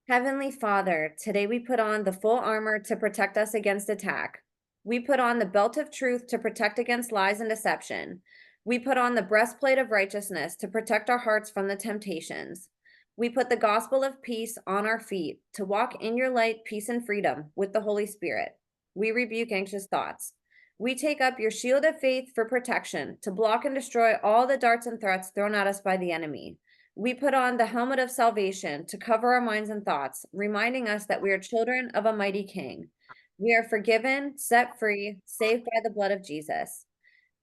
Heavenly Father, today we put on the full armor to protect us against attack. We put on the belt of truth to protect against lies and deception. We put on the breastplate of righteousness to protect our hearts from the temptations. We put the gospel of peace on our feet to walk in your light, peace, and freedom with the Holy Spirit. We rebuke anxious thoughts. We take up your shield of faith for protection to block and destroy all the darts and threats thrown at us by the enemy. We put on the helmet of salvation to cover our minds and thoughts, reminding us that we are children of a mighty King. We are forgiven, set free, saved by the blood of Jesus.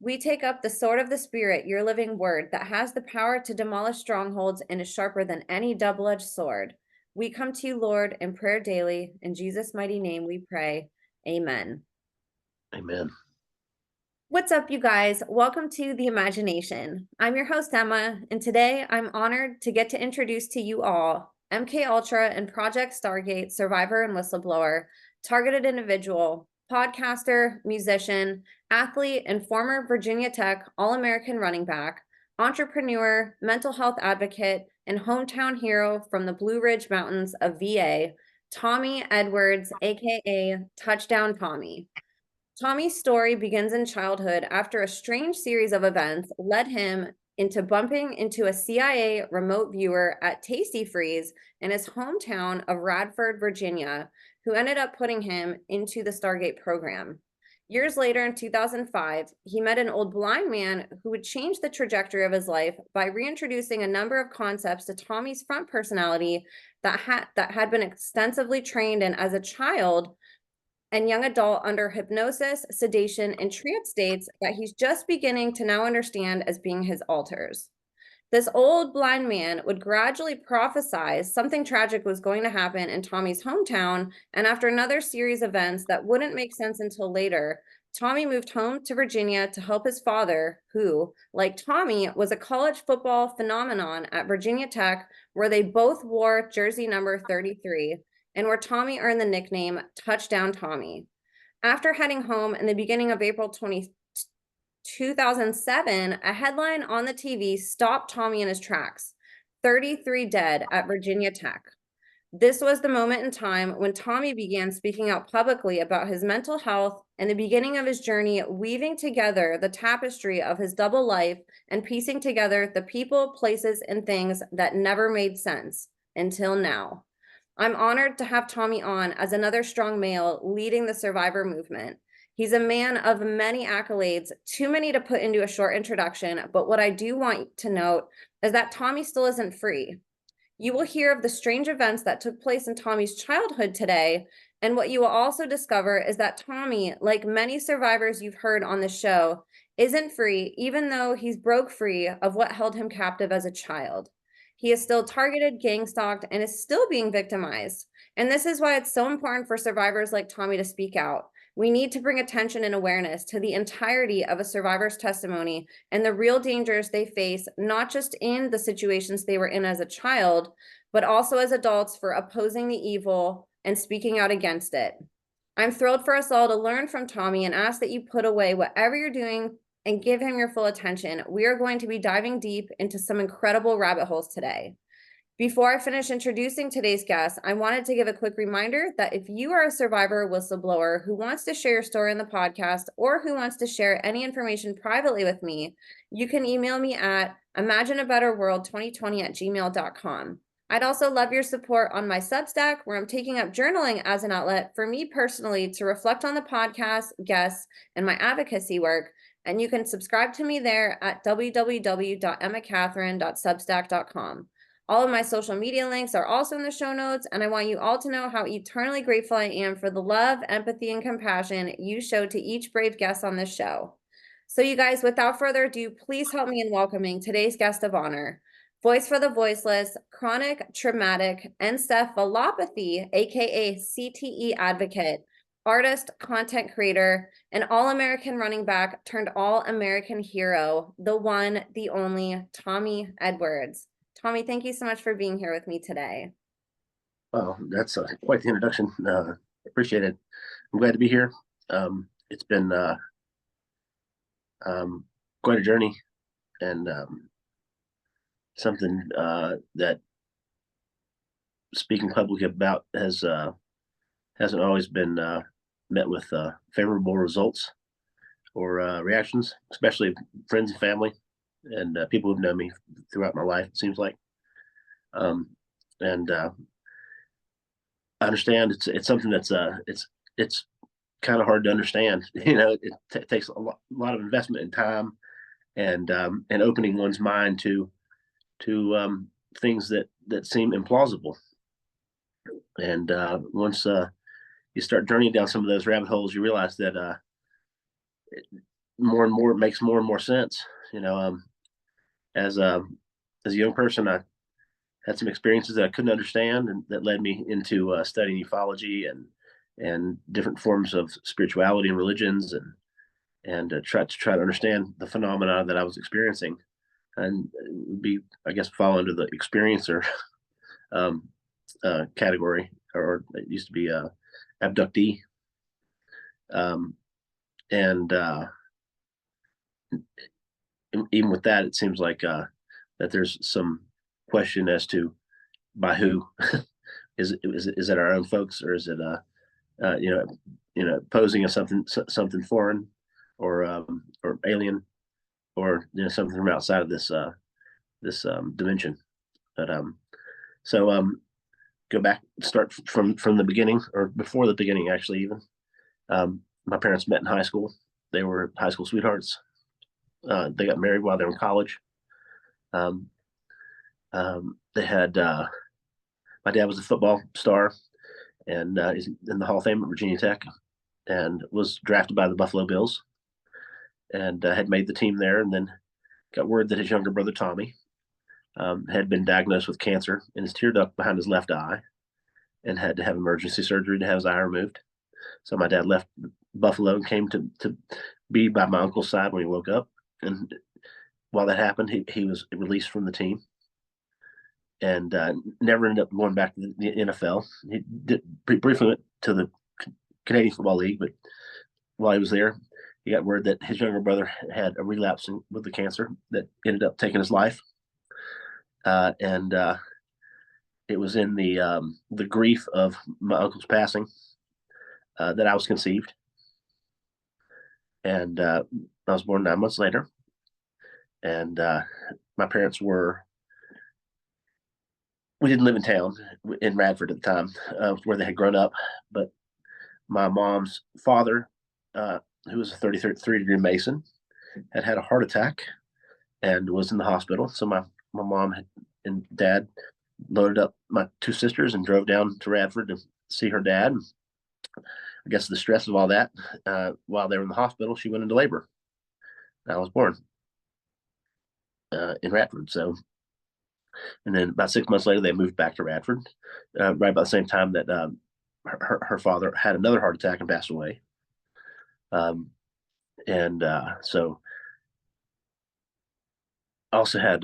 We take up the sword of the Spirit, your living word, that has the power to demolish strongholds and is sharper than any double-edged sword. We come to you, Lord, in prayer daily. In Jesus' mighty name we pray. Amen. Amen. What's up, you guys? Welcome to The Imagination. I'm your host, Emma, and today I'm honored to get to introduce to you all ULTRA and Project Stargate survivor and whistleblower, targeted individual, podcaster, musician, athlete, and former Virginia Tech All-American running back, entrepreneur, mental health advocate, and hometown hero from the Blue Ridge Mountains of VA, Tommy Edwards, aka Touchdown Tommy. Tommy's story begins in childhood after a strange series of events led him into bumping into a CIA remote viewer at Tasty Freeze in his hometown of Radford, Virginia, who ended up putting him into the Stargate program. Years later, in 2005, he met an old blind man who would change the trajectory of his life by reintroducing a number of concepts to Tommy's front personality that had been extensively trained in as a child and young adult under hypnosis, sedation, and trance states that he's just beginning to now understand as being his alters. This old blind man would gradually prophesize something tragic was going to happen in Tommy's hometown, and after another series of events that wouldn't make sense until later, Tommy moved home to Virginia to help his father, who, like Tommy, was a college football phenomenon at Virginia Tech, where they both wore jersey number 33, and where Tommy earned the nickname Touchdown Tommy. After heading home in the beginning of April 2007, a headline on the TV stopped Tommy in his tracks: 33 dead at Virginia Tech. This was the moment in time when Tommy began speaking out publicly about his mental health and the beginning of his journey, weaving together the tapestry of his double life and piecing together the people, places, and things that never made sense until now. I'm honored to have Tommy on as another strong male leading the survivor movement. He's a man of many accolades, too many to put into a short introduction, but what I do want to note is that Tommy still isn't free. You will hear of the strange events that took place in Tommy's childhood today, and what you will also discover is that Tommy, like many survivors you've heard on the show, isn't free, even though he's broke free of what held him captive as a child. He is still targeted, gang stalked, and is still being victimized. And this is why it's so important for survivors like Tommy to speak out. We need to bring attention and awareness to the entirety of a survivor's testimony and the real dangers they face, not just in the situations they were in as a child, but also as adults for opposing the evil and speaking out against it. I'm thrilled for us all to learn from Tommy and ask that you put away whatever you're doing and give him your full attention. We are going to be diving deep into some incredible rabbit holes today. Before I finish introducing today's guest, I wanted to give a quick reminder that if you are a survivor or whistleblower who wants to share your story in the podcast or who wants to share any information privately with me, you can email me at imagineabetterworld2020@gmail.com. I'd also love your support on my Substack, where I'm taking up journaling as an outlet for me personally to reflect on the podcast, guests, and my advocacy work. And you can subscribe to me there at www.emmacatherine.substack.com. All of my social media links are also in the show notes, and I want you all to know how eternally grateful I am for the love, empathy, and compassion you show to each brave guest on this show. So you guys, without further ado, please help me in welcoming today's guest of honor, voice for the voiceless, chronic traumatic encephalopathy, aka CTE advocate, artist, content creator, an all-American running back turned all-American hero, the one, the only, Tommy Edwards. Tommy, thank you so much for being here with me today. Well, that's quite the introduction. Appreciate it. I'm glad to be here. It's been quite a journey, and something that speaking publicly about hasn't always been met with favorable results or reactions, especially friends and family and people who've known me throughout my life. It seems like, and I understand it's something that's it's kind of hard to understand. It takes a lot of investment in time and opening one's mind to things that seem implausible. And once you start journeying down some of those rabbit holes, you realize that more and more it makes more and more sense. As a young person, I had some experiences that I couldn't understand, and that led me into studying ufology and different forms of spirituality and religions, and try to understand the phenomena that I was experiencing, and be, I guess, fall under the experiencer category, or it used to be abductee, and even with that, it seems like that there's some question as to by who. Is it our own folks, or is it posing as something foreign or alien, or something from outside of this dimension? But so go back, start from the beginning, or before the beginning, actually. Even my parents met in high school. They were high school sweethearts. They got married while they were in college. They had my dad was a football star, and he's in the Hall of Fame at Virginia Tech, and was drafted by the Buffalo Bills, and had made the team there, and then got word that his younger brother Tommy had been diagnosed with cancer in his tear duct behind his left eye, and had to have emergency surgery to have his eye removed. So my dad left Buffalo and came to be by my uncle's side when he woke up. And while that happened, he was released from the team, and never ended up going back to the NFL. He did briefly went to the Canadian Football League, but while he was there, he got word that his younger brother had a relapse with the cancer that ended up taking his life. And it was in the grief of my uncle's passing that I was conceived, and I was born 9 months later. And my parents we didn't live in town in Radford at the time, where they had grown up, but my mom's father, who was a 33-degree Mason, had a heart attack and was in the hospital. So my mom and dad loaded up my two sisters and drove down to Radford to see her dad. I guess the stress of all that, while they were in the hospital, she went into labor. I was born in Radford. So, and then about 6 months later, they moved back to Radford, right about the same time that her father had another heart attack and passed away. And so I also had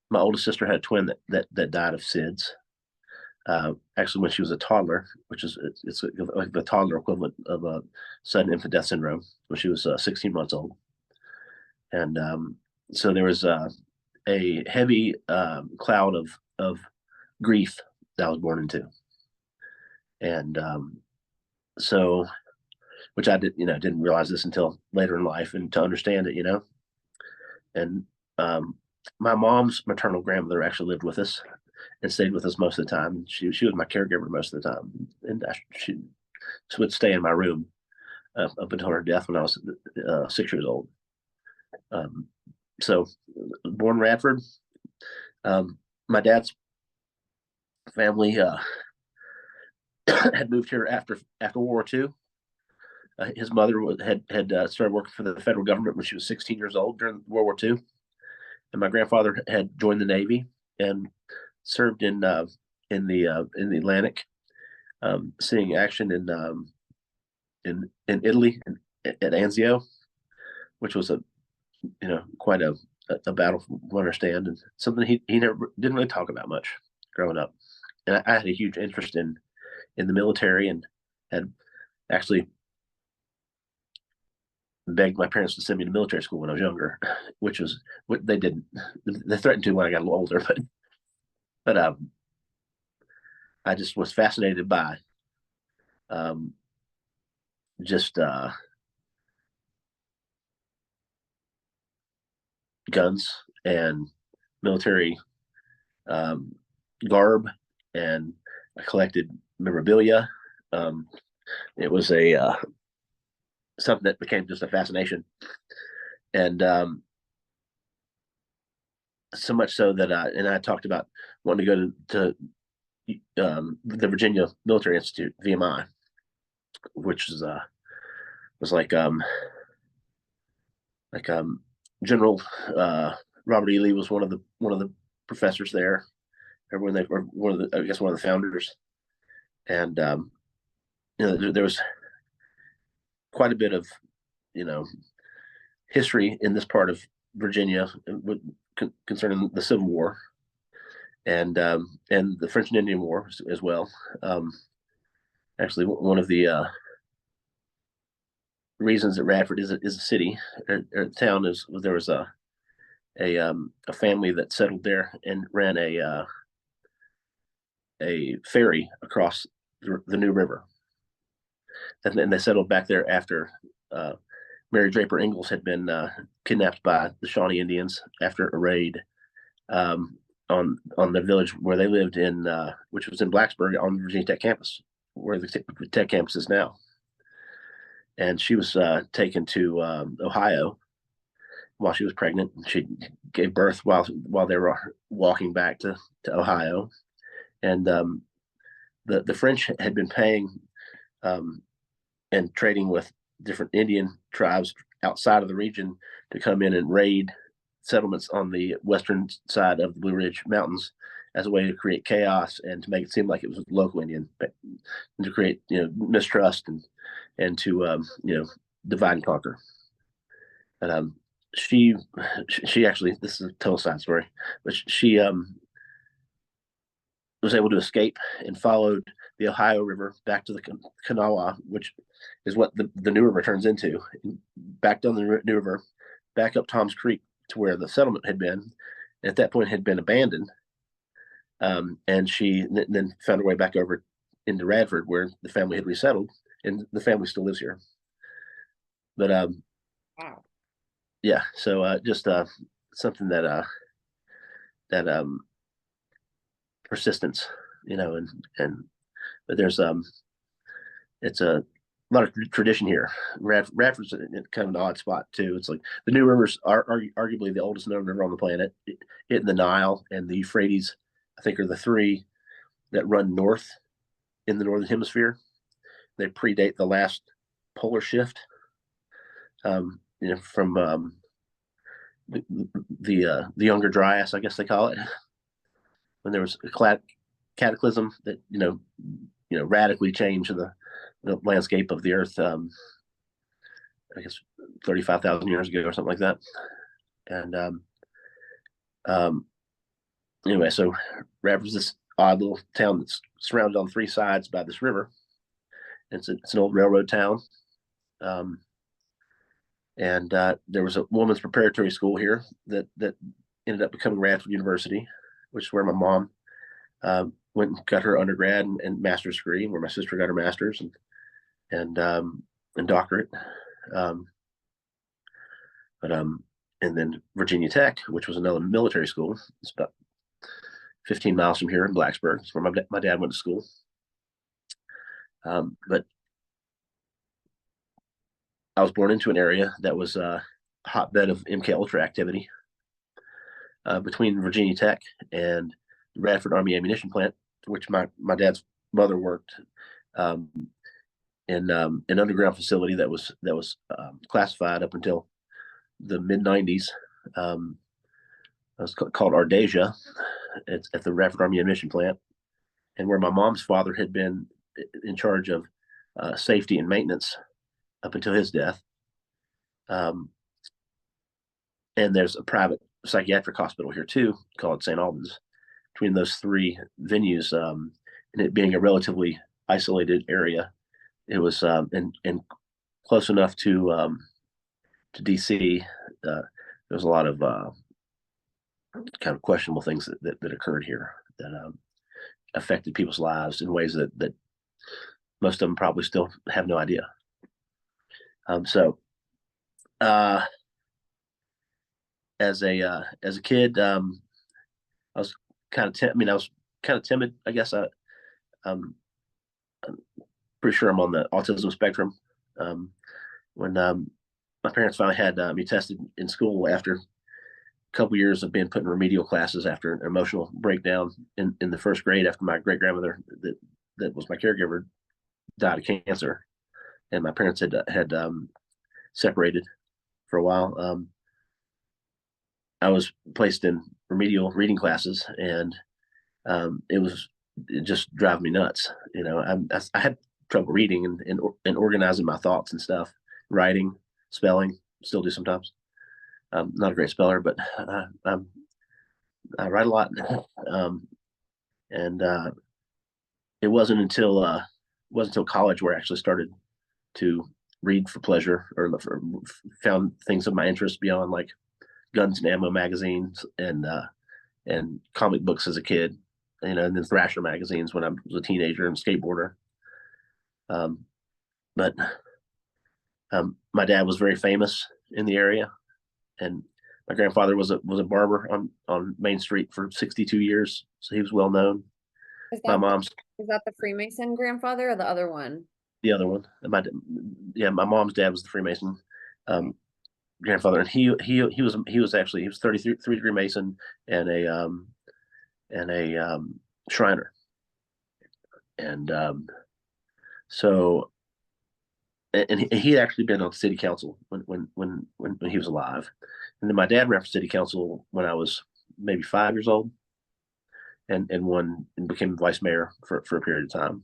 my oldest sister had a twin that died of SIDS. Actually, when she was a toddler, which is it's like the toddler equivalent of a sudden infant death syndrome, when she was 16 months old. And so there was a heavy cloud of grief that I was born into, and so, which I didn't realize this until later in life, and to understand it, and my mom's maternal grandmother actually lived with us and stayed with us most of the time. She was my caregiver most of the time, and she would stay in my room up until her death when I was 6 years old. So, born in Radford. My dad's family had moved here after World War II. His mother had started working for the federal government when she was 16 years old during World War II, and my grandfather had joined the Navy and served in the Atlantic, seeing action in Italy at Anzio, which was quite a battle from what I understand, and something he never didn't really talk about much growing up. And I had a huge interest in the military, and had actually begged my parents to send me to military school when I was younger, which was what they didn't. They threatened to when I got a little older, but I just was fascinated by um, just guns and military um, garb, and I collected memorabilia. Um, it was a something that became just a fascination, and so much so that I talked about wanting to go to the Virginia Military Institute (VMI), which was like General Robert E. Lee was one of the professors there. Everyone they were one of the I guess one of the founders, and there was quite a bit of you know history in this part of Virginia concerning the Civil War and the French and Indian War as well. Um, Actually, one of the reasons that Radford is a city or a town is there was a family that settled there and ran a ferry across the New River, and then they settled back there after uh, Mary Draper Ingalls had been kidnapped by the Shawnee Indians after a raid um, on the village where they lived in, which was in Blacksburg on the Virginia Tech campus, where the Tech campus is now. And she was taken to Ohio while she was pregnant. She gave birth while they were walking back to Ohio, and the French had been paying um, and trading with different Indian tribes outside of the region to come in and raid settlements on the western side of the Blue Ridge Mountains as a way to create chaos and to make it seem like it was local Indian, and to create mistrust and to divide and conquer. And she she actually, this is a total side story, but she was able to escape and followed the Ohio River back to the Kanawha, which is what the New River turns into, back down the New River, back up Tom's Creek to where the settlement had been. At that point, had been abandoned, and she then found her way back over into Radford, where the family had resettled, and the family still lives here. But Wow. yeah, so just something that persistence, and but there's it's a lot of tradition here. Radford's kind of an odd spot too. It's like the New Rivers are arguably the oldest known river on the planet. It and the Nile and the Euphrates, I think, are the three that run north in the northern hemisphere. They predate the last polar shift. From the Younger Dryas, I guess they call it, when there was a cataclysm that radically changed the landscape of the Earth. I guess 35,000 years ago or something like that. And um, anyway, so Radford's this odd little town that's surrounded on three sides by this river. It's an old railroad town. Um, and there was a woman's preparatory school here that ended up becoming Radford University, which is where my mom went and got her undergrad and master's degree, where my sister got her master's and doctorate. Um, but and then Virginia Tech, which was another military school. It's about 15 miles from here in Blacksburg. It's where my dad went to school. But I was born into an area that was a hotbed of MK Ultra activity between Virginia Tech and the Radford Army Ammunition Plant, which my dad's mother worked um, in an underground facility that was classified up until the mid '90s. It was called Ardesia. It's at the Radford Army Ammunition Plant, and where my mom's father had been in charge of safety and maintenance up until his death. And there's a private psychiatric hospital here too, called St. Albans. Between those three venues, and it being a relatively isolated area, it was and close enough to DC. There was a lot of kind of questionable things that occurred here that affected people's lives in ways that most of them probably still have no idea. So as a kid, I was I was kind of timid. I guess I'm pretty sure I'm on the autism spectrum. When my parents finally had me tested in school after a couple years of being put in remedial classes after an emotional breakdown in the first grade after my great grandmother that was my caregiver died of cancer, and my parents had separated for a while. I was placed in remedial reading classes, and it just drive me nuts. I had trouble reading and organizing my thoughts and stuff, writing, spelling, still do sometimes. I'm not a great speller, but I write a lot. And it wasn't until college where I actually started to read for pleasure or found things of my interest beyond like guns and ammo magazines and comic books as a kid, and then Thrasher magazines when I was a teenager and skateboarder. But my dad was very famous in the area, and my grandfather was a barber on Main Street for 62 years, so he was well known. Is My that mom's is that the Freemason grandfather or the other one? the other one. My mom's dad was the Freemason grandfather, and he was 33 degree Mason and a Shriner, and so and he had actually been on city council when he was alive, and then my dad ran for city council when I was maybe 5 years old, and won and became vice mayor for a period of time.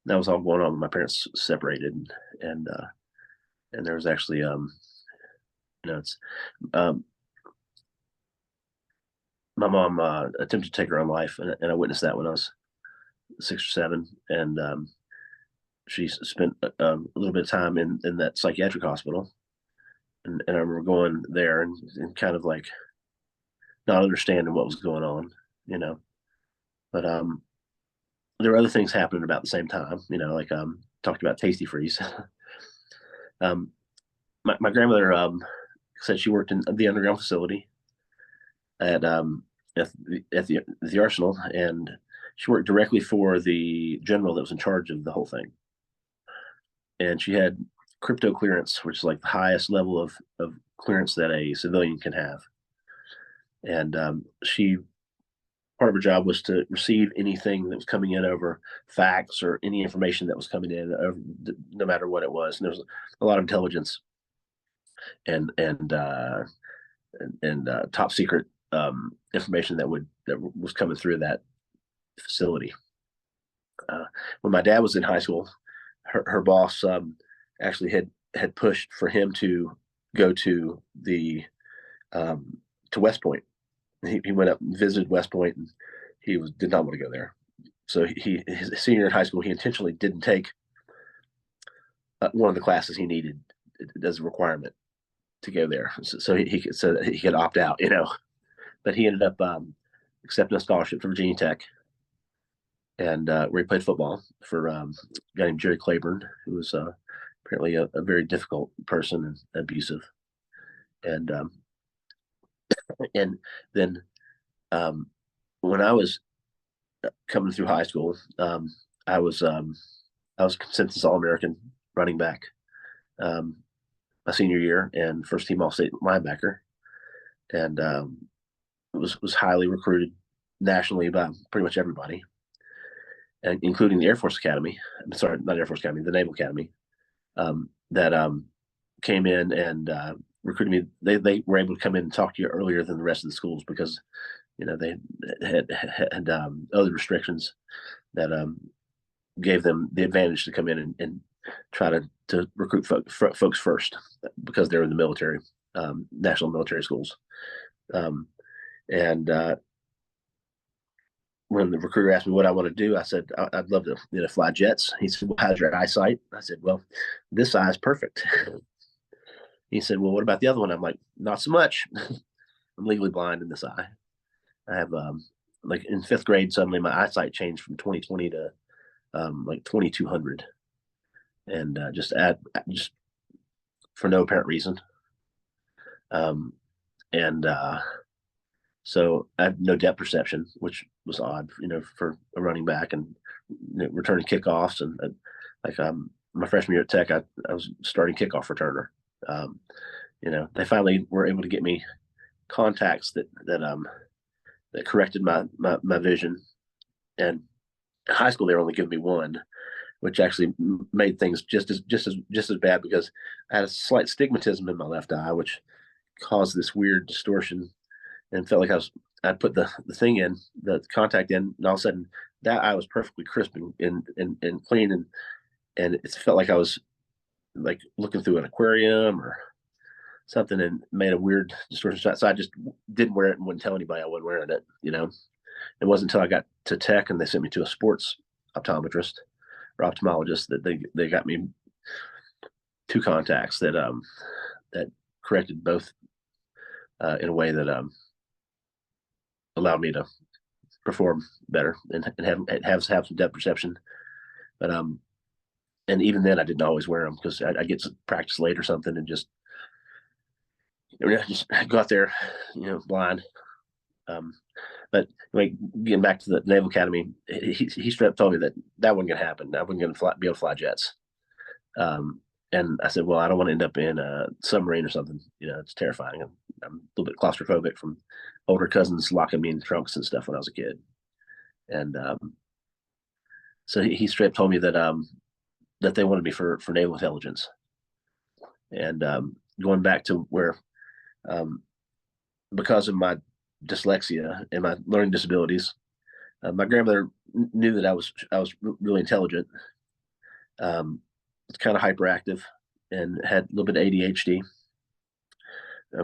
That was all going on when my parents separated, and there was actually it's um, my mom attempted to take her own life, and I witnessed that when I was 6 or 7, and she spent a little bit of time in that psychiatric hospital, and I remember going there and kind of like not understanding what was going on, you know. But there were other things happening about the same time, like talked about Tasty Freeze. um, my grandmother said she worked in the underground facility at the arsenal, and she worked directly for the general that was in charge of the whole thing. And she had crypto clearance, which is like the highest level of clearance that a civilian can have. And she part of her job was to receive anything that was coming in over fax or any information that was coming in, no matter what it was. And there was a lot of intelligence and top secret information that was coming through that facility. When my dad was in high school, her boss actually had pushed for him to go to the to West Point. He went up and visited West Point, and he did not want to go there. So his senior in high school, he intentionally didn't take one of the classes he needed as a requirement to go there, so he could opt out, But he ended up accepting a scholarship from Virginia Tech, and where he played football for a guy named Jerry Claiborne, who was apparently a very difficult person and abusive. And then when I was coming through high school, I was consensus All American running back my senior year and first team All State linebacker, and was highly recruited nationally by pretty much everybody, and including the Air Force Academy. I'm sorry, not Air Force Academy, the Naval Academy, that came in and recruited me. They were able to come in and talk to you earlier than the rest of the schools because they had other restrictions that gave them the advantage to come in and try to recruit folks first because they're in the military, national military schools. And when the recruiter asked me what I want to do, I said, I'd love to fly jets. He said, well, how's your eyesight? I said, well, this eye is perfect. He said, well, what about the other one? I'm like, not so much. I'm legally blind in this eye. I have like in fifth grade, suddenly my eyesight changed from 2020 to like 2200, and just for no apparent reason. Um, and So I had no depth perception, which was odd, for a running back, and returning kickoffs. And like my freshman year at Tech, I was starting kickoff returner. Um, they finally were able to get me contacts that corrected my vision. And in high school, they were only giving me one, which actually made things just as bad, because I had a slight stigmatism in my left eye, which caused this weird distortion, and felt like I'd put the thing in, the contact in, and all of a sudden that eye was perfectly crisp and clean, and it felt like I was like looking through an aquarium or something, and made a weird distortion shot. So I just didn't wear it and wouldn't tell anybody I wasn't wearing it. It wasn't until I got to Tech and they sent me to a sports optometrist or ophthalmologist that they got me two contacts that corrected both in a way that allowed me to perform better and have some depth perception. But and even then I didn't always wear them, because I get to practice late or something, and just go out there, blind. But like, getting back to the Naval Academy, he straight up told me that wasn't going to happen. I wasn't going to be able to fly jets. And I said, well, I don't want to end up in a submarine or something. It's terrifying. I'm a little bit claustrophobic from older cousins locking me in trunks and stuff when I was a kid. And so he straight up told me that they wanted me for naval intelligence. And going back to where, because of my dyslexia and my learning disabilities, my grandmother knew that I was really intelligent. Was kind of hyperactive and had a little bit of ADHD,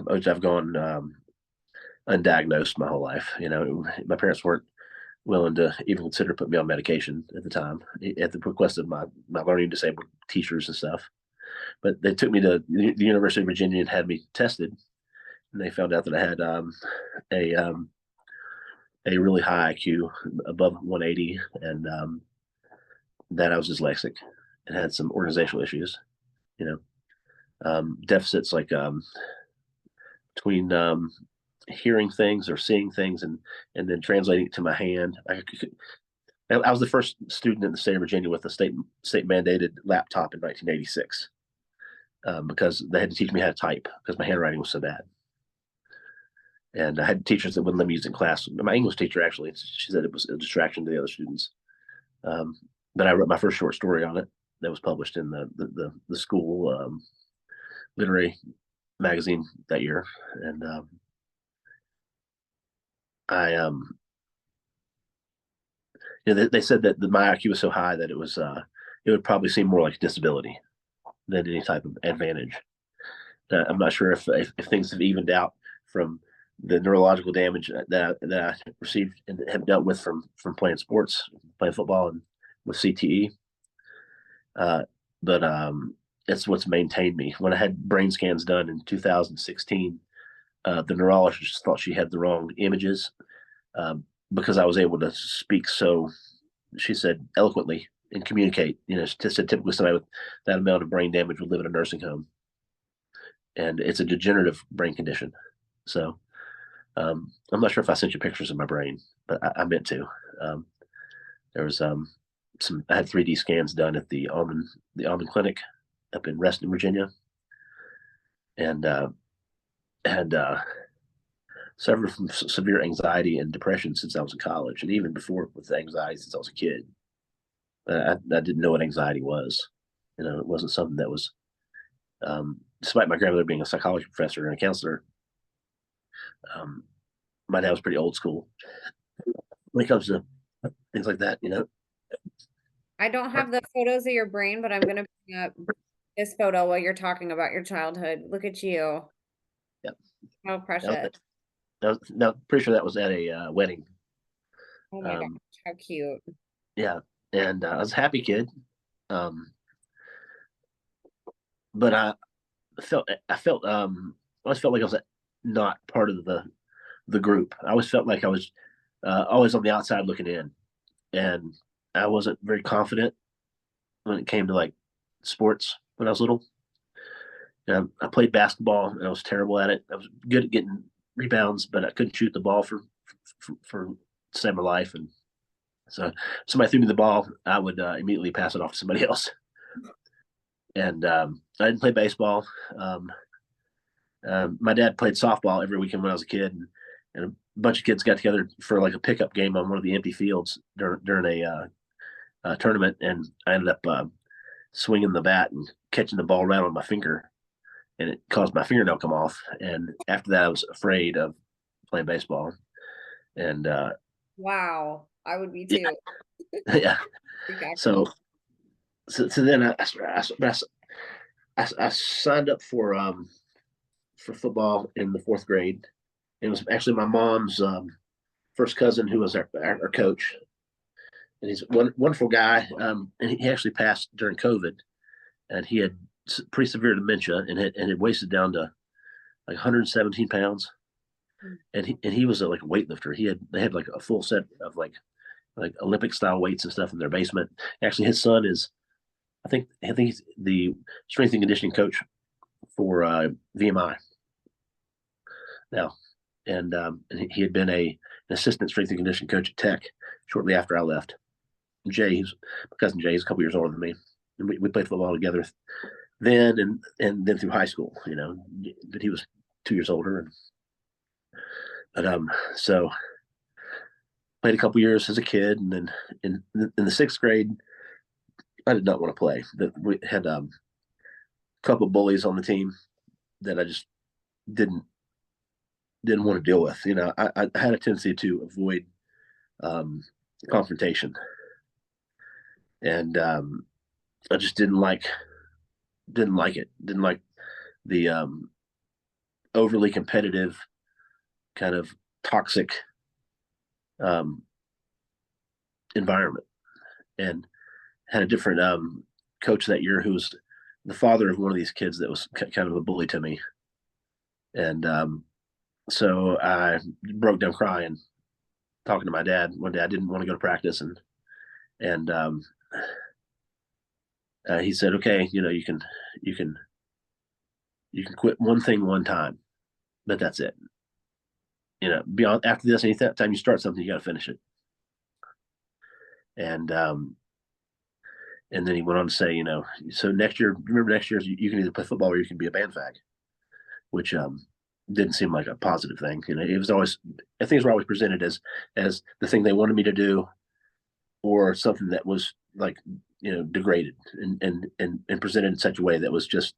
which I've gone undiagnosed my whole life. My parents weren't willing to even consider putting me on medication at the time, at the request of my learning disabled teachers and stuff. But they took me to the University of Virginia and had me tested, and they found out that I had a a really high IQ, above 180, and that I was dyslexic and had some organizational issues. You deficits like between hearing things or seeing things, and then translating it to my hand. I was the first student in the state of Virginia with a state mandated laptop in 1986, because they had to teach me how to type because my handwriting was so bad. And I had teachers that wouldn't let me use it in class. My English teacher, actually, she said it was a distraction to the other students. But I wrote my first short story on it that was published in the school literary magazine that year. And I they said that my IQ was so high that it would probably seem more like a disability than any type of advantage. I'm not sure if things have evened out from the neurological damage that I received and have dealt with from playing sports, playing football, and with CTE. But it's what's maintained me. When I had brain scans done in 2016, the neurologist thought she had the wrong images, because I was able to speak so, she said, eloquently and communicate. She said typically somebody with that amount of brain damage would live in a nursing home, and it's a degenerative brain condition. So I'm not sure if I sent you pictures of my brain, but I meant to. There was I had 3D scans done at the Almond Clinic up in Reston, Virginia, and had suffered from severe anxiety and depression since I was in college, and even before with anxiety since I was a kid. I didn't know what anxiety was. It wasn't something that was, despite my grandmother being a psychology professor and a counselor, my dad was pretty old school when it comes to things like that. I don't have the photos of your brain, but I'm gonna bring up this photo while you're talking about your childhood. Look at you. Yep. How precious. Now, pretty sure that was at a wedding. Oh my gosh, how cute. Yeah, and I was a happy kid, but I always felt like I was not part of the group. I always felt like I was always on the outside looking in, and I wasn't very confident when it came to like sports when I was little. I played basketball and I was terrible at it. I was good at getting rebounds, but I couldn't shoot the ball for to save my life. And so if somebody threw me the ball, I would immediately pass it off to somebody else. And I didn't play baseball. Um, my dad played softball every weekend when I was a kid, and a bunch of kids got together for like a pickup game on one of the empty fields during a tournament, and I ended up swinging the bat and catching the ball right on my finger, and it caused my fingernail to come off. And after that, I was afraid of playing baseball. And Wow. I would be yeah, too. yeah. Freak So, accident. so then I signed up for football in the fourth grade. It was actually my mom's first cousin who was our coach, and he's a wonderful guy. And he actually passed during COVID, and he had pretty severe dementia and had wasted down to like 117 pounds. And he was like a weightlifter. They had like a full set of like Olympic style weights and stuff in their basement. Actually, his son is I think he's the strength and conditioning coach for VMI now, and he had been an assistant strength and conditioning coach at Tech shortly after I left. My cousin Jay, he's a couple years older than me, and we played football together then and then through high school. But he was 2 years older, so played a couple years as a kid, and then in the sixth grade, I did not want to play. We had a couple of bullies on the team that I just didn't didn't want to deal with. I had a tendency to avoid um, confrontation, and I just didn't like it. Didn't like the overly competitive, kind of toxic um, environment, and had a different coach that year who was the father of one of these kids that was kind of a bully to me, and so I broke down crying, talking to my dad one day. I didn't want to go to practice, and he said, "Okay, you can you can quit one thing one time, but that's it. Beyond after this, anytime you start something, you got to finish it." And and then he went on to say, so next year, remember next year, you can either play football or you can be a band fag, which didn't seem like a positive thing. It was always, things were always presented as the thing they wanted me to do, or something that was like degraded and presented in such a way that was just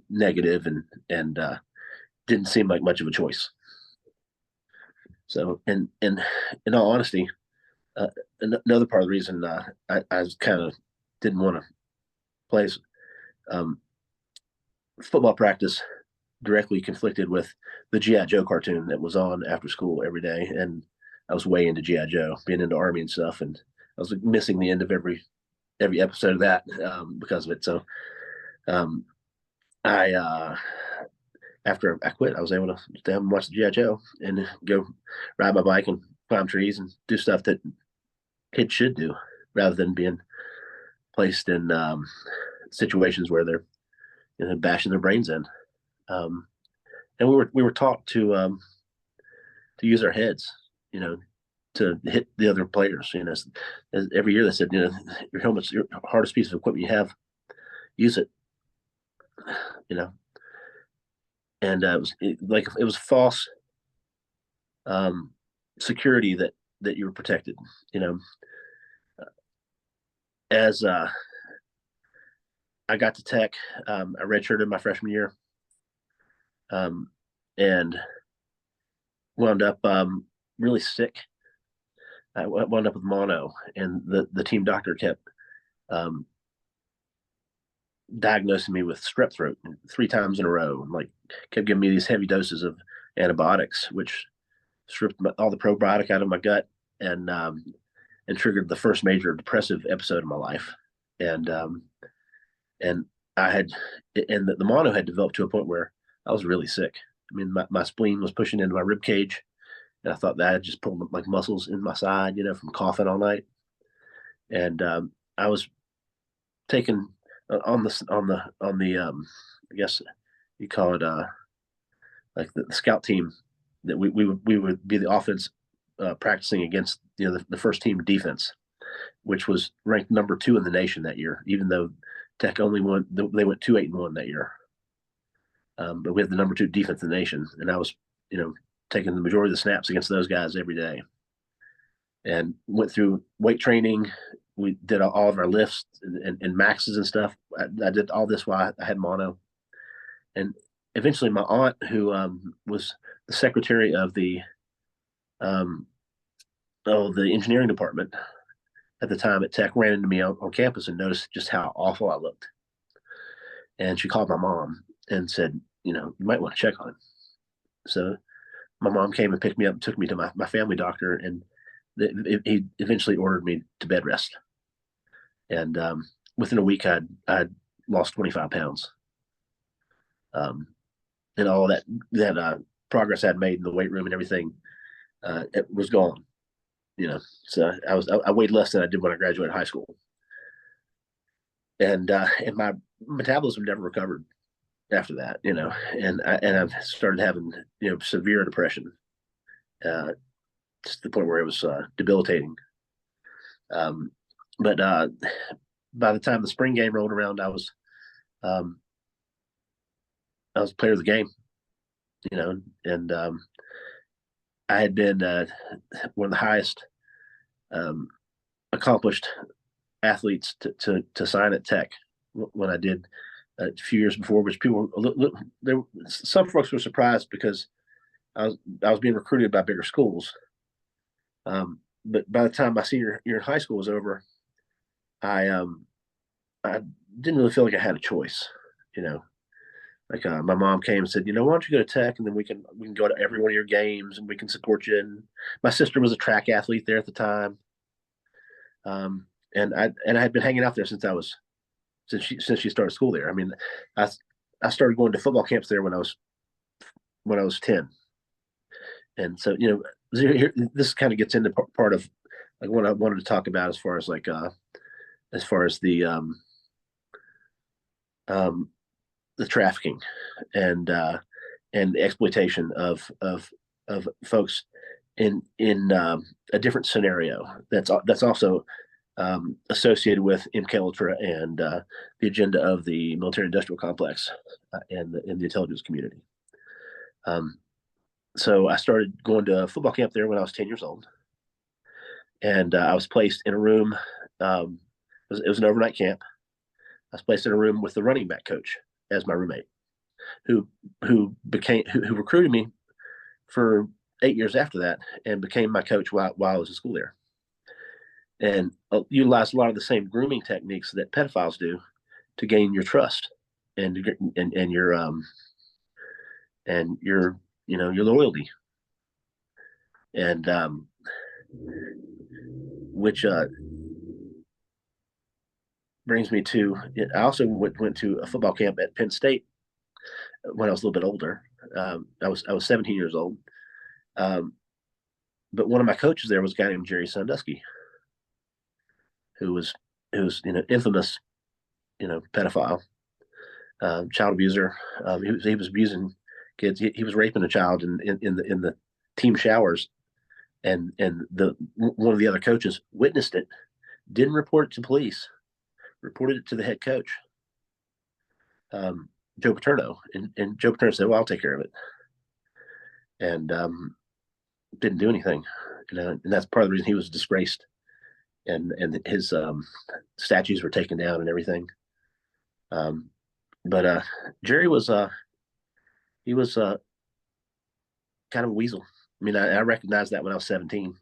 negative and didn't seem like much of a choice. So, and in all honesty, uh, another part of the reason I was kind of didn't want to play um, football practice directly conflicted with the GI Joe cartoon that was on after school every day, and I was way into GI Joe, being into Army and stuff, and I was like, missing the end of every episode of that because of it. So um, I after I quit, I was able to stay home and watch the GI Joe and go ride my bike and climb trees and do stuff that kids should do, rather than being placed in situations where they're bashing their brains in. Um, and we were taught to use our heads, you know, to hit the other players. Every year they said, your helmet's your hardest piece of equipment you have. Use it. You know, and it was false um, security that you were protected. You know, as I got to Tech, I redshirted my freshman year, um, and wound up really sick. I wound up with mono, and the team doctor kept um, diagnosing me with strep throat 3 times in a row, and like kept giving me these heavy doses of antibiotics, which stripped all the probiotic out of my gut and triggered the first major depressive episode of my life. And and I had and the mono had developed to a point where I was really sick. I mean, my spleen was pushing into my rib cage, and I thought that I had just pulled like muscles in my side, from coughing all night. And I was taken on the I guess you call it like the scout team that we would be the offense practicing against the first team defense, which was ranked number 2 in the nation that year, even though Tech only won. They went 2-8-1 that year. But we had the number 2 defense in the nation, and I was, taking the majority of the snaps against those guys every day, and went through weight training. We did all of our lifts and maxes and stuff. I did all this while I had mono, and eventually my aunt, who was the secretary of um, the engineering department at the time at Tech, ran into me on campus and noticed just how awful I looked. And she called my mom and said, you might want to check on him. So my mom came and picked me up and took me to my family doctor, and he eventually ordered me to bed rest. And within a week, I'd lost 25 pounds. And all that progress I'd made in the weight room and everything, it was gone. So I weighed less than I did when I graduated high school, and my metabolism never recovered after that. And I've started having severe depression, to the point where it was debilitating. But by the time the spring game rolled around, um, I was player of the game, and I had been one of the highest accomplished athletes to sign at Tech when I did a few years before, which people some folks were surprised because I was being recruited by bigger schools. But by the time my senior year in high school was over, I didn't really feel like I had a choice, you know. Like my mom came and said, why don't you go to Tech, and then we can go to every one of your games and we can support you. And my sister was a track athlete there at the time, and I had been hanging out there since she started school there. I mean, I I started going to football camps there when I was 10, and so this kind of gets into part of like what I wanted to talk about as far as um, the trafficking and the exploitation of folks in a different scenario that's also associated with MKUltra and the agenda of the military industrial complex and in the intelligence community. So I started going to football camp there when I was 10 years old, and I was placed in a room. It was an overnight camp. I was placed in a room with the running back coach as my roommate, who recruited me for 8 years after that and became my coach while I was in school there, and utilized a lot of the same grooming techniques that pedophiles do to gain your trust and your loyalty, and which brings me to I also went to a football camp at Penn State when I was a little bit older. I was 17 years old, but one of my coaches there was a guy named Jerry Sandusky, who was infamous pedophile, child abuser. He was abusing kids. He was raping a child in the team showers, and the one of the other coaches witnessed it, didn't report it to police, reported it to the head coach, Joe Paterno, and Joe Paterno said, "Well, I'll take care of it," and didn't do anything. And that's part of the reason he was disgraced, and his statues were taken down and everything. But Jerry was he was kind of a weasel. I mean, I recognized that when I was 17,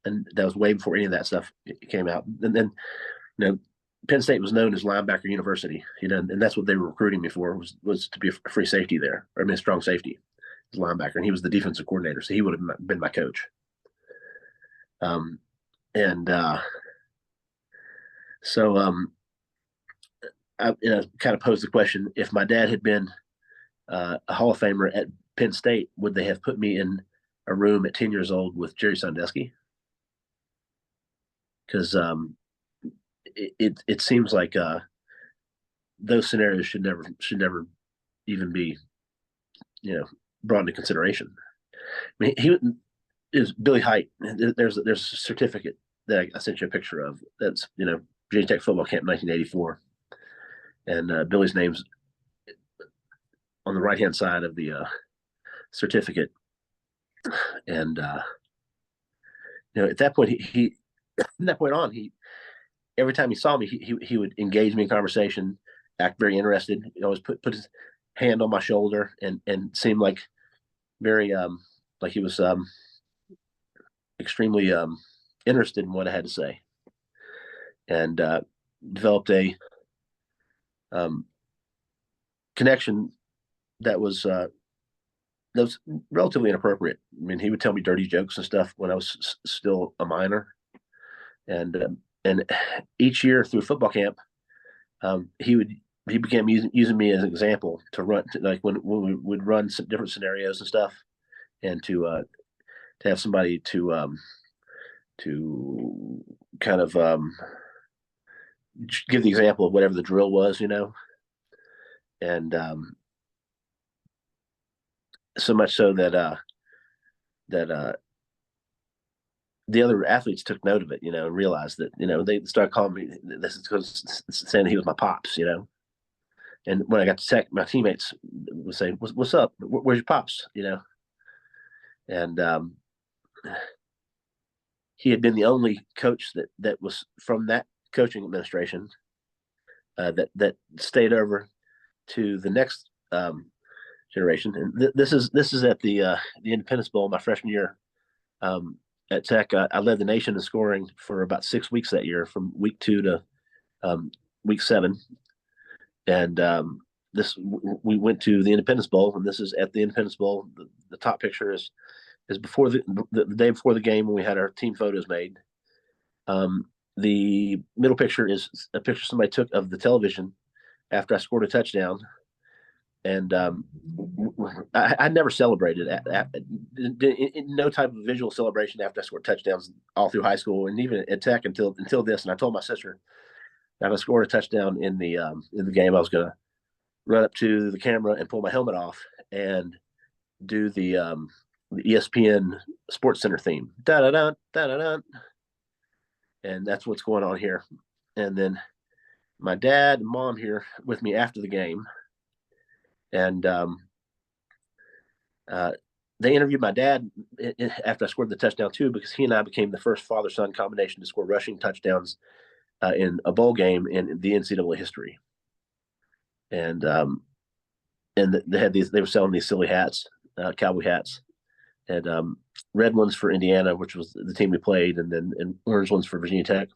and that was way before any of that stuff came out. And then, Penn State was known as linebacker university, and that's what they were recruiting me for was to be a free safety there, or I mean, a strong safety as linebacker. And he was the defensive coordinator, so he would have been my coach. And so I kind of posed the question: if my dad had been a Hall of Famer at Penn State, would they have put me in a room at 10 years old with Jerry Sandusky, because it seems like those scenarios should never even be brought into consideration. I mean, he is Billy Height. There's a certificate that I sent you a picture of. That's Virginia Tech football camp 1984, and Billy's name's on the right hand side of the certificate. And at that point, he from that point on, he every time he saw me, he would engage me in conversation, act very interested. He always put his hand on my shoulder and seemed like very like he was extremely interested in what I had to say, and developed a connection that was relatively inappropriate. I mean, he would tell me dirty jokes and stuff when I was still a minor, and each year through football camp, he began using me as an example to run, like when we would run some different scenarios and stuff, and to have somebody to kind of give the example of whatever the drill was, and so much so that the other athletes took note of it, and realized that, they started calling me, this is because saying he was my pops, And when I got to Tech, my teammates would say, "What's up? Where's your pops?" And he had been the only coach that was from that coaching administration that stayed over to the next generation. And this is at the Independence Bowl my freshman year. At Tech, I led the nation in scoring for about 6 weeks that year, from week 2 to week 7. And we went to the Independence Bowl, and this is at the Independence Bowl. The top picture is before the day before the game when we had our team photos made. The middle picture is a picture somebody took of the television after I scored a touchdown, and I never celebrated no type of visual celebration after I scored touchdowns all through high school and even at Tech until this. And I told my sister that if I scored a touchdown in the game, I was going to run up to the camera and pull my helmet off and do the ESPN Sports Center theme, da da da da da da, and that's what's going on here. And then my dad and mom here with me after the game, and they interviewed my dad after I scored the touchdown too, because he and I became the first father-son combination to score rushing touchdowns in a bowl game in the NCAA history. And they had these. They were selling these silly hats, cowboy hats, and red ones for Indiana, which was the team we played, and orange ones for Virginia Tech.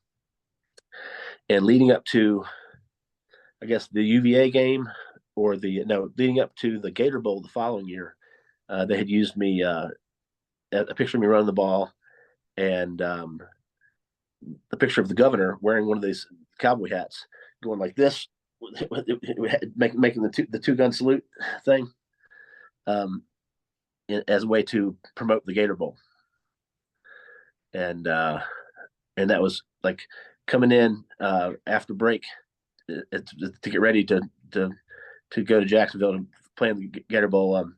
And leading up to, I guess, the UVA game, leading up to the Gator Bowl the following year, they had used me a picture of me running the ball, and a picture of the governor wearing one of these cowboy hats, going like this, making the two gun salute thing, as a way to promote the Gator Bowl. And that was like coming in after break to get ready to go to Jacksonville to play in the Gator Bowl.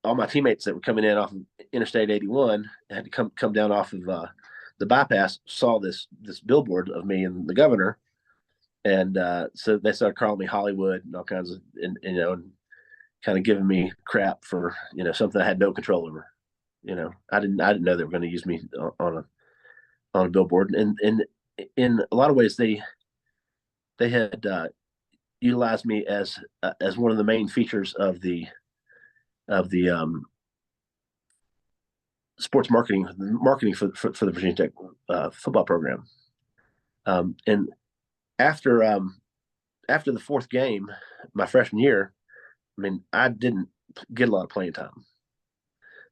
All my teammates that were coming in off of Interstate 81 had to come down off of the bypass, saw this billboard of me and the governor, and so they started calling me Hollywood and all kinds of, and kind of giving me crap for something I had no control over. I didn't know they were going to use me on a billboard, and in a lot of ways they had utilized me as one of the main features of the sports marketing for the Virginia Tech football program. And after the 4th game, my freshman year, I mean, I didn't get a lot of playing time.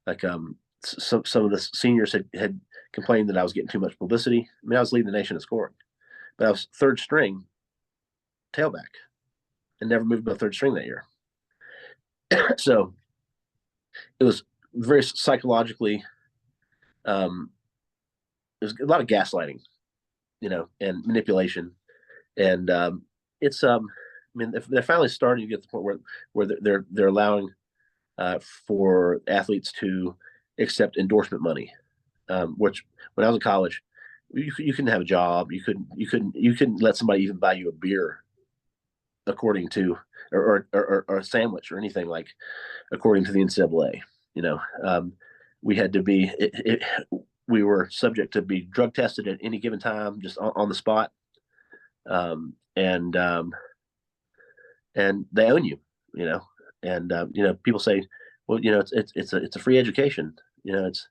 Like some of the seniors had complained that I was getting too much publicity. I mean, I was leading the nation in scoring, but I was 3rd string tailback and never moved above 3rd string that year. So it was very psychologically. There's a lot of gaslighting, and manipulation, and it's I mean, they're finally starting to get to the point where they're allowing for athletes to accept endorsement money, which when I was in college, you couldn't have a job, you couldn't let somebody even buy you a beer according to or a sandwich or anything like according to the NCAA. You know, we had to be we were subject to be drug tested at any given time, just on the spot, um, and um, and they own you. You know, and people say, well, it's a free education. It's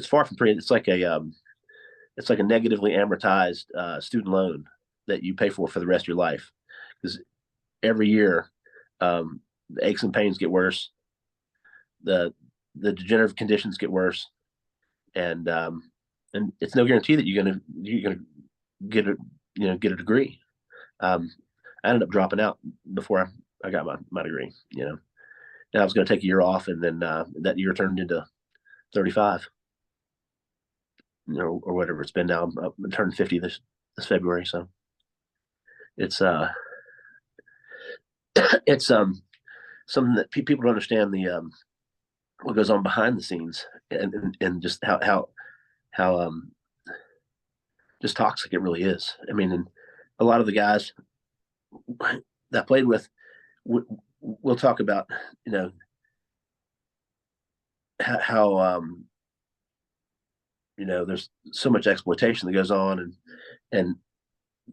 far from free. It's like a negatively amortized student loan that you pay for the rest of your life, because every year the aches and pains get worse, the degenerative conditions get worse, and it's no guarantee that you're gonna get a get a degree. Um, I ended up dropping out before I got my degree. And I was going to take a year off, and then that year turned into 35, or whatever it's been now. I'm turning 50 this February, so it's it's something that people don't understand the what goes on behind the scenes, and just how just toxic it really is. I mean, and a lot of the guys that I played with, we'll talk about, how there's so much exploitation that goes on, and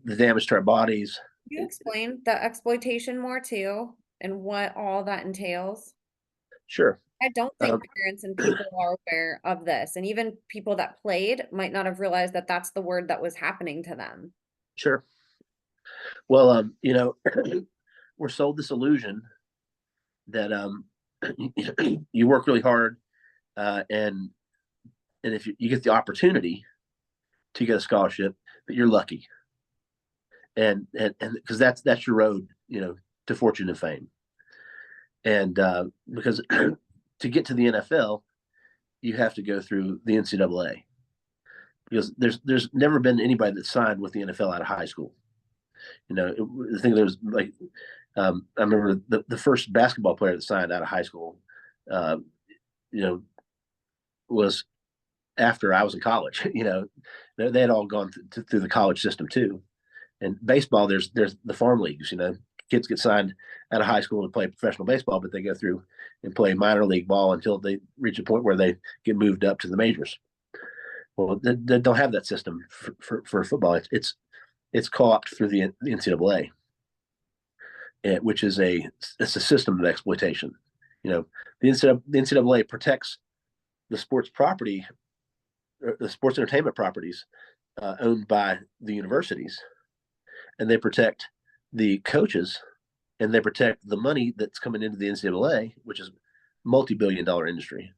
the damage to our bodies. Can you explain the exploitation more too and what all that entails? Sure. I don't Um, think parents and people are aware of this, and even people that played might not have realized that that's the word that was happening to them. sure. Well, we're sold this illusion that you work really hard, and if you get the opportunity to get a scholarship, that you're lucky, and because that's your road, to fortune and fame. And because to get to the NFL, you have to go through the NCAA, because there's never been anybody that signed with the NFL out of high school. I think there was like, I remember the first basketball player that signed out of high school, uh, you know, was after I was in college. They had all gone through the college system too. And baseball, there's the farm leagues. Kids get signed out of high school to play professional baseball, but they go through and play minor league ball until they reach a point where they get moved up to the majors. Well, they don't have that system for football. It's co-opted through the NCAA, which is it's a system of exploitation. The NCAA protects the sports property, the sports entertainment properties owned by the universities, and they protect the coaches, and they protect the money that's coming into the NCAA, which is multi-billion-dollar industry.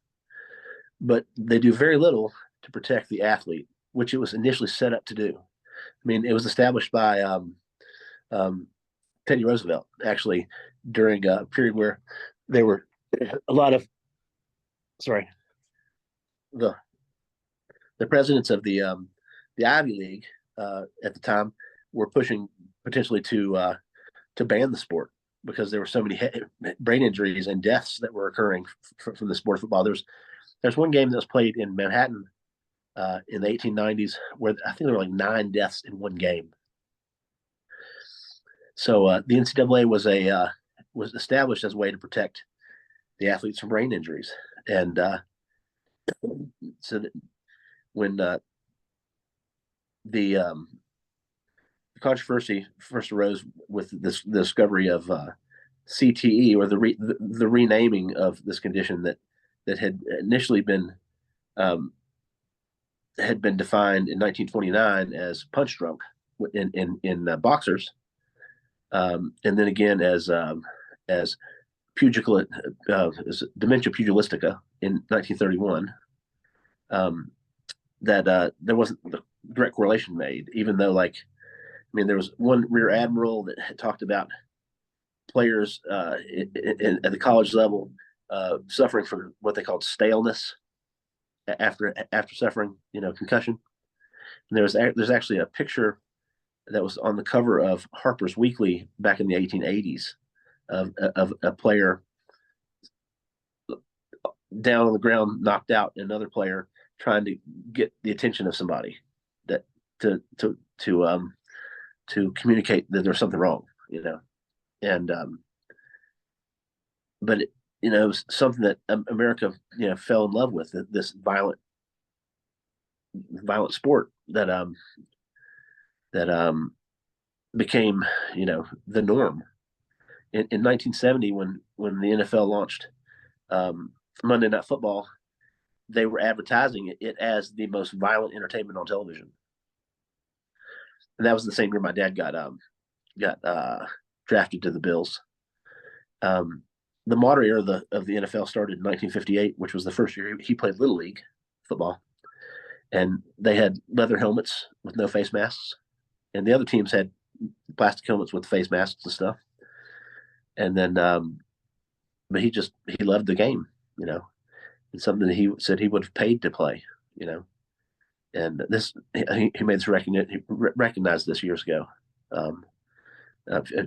But they do very little to protect the athlete, which it was initially set up to do. I mean, it was established by um, Teddy Roosevelt, actually, during a period where there were a lot of, sorry, the presidents of the Ivy League at the time were pushing potentially to ban the sport, because there were so many brain injuries and deaths that were occurring from the sport of football. There's one game that was played in Manhattan in the 1890s where I think there were like 9 deaths in one game. So the NCAA was established as a way to protect the athletes from brain injuries, and so that when the controversy first arose with the discovery of CTE, or the renaming of this condition that had initially um, been defined in 1929 as punch drunk in boxers, and then again as as dementia pugilistica in 1931. That there wasn't the direct correlation made, even though, like, I mean, there was one rear admiral that had talked about players at the college level suffering from what they called staleness after suffering, concussion. And there's actually a picture that was on the cover of Harper's Weekly back in the 1880s of a player down on the ground, knocked out, and another player trying to get the attention of somebody that to communicate that there's something wrong, and but it was something that America fell in love with, this violent sport that became the norm in 1970 when the NFL launched Monday Night Football. They were advertising it as the most violent entertainment on television, and that was the same year my dad got drafted to the Bills. The modern era of the NFL started in 1958, which was the first year he played Little League football, and they had leather helmets with no face masks, and the other teams had plastic helmets with face masks and stuff. And then, but he loved the game, It's something that he said he would have paid to play, And this, he made this he recognized this years ago,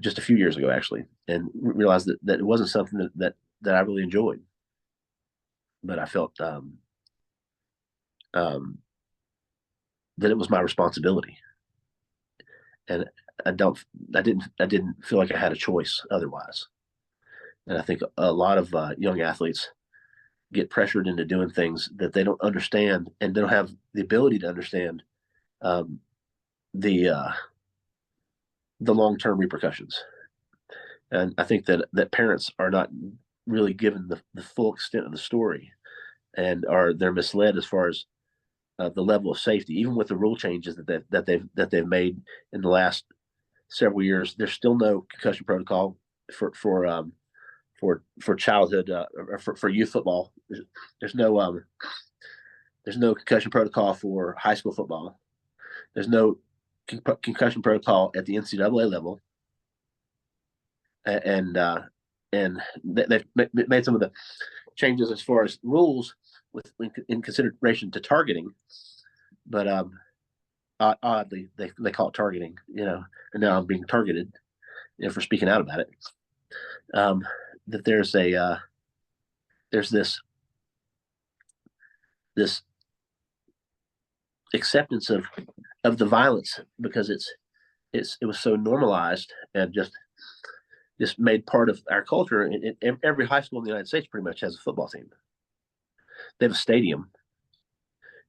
just a few years ago actually, and realized that it wasn't something that I really enjoyed, but I felt that it was my responsibility, and I didn't feel like I had a choice otherwise. And I think a lot of young athletes get pressured into doing things that they don't understand, and they don't have the ability to understand the long-term repercussions. And I think that parents are not really given the full extent of the story, and they're misled as far as the level of safety. Even with the rule changes that they've made in the last several years, there's still no concussion protocol for childhood for youth football. There's no concussion protocol for high school football. There's no concussion protocol at the NCAA level, and they've made some of the changes as far as rules in consideration to targeting, but oddly they call it targeting, and now I'm being targeted, for speaking out about it. That there's this acceptance of the violence because it was so normalized and just made part of our culture. And every high school in the United States pretty much has a football team. They have a stadium,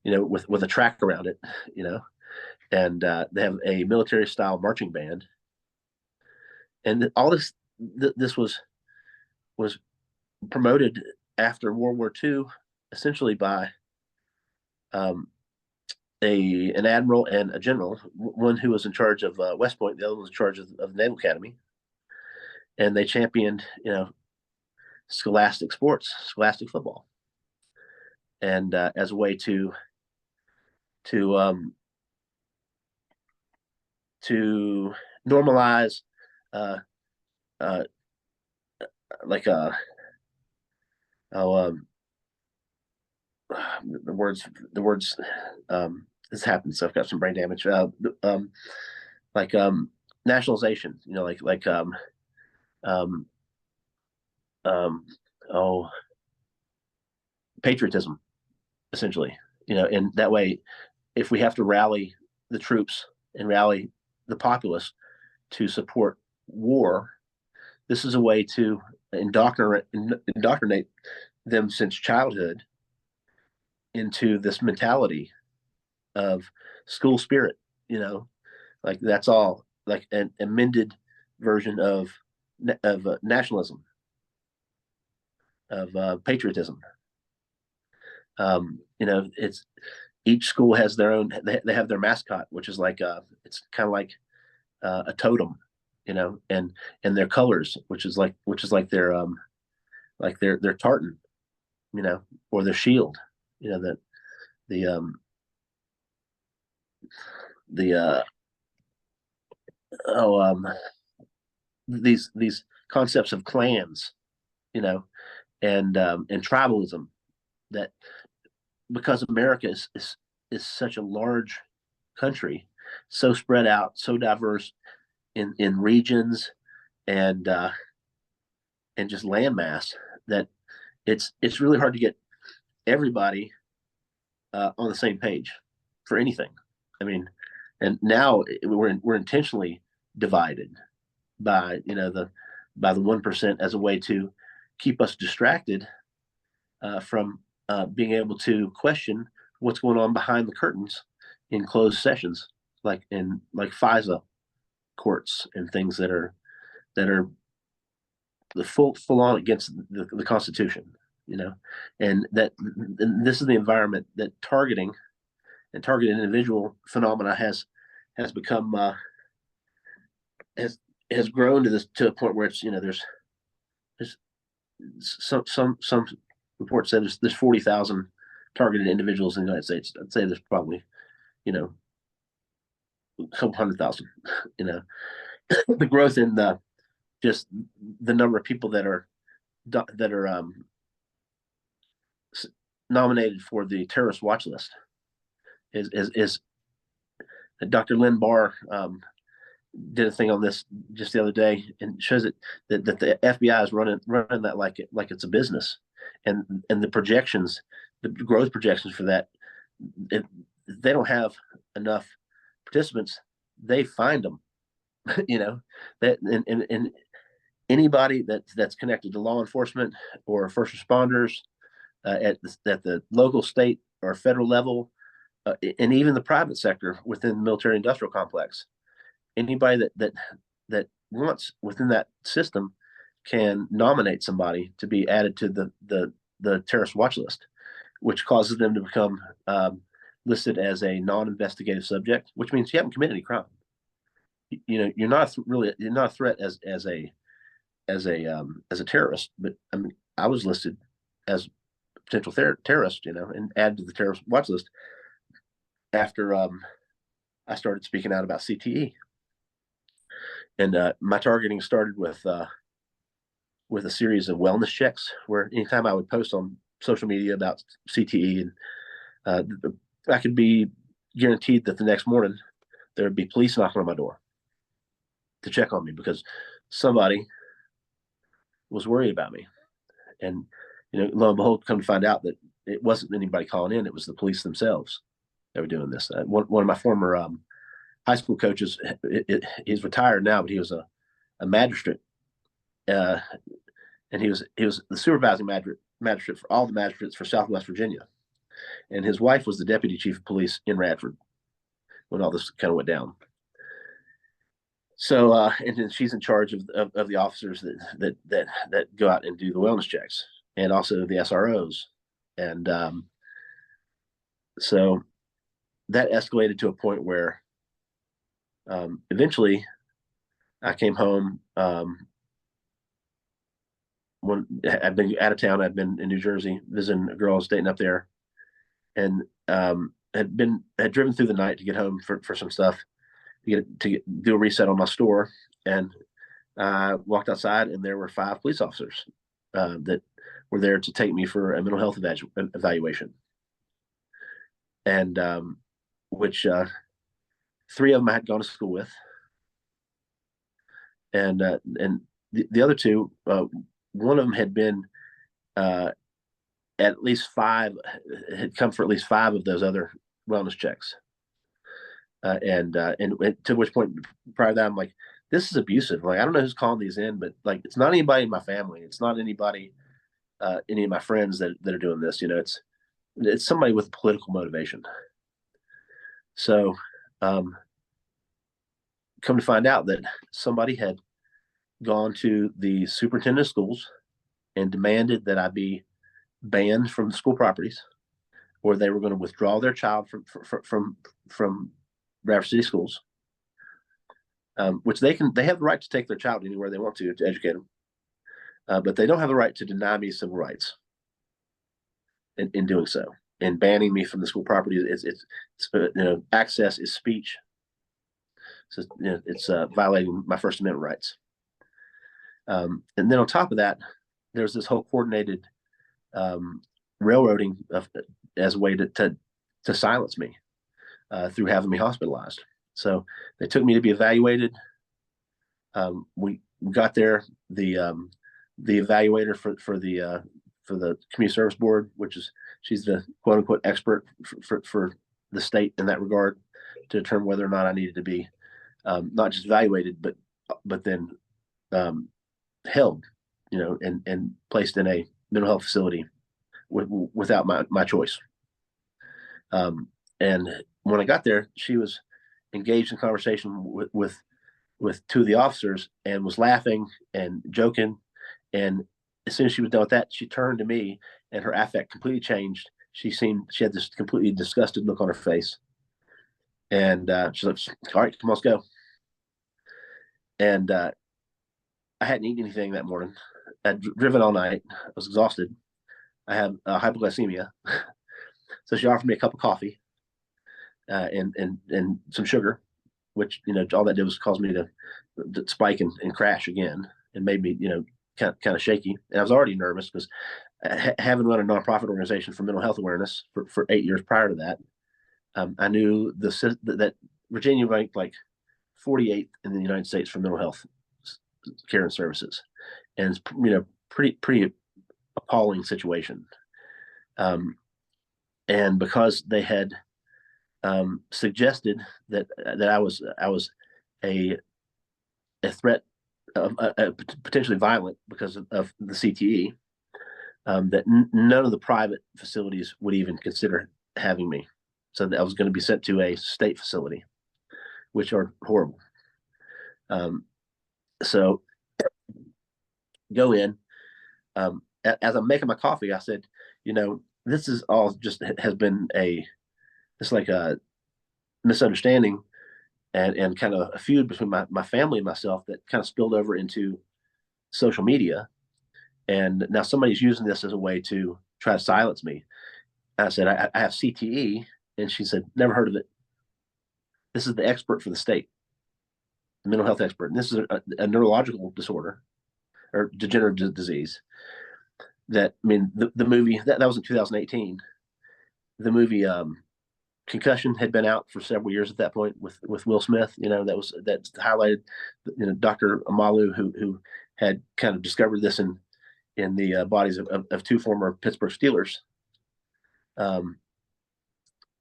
with a track around it, and they have a military style marching band, and all this was promoted after World War II, essentially by an admiral and a general, one who was in charge of West Point, the other was in charge of the Naval Academy, and they championed, scholastic sports, scholastic football, and as a way to normalize like the words this happens, so I've got some brain damage, like nationalization, oh, patriotism, essentially, and that way, if we have to rally the troops and rally the populace to support war, this is a way to indoctrinate them since childhood into this mentality of school spirit, like that's all like an amended version of nationalism, of patriotism. It's each school has their own. They have their mascot, which is like it's kind of like a totem, and their colors, which is like their tartan, or their shield, that the these concepts of clans, and tribalism, that because America is such a large country, so spread out, so diverse in regions and and just landmass, that it's really hard to get everybody on the same page for anything. I mean, and now we're intentionally divided by the 1% as a way to keep us distracted from being able to question what's going on behind the curtains in closed sessions, like in like FISA courts and things that are the full on against the Constitution, and this is the environment that targeting and targeted individual phenomena has become has grown to a point where it's there's some reports say there's 40,000 targeted individuals in the United States. I'd say there's probably a couple 100,000. The growth in just the number of people that are nominated for the terrorist watch list is Dr. Lynn Barr did a thing on this just the other day, and shows it that the FBI is running that like it's a business, and the projections, the growth projections for that, they don't have enough participants, they find them. That and anybody that's connected to law enforcement or first responders at the local, state, or federal level, and even the private sector within the military industrial complex, anybody that wants within that system can nominate somebody to be added to the terrorist watch list, which causes them to become listed as a non-investigative subject, which means you haven't committed any crime. You're not a threat as a terrorist. But I mean, I was listed as a potential terrorist, and added to the terrorist watch list after I started speaking out about CTE. And my targeting started with a series of wellness checks, where anytime I would post on social media about CTE, and I could be guaranteed that the next morning there would be police knocking on my door to check on me because somebody was worried about me. And lo and behold, come to find out that it wasn't anybody calling in; it was the police themselves that were doing this. One of my former high school coaches, he's retired now, but he was a magistrate, and he was the supervising magistrate for all the magistrates for Southwest Virginia, and his wife was the deputy chief of police in Radford when all this kind of went down. So, and then she's in charge of the officers that go out and do the wellness checks, and also the SROs, and so that escalated to a point where eventually I came home. When I'd been out of town, I'd been in New Jersey visiting a girl I was dating up there, and had driven through the night to get home for some stuff, to do a reset on my store, and walked outside, and there were 5 police officers that were there to take me for a mental health evaluation, and which 3 of them I had gone to school with, and the other 2, one of them had been at least 5, had come for at least 5 of those other wellness checks. And to which point prior to that, I'm like, this is abusive. Like, I don't know who's calling these in, but like, it's not anybody in my family. It's not anybody, any of my friends that are doing this. It's somebody with political motivation. So, come to find out that somebody had gone to the superintendent of schools and demanded that I be banned from the school properties, or they were going to withdraw their child from Radford City Schools, which they have the right to take their child anywhere they want to educate them, but they don't have the right to deny me civil rights in doing so, and banning me from the school property. It's access is speech, so it's violating my First Amendment rights. And then on top of that, there's this whole coordinated railroading as a way to silence me through having me hospitalized. So they took me to be evaluated. We got there. The evaluator for the community service board, she's the quote unquote expert for the state in that regard, to determine whether or not I needed to be not just evaluated, but then held, and placed in a mental health facility without my choice. And when I got there, she was engaged in conversation with two of the officers and was laughing and joking. And as soon as she was done with that, she turned to me, and her affect completely changed. She had this completely disgusted look on her face. And she's like, all right, come on, let's go. And I hadn't eaten anything that morning. I'd driven all night. I was exhausted. I had hypoglycemia. So she offered me a cup of coffee and some sugar, which, all that did was cause me to spike and crash again, and made me, kind of shaky. And I was already nervous because having run a nonprofit organization for mental health awareness for 8 years prior to that, I knew that Virginia ranked like 48th in the United States for mental health care and services, and it's pretty appalling situation. And because they had suggested that I was a threat, potentially violent because of the CTE, that none of the private facilities would even consider having me. So that I was going to be sent to a state facility, which are horrible. So go in. As I'm making my coffee, I said, this is all just has been it's like a misunderstanding and kind of a feud between my family and myself that kind of spilled over into social media. And now somebody's using this as a way to try to silence me. And I said, I have CTE. And she said, never heard of it. This is the expert for the state, the mental health expert. And this is a neurological disorder or degenerative disease. The movie, that was in 2018. The movie Concussion had been out for several years at that point with Will Smith. That's highlighted. Dr. Amalu, who had kind of discovered this in the bodies of two former Pittsburgh Steelers.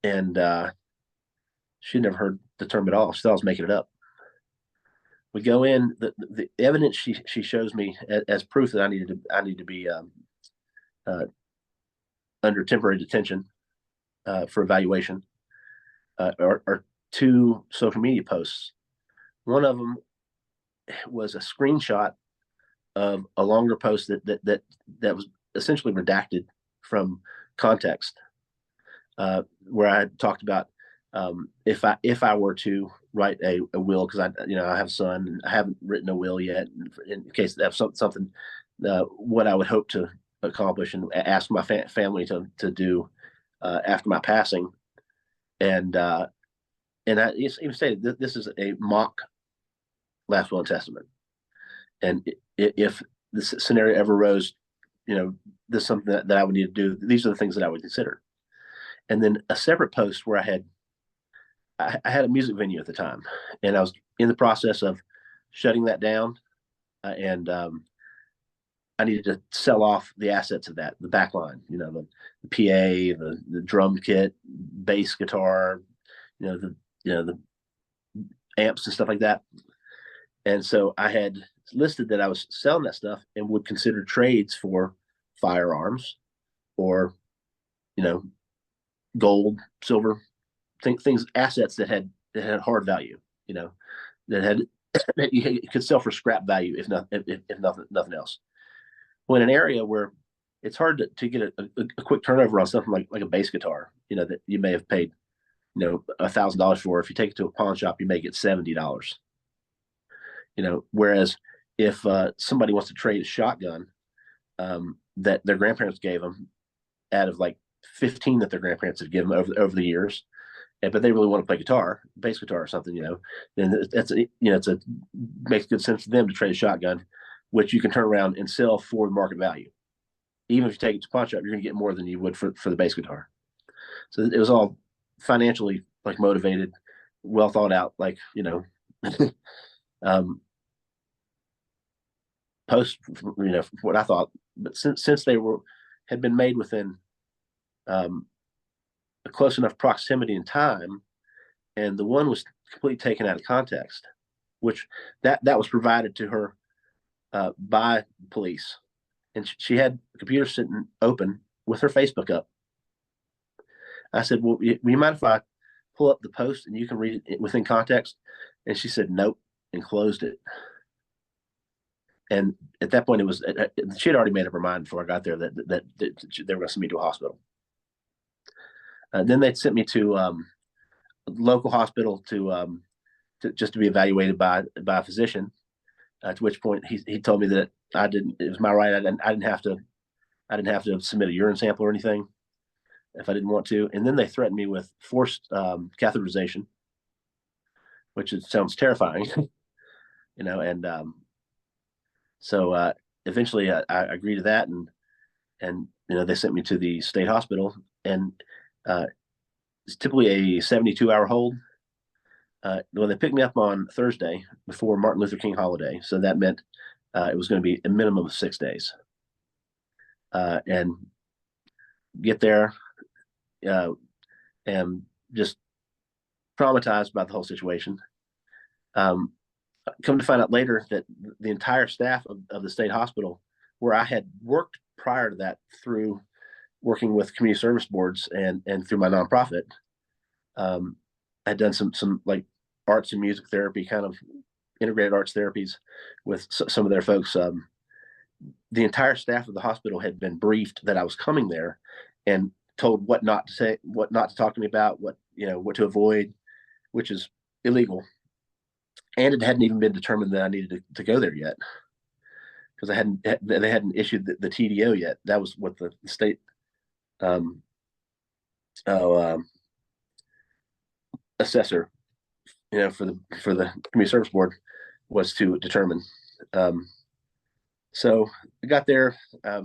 And she never heard the term at all. She thought I was making it up. We go in. The evidence she shows me as proof that I need to be under temporary detention for evaluation are two social media posts. One of them was a screenshot of a longer post that was essentially redacted from context, where I talked about if I were to write a will, because I have a son and I haven't written a will yet, in case that's something what I would hope to accomplish and ask my family to do after my passing. And I even stated that this is a mock last will and testament. And if this scenario ever arose, this is something that I would need to do. These are the things that I would consider. And then a separate post where I had a music venue at the time, and I was in the process of shutting that down, and I needed to sell off the assets of that, the back line, the PA, the drum kit, bass guitar, the amps and stuff like that. And so I had listed that I was selling that stuff and would consider trades for firearms or, gold, silver, things, assets that had hard value, that had that you could sell for scrap value if nothing else. Well, in an area where it's hard to get a quick turnover on something like a bass guitar, that you may have paid, $1,000 for. If you take it to a pawn shop, you may get $70. Whereas if somebody wants to trade a shotgun that their grandparents gave them out of like 15 that their grandparents had given them over the years, but they really want to play guitar, bass guitar or something, then makes good sense to them to trade a shotgun which you can turn around and sell for market value. Even if you take it to pawn shop, you're going to get more than you would for the bass guitar. So it was all financially like motivated, well thought out, like, you know, um, post, you know, what I thought. But since they had been made within a close enough proximity in time, and the one was completely taken out of context, which that was provided to her by police, and she had the computer sitting open with her Facebook up. I said, "Well, you mind if I pull up the post and you can read it within context?" And she said, "Nope," and closed it. And at that point, it was she had already made up her mind before I got there that they were going to send me to a hospital. Then they sent me to a local hospital to just to be evaluated by a physician. To which point he told me that I didn't. It was my right. I didn't have to submit a urine sample or anything if I didn't want to. And then they threatened me with forced catheterization, which sounds terrifying, you know. And so eventually I agreed to that, and you know, they sent me to the state hospital, and it's typically a 72-hour hold. Well, they picked me up on Thursday before Martin Luther King holiday, so that meant it was going to be a minimum of 6 days. And get there, and just traumatized by the whole situation. Come to find out later that the entire staff of the state hospital, where I had worked prior to that through working with community service boards and through my nonprofit, I had done some like arts and music therapy, kind of integrated arts therapies with some of their folks. The entire staff of the hospital had been briefed that I was coming there and told what not to say, what not to talk to me about, what, you know, what to avoid, which is illegal. And it hadn't even been determined that I needed to go there yet, because they hadn't issued the TDO yet. That was what the state assessor, you know, for the community service board was to determine. So I got there, a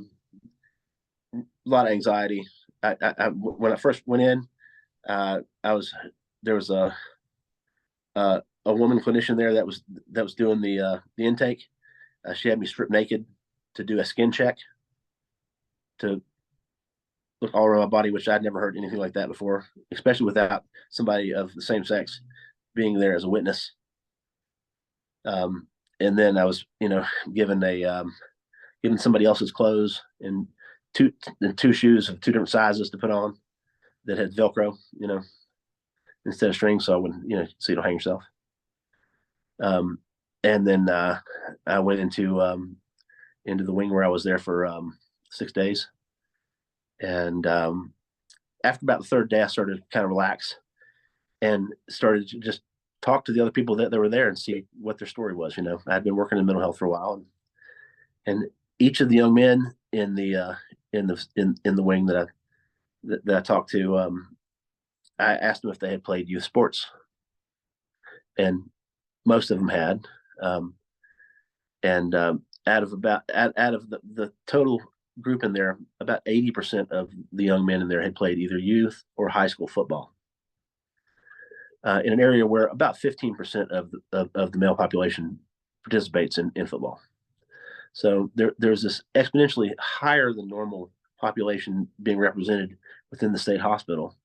lot of anxiety. When I first went in, there was a woman clinician there that was doing the intake. She had me stripped naked to do a skin check to look all around my body, which I'd never heard anything like that before, especially without somebody of the same sex being there as a witness. And then I was, you know, given somebody else's clothes and two shoes of two different sizes to put on that had Velcro, you know, instead of strings, so I wouldn't, you know, so you don't hang yourself. And then I went into the wing where I was there for 6 days. And after about the third day, I started to kind of relax and started to just talk to the other people that were there and see what their story was. You know, I had been working in mental health for a while, and each of the young men in the wing that I talked to, I asked them if they had played youth sports, and most of them had. And out of the total group in there, about 80% of the young men in there had played either youth or high school football. In an area where about 15% of the male population participates in football. So there's this exponentially higher than normal population being represented within the state hospital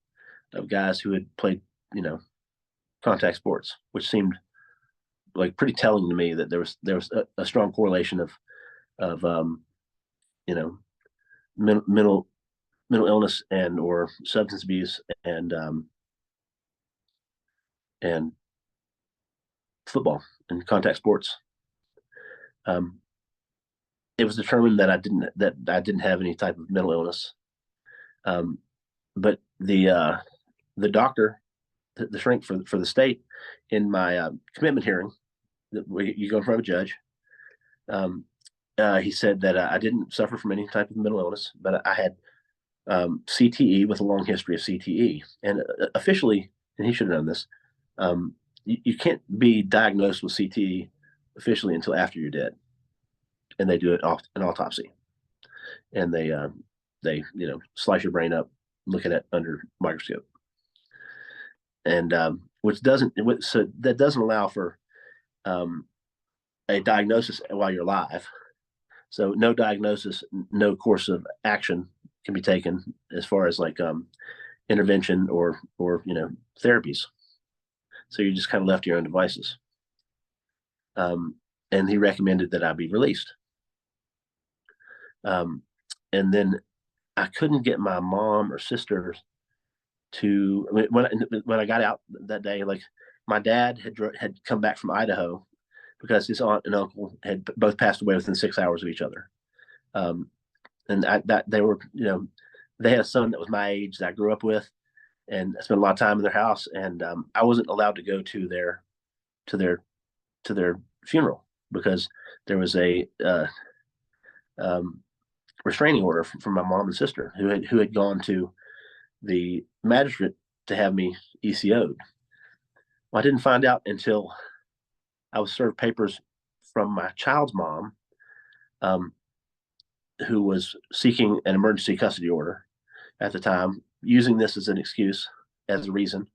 of guys who had played, you know, contact sports, which seemed like pretty telling to me that there was a strong correlation of you know, mental illness and or substance abuse and football and contact sports. It was determined that I didn't have any type of mental illness. But the doctor, the shrink for the state, in my commitment hearing, you go in front of a judge. He said that I didn't suffer from any type of mental illness, but I had CTE with a long history of CTE, and officially, and he should have known this, you can't be diagnosed with CTE officially until after you're dead. and they do an autopsy, and they slice your brain up, look at it under microscope, and which doesn't so that doesn't allow for a diagnosis while you're alive. So no diagnosis, no course of action can be taken as far as like intervention or therapies. So you're just kind of left to your own devices. And he recommended that I be released. And then I couldn't get my mom or sisters to, I mean, when I got out that day, like my dad had come back from Idaho because his aunt and uncle had both passed away within 6 hours of each other. And that they were, they had a son that was my age that I grew up with, and I spent a lot of time in their house. And I wasn't allowed to go to their funeral because there was a restraining order from my mom and sister who had gone to the magistrate to have me ECO'd. Well, I didn't find out until I was served papers from my child's mom, who was seeking an emergency custody order at the time, using this as an excuse, as a reason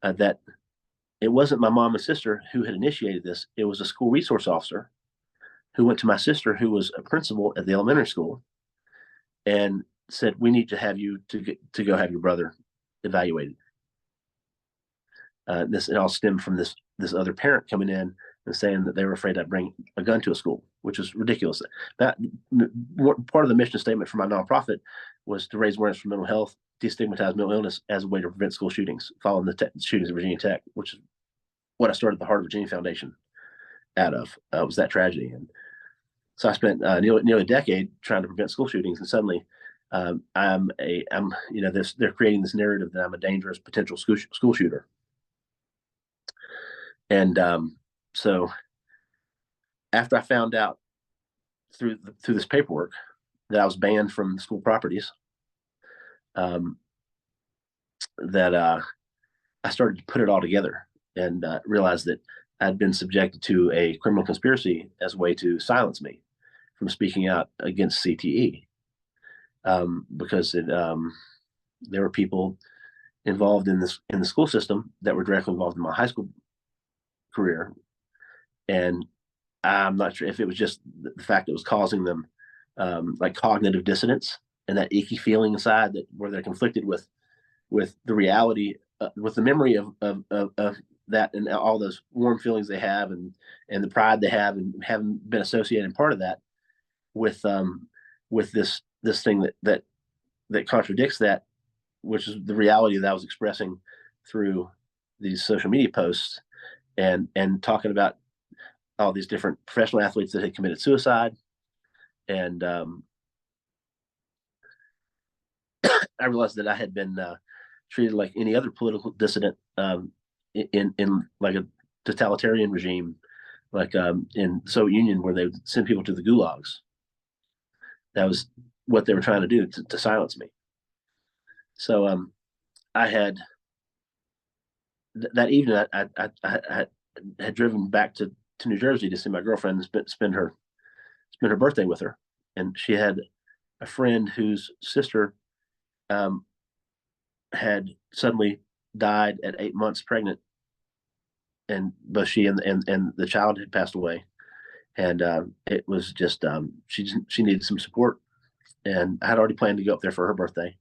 that it wasn't my mom and sister who had initiated this. It was a school resource officer who went to my sister, who was a principal at the elementary school, and said, "We need to have you to go have your brother evaluated." It all stemmed from this other parent coming in and saying that they were afraid I'd bring a gun to a school, which is ridiculous. That part of the mission statement for my nonprofit was to raise awareness for mental health, destigmatize mental illness as a way to prevent school shootings, following the shootings at Virginia Tech, which is what I started the Heart of Virginia Foundation out of. Was that tragedy. And so I spent nearly a decade trying to prevent school shootings, and suddenly they're creating this narrative that I'm a dangerous potential school shooter. And so after I found out through this paperwork that I was banned from school properties, that I started to put it all together and realized that I'd been subjected to a criminal conspiracy as a way to silence me from speaking out against CTE, because there were people involved in the school system that were directly involved in my high school career, and I'm not sure if it was just the fact that it was causing them like cognitive dissonance and that icky feeling inside that where they're conflicted with the reality, with the memory of that and all those warm feelings they have and the pride they have and having been associated and part of that with this thing that contradicts that, which is the reality that I was expressing through these social media posts and talking about all these different professional athletes that had committed suicide. And I realized that I had been treated like any other political dissident in like a totalitarian regime, like in the Soviet Union, where they would send people to the gulags. That was what they were trying to do to silence me. So I had that evening. I had driven back to New Jersey to see my girlfriend and spend her birthday with her, and she had a friend whose sister had suddenly died at 8 months pregnant, and both she and the child had passed away, and it was just she needed some support, and I had already planned to go up there for her birthday.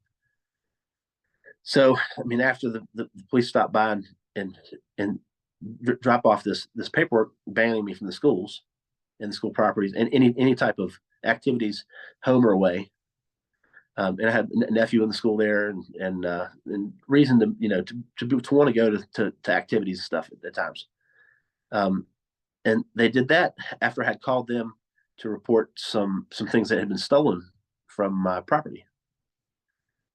So I mean, after the police stopped by and drop off this paperwork banning me from the schools and the school properties and any type of activities, home or away. And I had a nephew in the school there, and reason to want to go to activities and stuff at times. And they did that after I had called them to report some things that had been stolen from my property.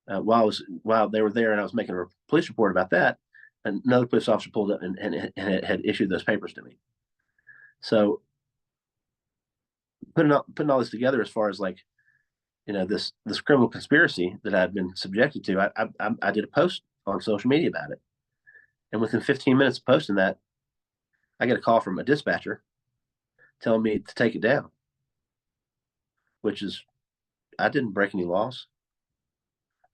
While they were there and I was making a police report about that, another police officer pulled up and had issued those papers to me. So putting all this together, as far as like, this criminal conspiracy that I'd been subjected to, I did a post on social media about it, and within 15 minutes of posting that, I get a call from a dispatcher telling me to take it down. which is I didn't break any laws.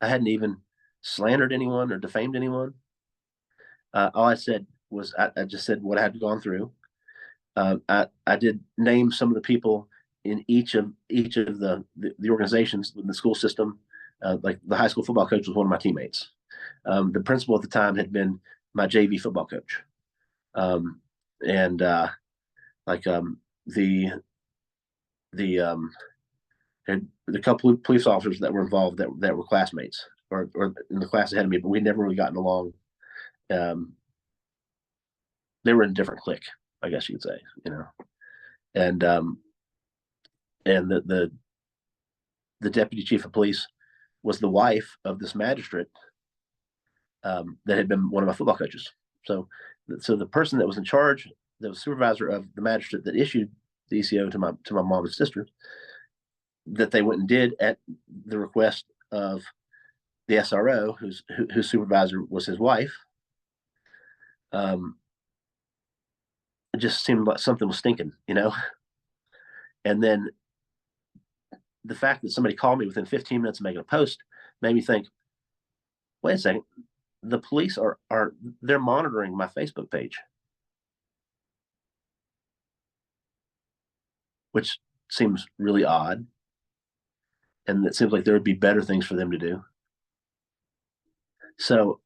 I hadn't even slandered anyone or defamed anyone. All I said was I just said what I had gone through. I did name some of the people in each of the organizations in the school system. Like the high school football coach was one of my teammates. The principal at the time had been my JV football coach, and like the the um, the couple of police officers that were involved that were classmates or in the class ahead of me, but we'd never really gotten along. Um, they were in a different clique, I guess you could say, and and the deputy chief of police was the wife of this magistrate that had been one of my football coaches. So the person that was in charge, that was supervisor of the magistrate that issued the ECO to my mom and sister, that they went and did at the request of the SRO, whose supervisor was his wife. It just seemed like something was stinking, And then the fact that somebody called me within 15 minutes of making a post made me think, wait a second, the police are they're monitoring my Facebook page, which seems really odd. And it seems like there would be better things for them to do. So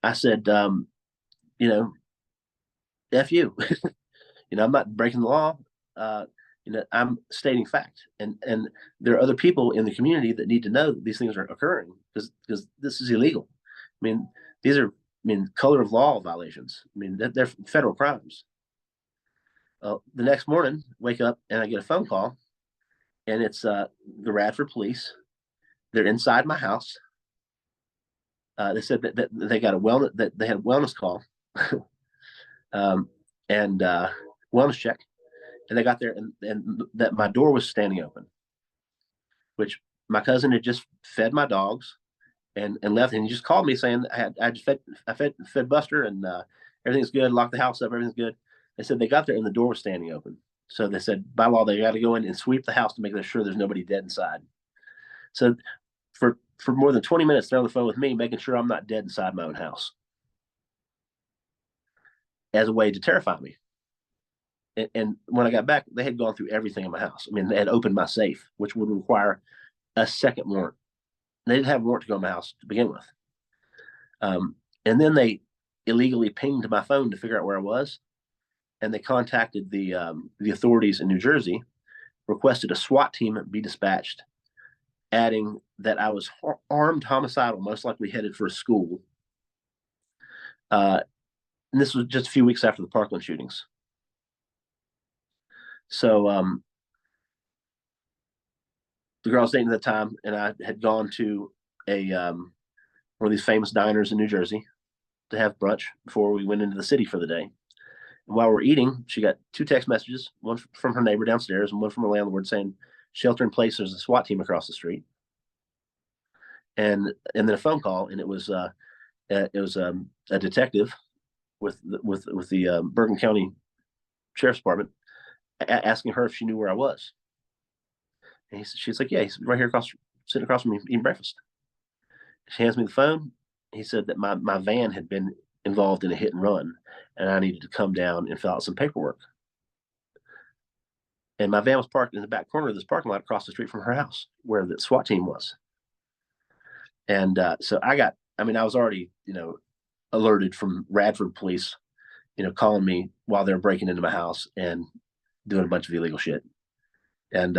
I said, F you. I'm not breaking the law. I'm stating fact. And there are other people in the community that need to know that these things are occurring because this is illegal. I mean, these are, color of law violations. They're federal crimes. The next morning, wake up and I get a phone call, and it's the Radford police. They're inside my house. They said that they got that they had a wellness call, and wellness check, and they got there and that my door was standing open, which my cousin had just fed my dogs and left, and he just called me saying I just fed Buster and everything's good, locked the house up, everything's good. They said they got there and the door was standing open. So they said by law they got to go in and sweep the house to make sure there's nobody dead inside. So for more than 20 minutes, they're on the phone with me, making sure I'm not dead inside my own house, as a way to terrify me. And when I got back, they had gone through everything in my house. They had opened my safe, which would require a second warrant. They didn't have a warrant to go in my house to begin with. And then they illegally pinged my phone to figure out where I was, and they contacted the authorities in New Jersey, requested a SWAT team be dispatched, adding that I was armed homicidal, most likely headed for a school. And this was just a few weeks after the Parkland shootings. So the girl I was dating at the time and I had gone to a one of these famous diners in New Jersey to have brunch before we went into the city for the day. And while we're eating, she got 2 text messages, one from her neighbor downstairs and one from her landlord saying, "Shelter in place, there's a SWAT team across the street." And then a phone call, and it was a detective with the Bergen County Sheriff's Department asking her if she knew where I was. And she's like, "Yeah, he's right here sitting across from me eating breakfast." She hands me the phone. He said that my van had been involved in a hit and run, and I needed to come down and fill out some paperwork. And my van was parked in the back corner of this parking lot across the street from her house, where the SWAT team was. And so I was already, alerted from Radford police, calling me while they're breaking into my house and doing a bunch of illegal shit. And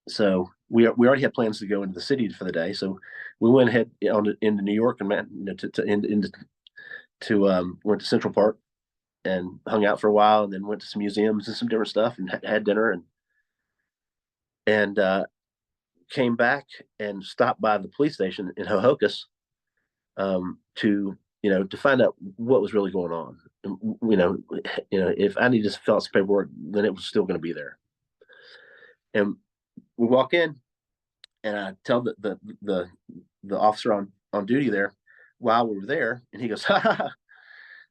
so we already had plans to go into the city for the day. So we went ahead into New York and went to Central Park and hung out for a while, and then went to some museums and some different stuff and had dinner and came back and stopped by the police station in Hohokus to find out what was really going on. And, if I needed to fill out some paperwork, then it was still going to be there. And we walk in, and I tell the officer on duty there while we were there, and he goes, "Ha ha ha!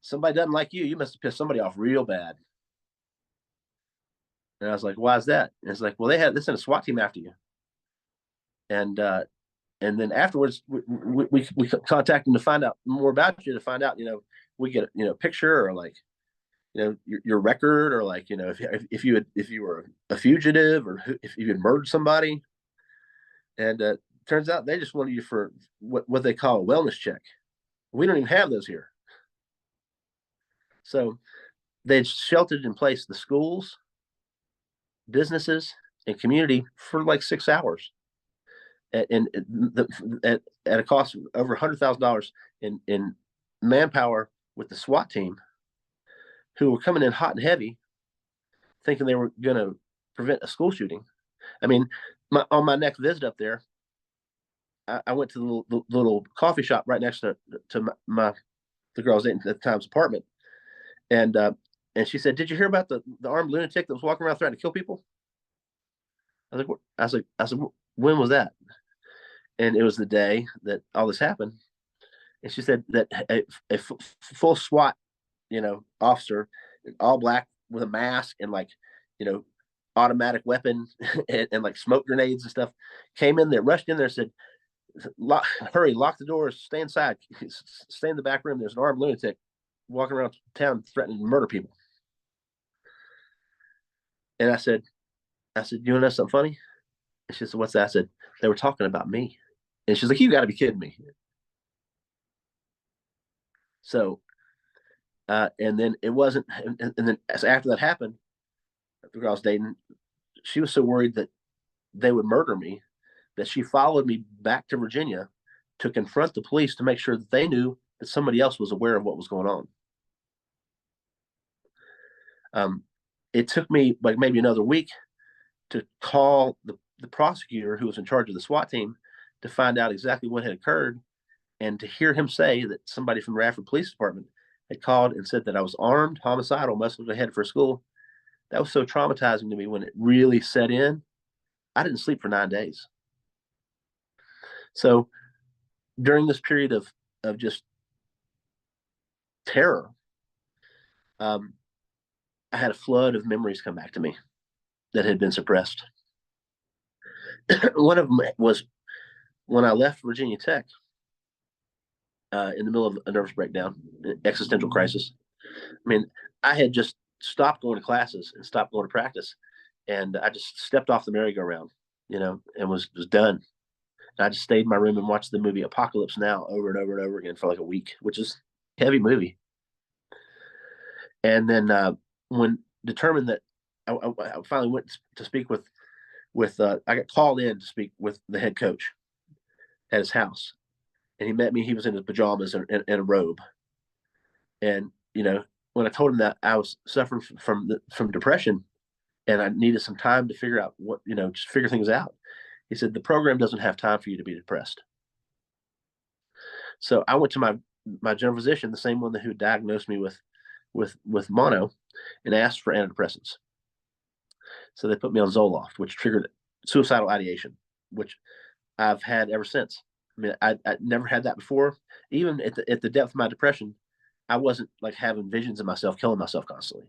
Somebody doesn't like you. You must have pissed somebody off real bad." And I was like, why is that? And it's like, well, they sent a SWAT team after you. And then afterwards, we contact them to find out more about you, to find out, we get, a picture, or like, your record, or like, if you were a fugitive, or if you had murdered somebody. And turns out they just wanted you for what they call a wellness check. We don't even have those here. So they'd sheltered in place the schools, businesses, and community for like 6 hours, at a cost of over $100,000 in manpower, with the SWAT team, who were coming in hot and heavy, thinking they were going to prevent a school shooting. I mean, on my next visit up there, I went to the little coffee shop right next to the girl I was dating at the time's apartment, and she said, "Did you hear about the armed lunatic that was walking around threatening to kill people?" I said, "When was that?" And it was the day that all this happened. And she said that a full SWAT, officer, all black, with a mask and, like, you know, automatic weapon and like smoke grenades and stuff, came in there, rushed in there, said, hurry, lock the doors, stay inside, stay in the back room. There's an armed lunatic walking around town threatening to murder people. And I said, you want to know something funny? And she said, what's that? I said, they were talking about me. And she's like, you got to be kidding me. So, and then it wasn't, and then after that happened, the girl I was dating, she was so worried that they would murder me that she followed me back to Virginia to confront the police, to make sure that they knew that somebody else was aware of what was going on. It took me like maybe another week to call the prosecutor who was in charge of the SWAT team, to find out exactly what had occurred, and to hear him say that somebody from the Radford Police Department had called and said that I was armed, homicidal, must have headed for school. That was so traumatizing to me when it really set in. I didn't sleep for 9 days. So during this period of just terror, I had a flood of memories come back to me that had been suppressed. One of them was when I left Virginia Tech, in the middle of a nervous breakdown, existential crisis. I mean, I had just stopped going to classes and stopped going to practice, and I just stepped off the merry-go-round, and was done. And I just stayed in my room and watched the movie Apocalypse Now over and over and over again for like a week, which is a heavy movie. And then when determined that I finally went to speak with I got called in to speak with the head coach at his house, and he met me. He was in his pajamas and a robe, and when I told him that I was suffering from depression and I needed some time to figure out what, just figure things out, he said, the program doesn't have time for you to be depressed. So I went to my general physician, the same one who diagnosed me with mono, and asked for antidepressants. So they put me on Zoloft, which triggered suicidal ideation, which I've had ever since. I mean, I never had that before. Even at the depth of my depression, I wasn't like having visions of myself killing myself constantly.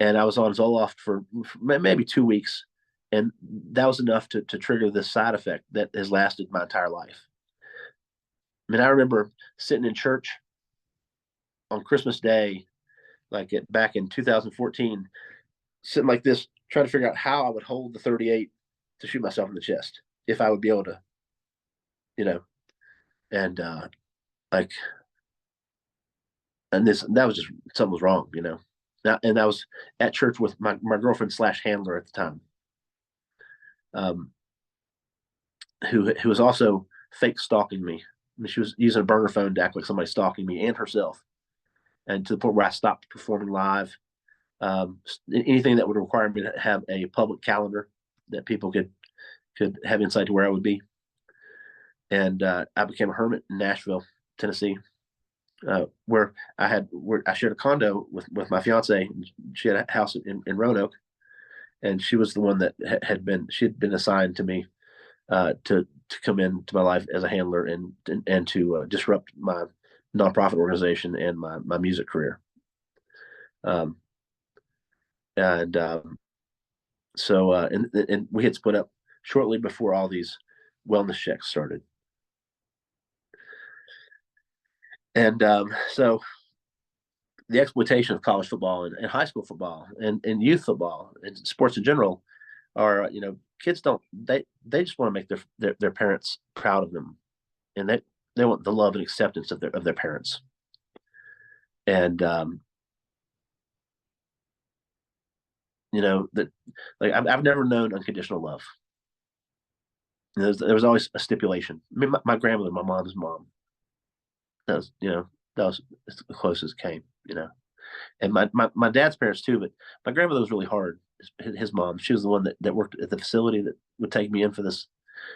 And I was on Zoloft for maybe 2 weeks, and that was enough to trigger this side effect that has lasted my entire life. I mean, I remember sitting in church on Christmas Day, like back in 2014, sitting like this, trying to figure out how I would hold the 38 to shoot myself in the chest, if I would be able to, and like, and that was just, something was wrong, and I was at church with my girlfriend / handler at the time, who was also fake stalking me. I mean, she was using a burner phone to act like somebody stalking me and herself, and to the point where I stopped performing live. Anything that would require me to have a public calendar that people could have insight to where I would be. And I became a hermit in Nashville, Tennessee, where I shared a condo with my fiance. She had a house in Roanoke, and she was the one that had been assigned to me, to come into my life as a handler and to disrupt my nonprofit organization and my music career. And So and we had split up shortly before all these wellness checks started. And so the exploitation of college football and high school football and youth football and sports in general are, kids don't, they just want to make their parents proud of them, and they want the love and acceptance of their parents. And that, like, I've never known unconditional love. There was always a stipulation. I mean, my grandmother, my mom's mom, that was, that was as close as it came, and my dad's parents too. But my grandmother was really hard. His mom, she was the one that worked at the facility that would take me in for this.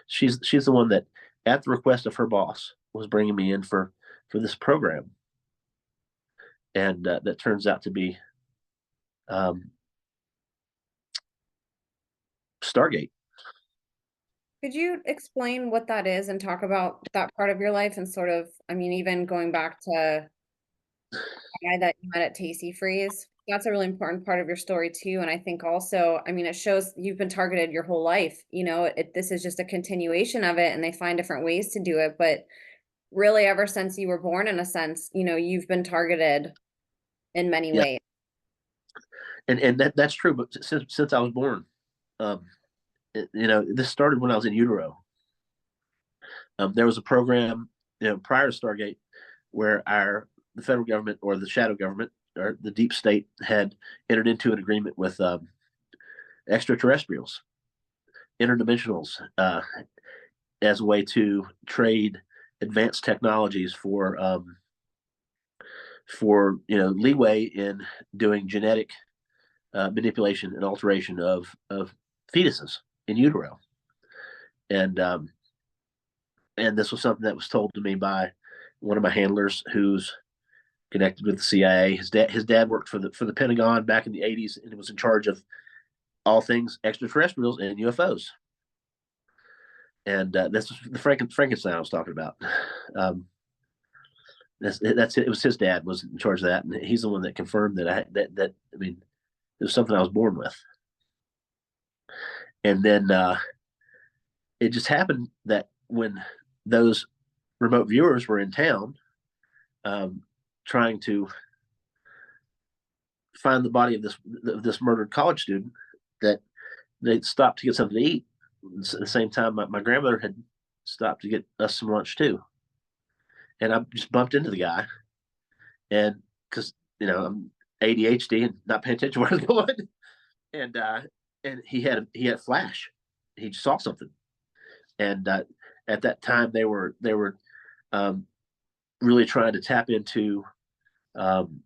She's the one that, at the request of her boss, was bringing me in for this program, and that turns out to be um, Stargate. Could you explain what that is and talk about that part of your life and sort of, I mean, even going back to the guy that you met at Tasty Freeze? That's a really important part of your story too. And I think also, I mean, it shows you've been targeted your whole life. This is just a continuation of it, and they find different ways to do it. But really, ever since you were born, in a sense, you've been targeted in many Yeah, ways. and that's true. But since I was born, um, this started when I was in utero. There was a program, prior to Stargate, where the federal government, or the shadow government, or the deep state, had entered into an agreement with extraterrestrials, interdimensionals, as a way to trade advanced technologies for leeway in doing genetic manipulation and alteration of fetuses in utero. And this was something that was told to me by one of my handlers, who's connected with the CIA. His dad worked for the Pentagon back in the 80s, and was in charge of all things extraterrestrials and UFOs. And that's the Frankenstein I was talking about. Um, that's it. It was his dad was in charge of that, and he's the one that confirmed that I mean, it was something I was born with. And then it just happened that when those remote viewers were in town, um, trying to find the body of this murdered college student, that they stopped to get something to eat. At the same time, my grandmother had stopped to get us some lunch too, and I just bumped into the guy, and because I'm ADHD and not paying attention to where I was going, and he had a flash. He saw something, and at that time they were um, really trying to tap into um,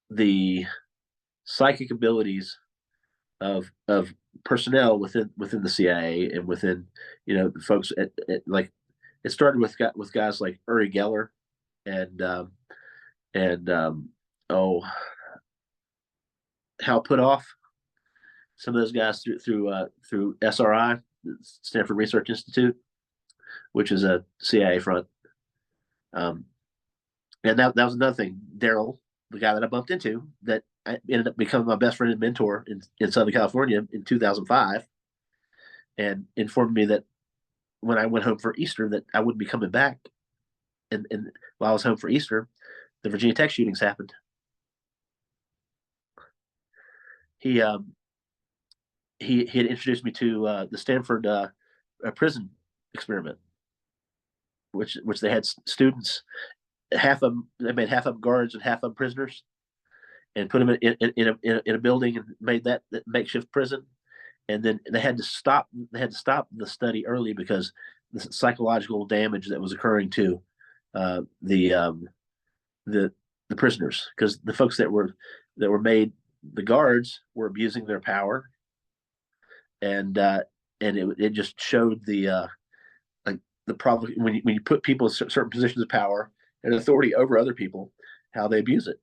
the psychic abilities of personnel within the CIA, and within folks like, it started with guys like Uri Geller, and and oh, Hal Puthoff, some of those guys through SRI, Stanford Research Institute, which is a CIA front. Um, and that was another thing. Daryl, the guy that I bumped into, that I ended up becoming my best friend and mentor in Southern California in 2005, and informed me that when I went home for Easter that I wouldn't be coming back. And while I was home for Easter, the Virginia Tech shootings happened. He he had introduced me to the Stanford prison experiment, which they had students, half of them, they made half of them guards and half of them prisoners, and put them in a building, and made that makeshift prison. And then they had to stop the study early, because the psychological damage that was occurring to uh, the um, the the prisoners, because the folks that were made the guards were abusing their power, and it just showed like the problem when you put people in certain positions of power and authority over other people, how they abuse it.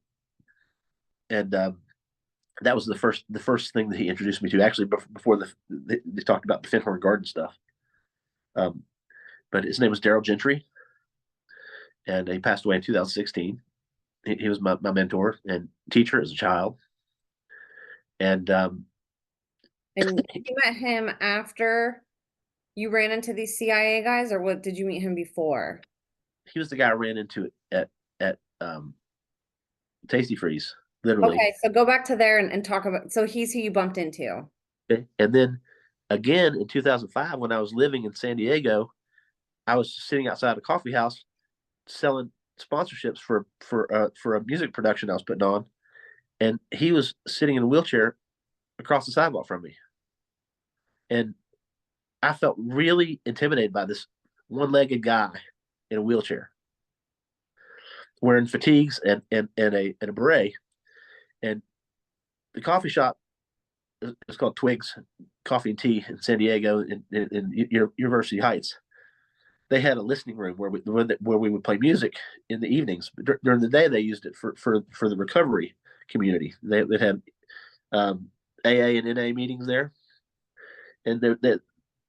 And that was the first thing that he introduced me to, actually, before they talked about the Finhorn Garden stuff. Um, but his name was Daryl Gentry, and he passed away in 2016. He was my mentor and teacher as a child, and And you met him after you ran into these CIA guys, or what, did you meet him before? He was the guy I ran into at Tasty Freeze, literally. Okay, so go back to there and talk about, so he's who you bumped into. Okay. And then again in 2005, when I was living in San Diego, I was sitting outside a coffee house selling sponsorships for a music production I was putting on, and he was sitting in a wheelchair across the sidewalk from me, and I felt really intimidated by this one-legged guy in a wheelchair, wearing fatigues and a beret, and the coffee shop is called Twigs Coffee and Tea in San Diego in University Heights. They had a listening room where we would play music in the evenings. During the day, they used it for the recovery community. They had AA and NA meetings there, and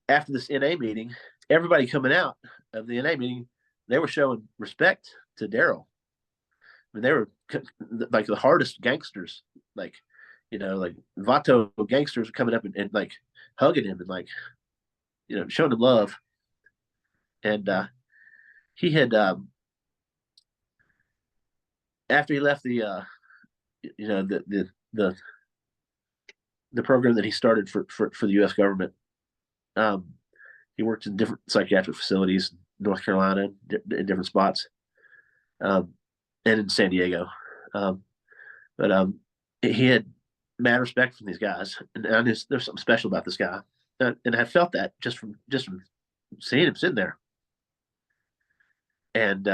after this NA meeting, everybody coming out of the NA meeting, they were showing respect to Daryl. I mean, they were like the hardest gangsters, like like Vato gangsters were coming up and like hugging him and like showing him love. And he had after he left the the program that he started for the U.S. government. Um, he worked in different psychiatric facilities, North Carolina, in different spots, um, and in San Diego. But he had mad respect from these guys, and I knew there's something special about this guy, and I felt that just from seeing him sitting there. And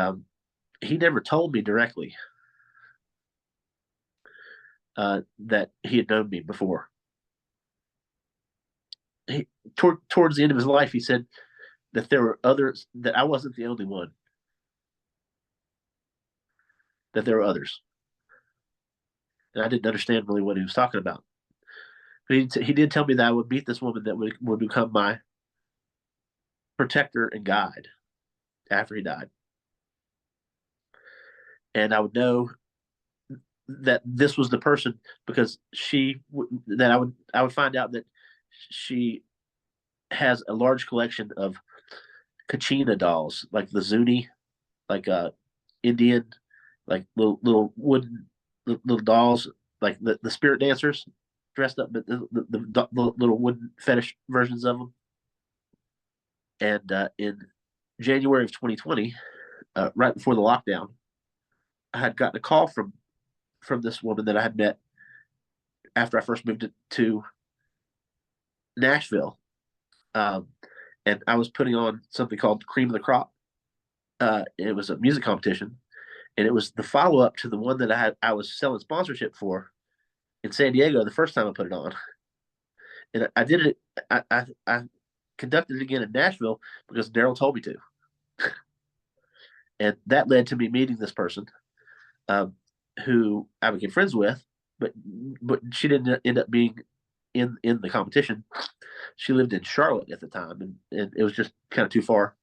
he never told me directly that he had known me before. He, towards the end of his life, he said that there were others, that I wasn't the only one, that there were others. And I didn't understand really what he was talking about. But he did tell me that I would meet this woman that would become my protector and guide after he died. And I would know that this was the person because that I would find out that she has a large collection of Kachina dolls, like the Zuni, like Indian, like little wooden little dolls, like the spirit dancers dressed up, but the little wooden fetish versions of them. And in January of 2020, right before the lockdown, I had gotten a call from this woman that I had met after I first moved to Nashville, um, and I was putting on something called Cream of the Crop. It was a music competition, and it was the follow up to the one that I was selling sponsorship for in San Diego the first time I put it on. And I did it. I conducted it again in Nashville because Daryl told me to, and that led to me meeting this person, um, who I became friends with, but she didn't end up being in the competition. She lived in Charlotte at the time, and it was just kind of too far.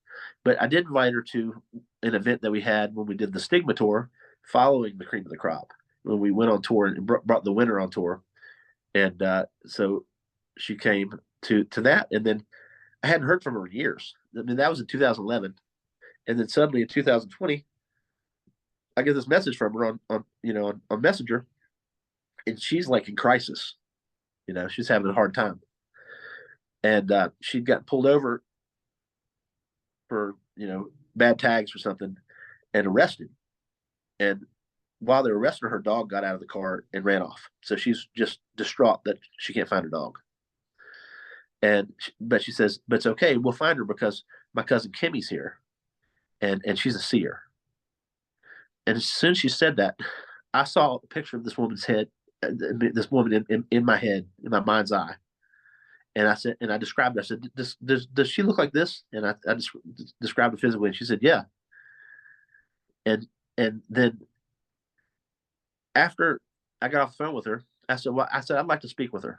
But I did invite her to an event that we had when we did the Stigma tour following the Cream of the Crop, when we went on tour and brought the winner on tour. And so she came to that, and then I hadn't heard from her in years. I mean, that was in 2011, and then suddenly in 2020, I get this message from her on Messenger, and she's like in crisis. She's having a hard time, and she'd gotten pulled over for bad tags or something and arrested. And while they were arresting her, dog got out of the car and ran off. So she's just distraught that she can't find her dog. But she says, but it's okay, we'll find her because my cousin Kimmy's here, and she's a seer. And as soon as she said that, I saw a picture of this woman's head, this woman in my head, in my mind's eye. And I said, and I described her. I said, does she look like this? And I just described it physically. And she said, yeah. And then after I got off the phone with her, I said, well, I'd like to speak with her.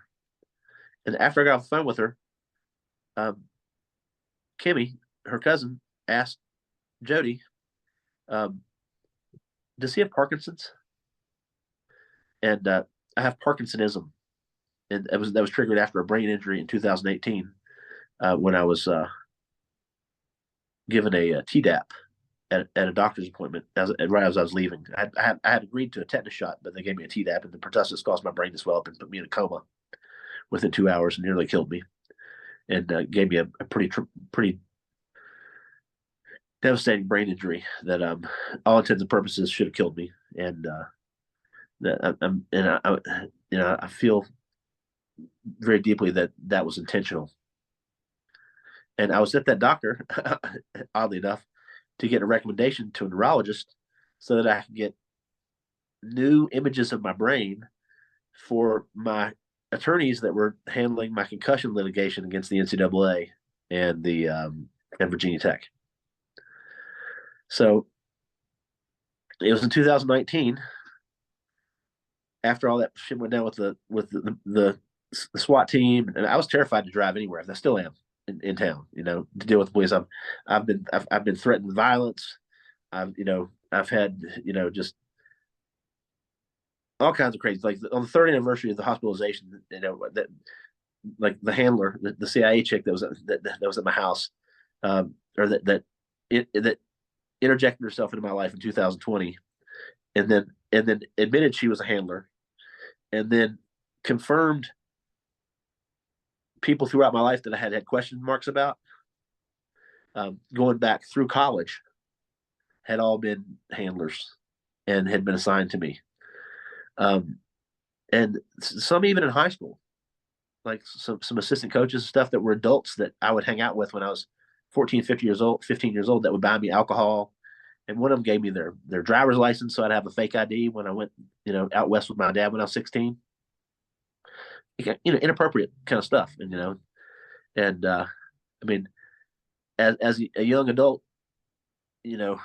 And after I got off the phone with her, Kimmy, her cousin, asked Jody, um, does he have Parkinson's? And I have Parkinsonism. and that was triggered after a brain injury in 2018 when I was given a Tdap at a doctor's appointment right as I was leaving. I had agreed to a tetanus shot, but they gave me a Tdap, and the pertussis caused my brain to swell up and put me in a coma within 2 hours and nearly killed me, and gave me a pretty devastating brain injury that all intents and purposes should have killed me. And that I feel very deeply that that was intentional. And I was at that doctor, oddly enough, to get a recommendation to a neurologist so that I could get new images of my brain for my attorneys that were handling my concussion litigation against the NCAA and the and Virginia Tech. So it was in 2019, after all that shit went down with the SWAT team, and I was terrified to drive anywhere. I still am in town, to deal with the police. I've been threatened with violence. I've had just all kinds of crazy. Like on the third anniversary of the hospitalization, that like the handler, the CIA chick that was at my house, or that interjected herself into my life in 2020, and then admitted she was a handler, and then confirmed people throughout my life that I had question marks about, going back through college, had all been handlers and had been assigned to me. And some even in high school, like some assistant coaches and stuff that were adults that I would hang out with when I was 14, 15 years old, that would buy me alcohol. And one of them gave me their driver's license so I'd have a fake ID when I went, out west with my dad when I was 16. Inappropriate kind of stuff. And I mean, as a young adult, I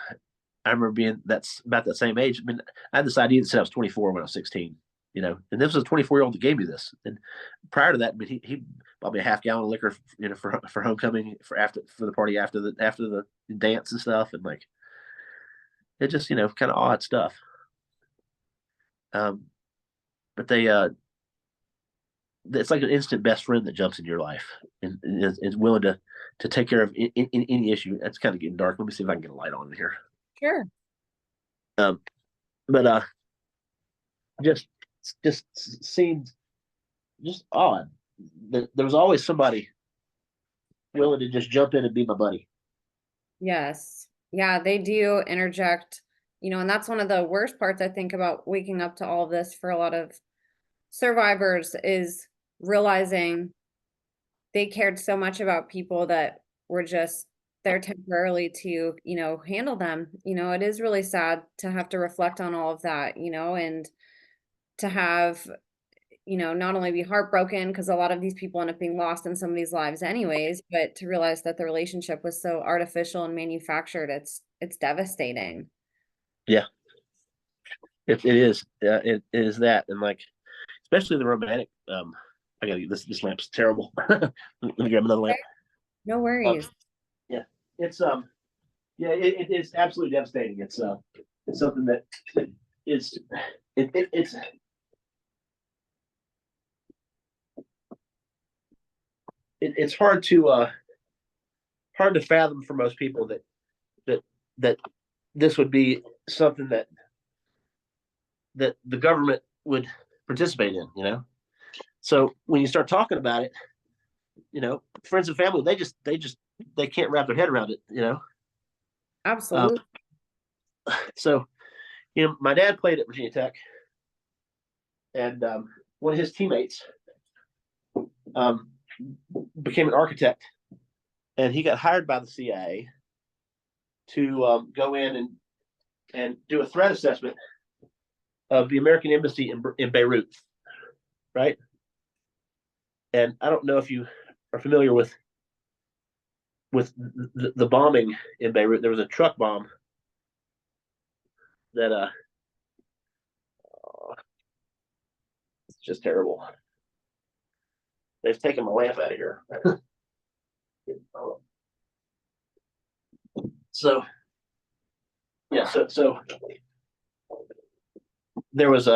remember being that's about that same age. I mean, I had this idea that said I was 24 when I was 16, and this was a 24-year-old that gave me this. And prior to that, I mean, he bought me a half gallon of liquor, for homecoming, for the party after the dance and stuff, and like it just kind of odd stuff. But it's like an instant best friend that jumps in your life and is willing to take care of in any issue. That's kind of getting dark. Let me see if I can get a light on in here. Sure. But just seemed just odd that there was always somebody willing to just jump in and be my buddy. Yes. Yeah, they do interject, and that's one of the worst parts I think about waking up to all of this for a lot of survivors is realizing they cared so much about people that were just there temporarily to, handle them. It is really sad to have to reflect on all of that, and to have, not only be heartbroken because a lot of these people end up being lost in somebody's lives anyways, but to realize that the relationship was so artificial and manufactured, it's devastating. Yeah, it is. It is that, and like especially the romantic. I gotta get this lamp's terrible. Let me grab another lamp. No worries. Yeah, it's yeah, it is absolutely devastating. It's something that it's it's hard to fathom for most people that this would be something that the government would participate in. So when you start talking about it, friends and family, they can't wrap their head around it. Absolutely. So my dad played at Virginia Tech, and one of his teammates became an architect, and he got hired by the CIA to go in and do a threat assessment of the American embassy in Beirut, right? And I don't know if you are familiar with the bombing in Beirut. There was a truck bomb that it's just terrible. They've taken my lamp out of here. So yeah, so there was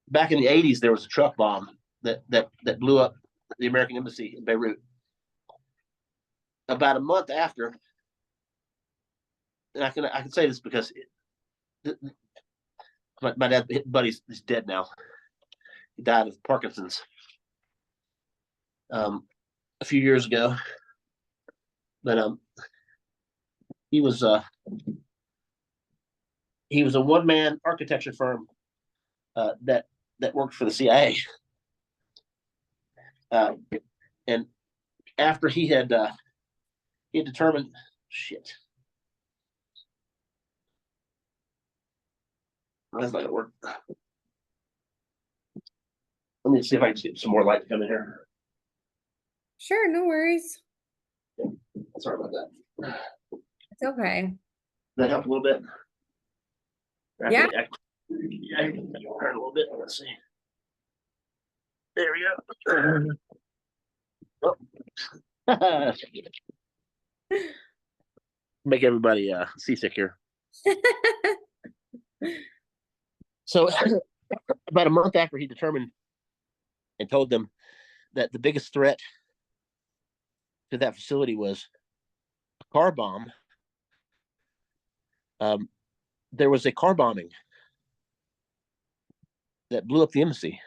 back in the 80s there was a truck bomb that blew up the American embassy in Beirut. About a month after, and I can say this because my dad buddy's dead now. He died of Parkinson's a few years ago, but he was a one man architecture firm that worked for the CIA. And after he had determined, shit, that's not gonna work. Let me see if I can get some more light to come in here. Sure, no worries. Sorry about that. It's okay. That helped a little bit. Yeah. I can turn a little bit. Let's see. There we go. Oh. Make everybody seasick here. So about a month after he determined and told them that the biggest threat to that facility was a car bomb, there was a car bombing that blew up the embassy.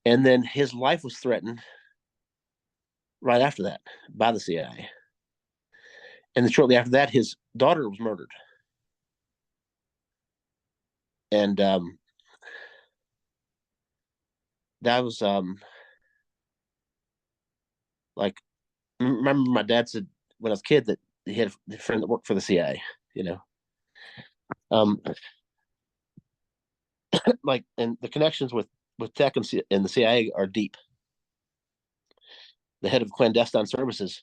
And then his life was threatened right after that by the CIA. And then shortly after that, his daughter was murdered. And that was like, remember my dad said when I was a kid that he had a friend that worked for the CIA, you know. Like, and the connections with tech and the CIA are deep. The head of clandestine services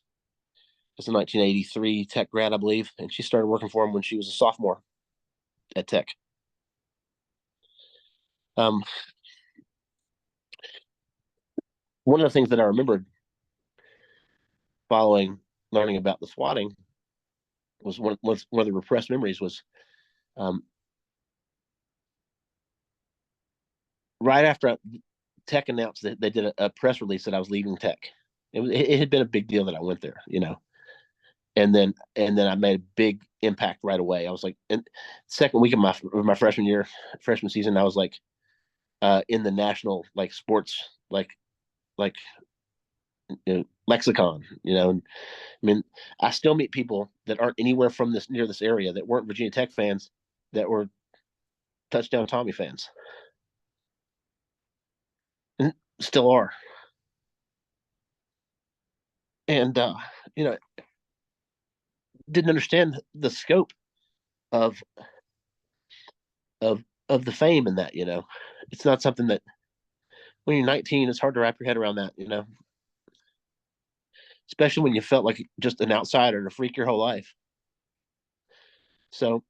was a 1983 tech grad, I believe, and she started working for him when she was a sophomore at Tech. One of the things that I remembered following learning about the swatting was one of the repressed memories was right after Tech announced that they did a press release that I was leaving Tech. It had been a big deal that I went there, you know. And then I made a big impact right away. I was like, in second week of my freshman season, I was like in the national like sports like lexicon, you know. And, I mean, I still meet people that aren't anywhere from near this area that weren't Virginia Tech fans that were touchdown Tommy fans, and still are. And you know, didn't understand the scope of of the fame in that. You know, it's not something that when you're 19, it's hard to wrap your head around that. You know, especially when you felt like just an outsider and a freak your whole life. So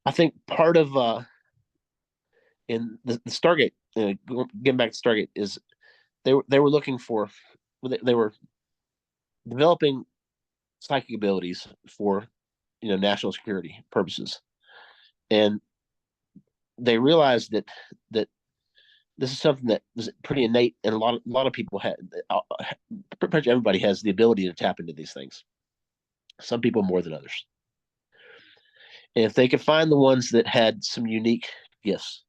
I think part of in the Stargate, getting back to Stargate, is they were looking for, they were developing psychic abilities for, you know, national security purposes, and they realized that this is something that was pretty innate, and a lot of people had, pretty much everybody has the ability to tap into these things. Some people more than others. And if they could find the ones that had some unique gifts,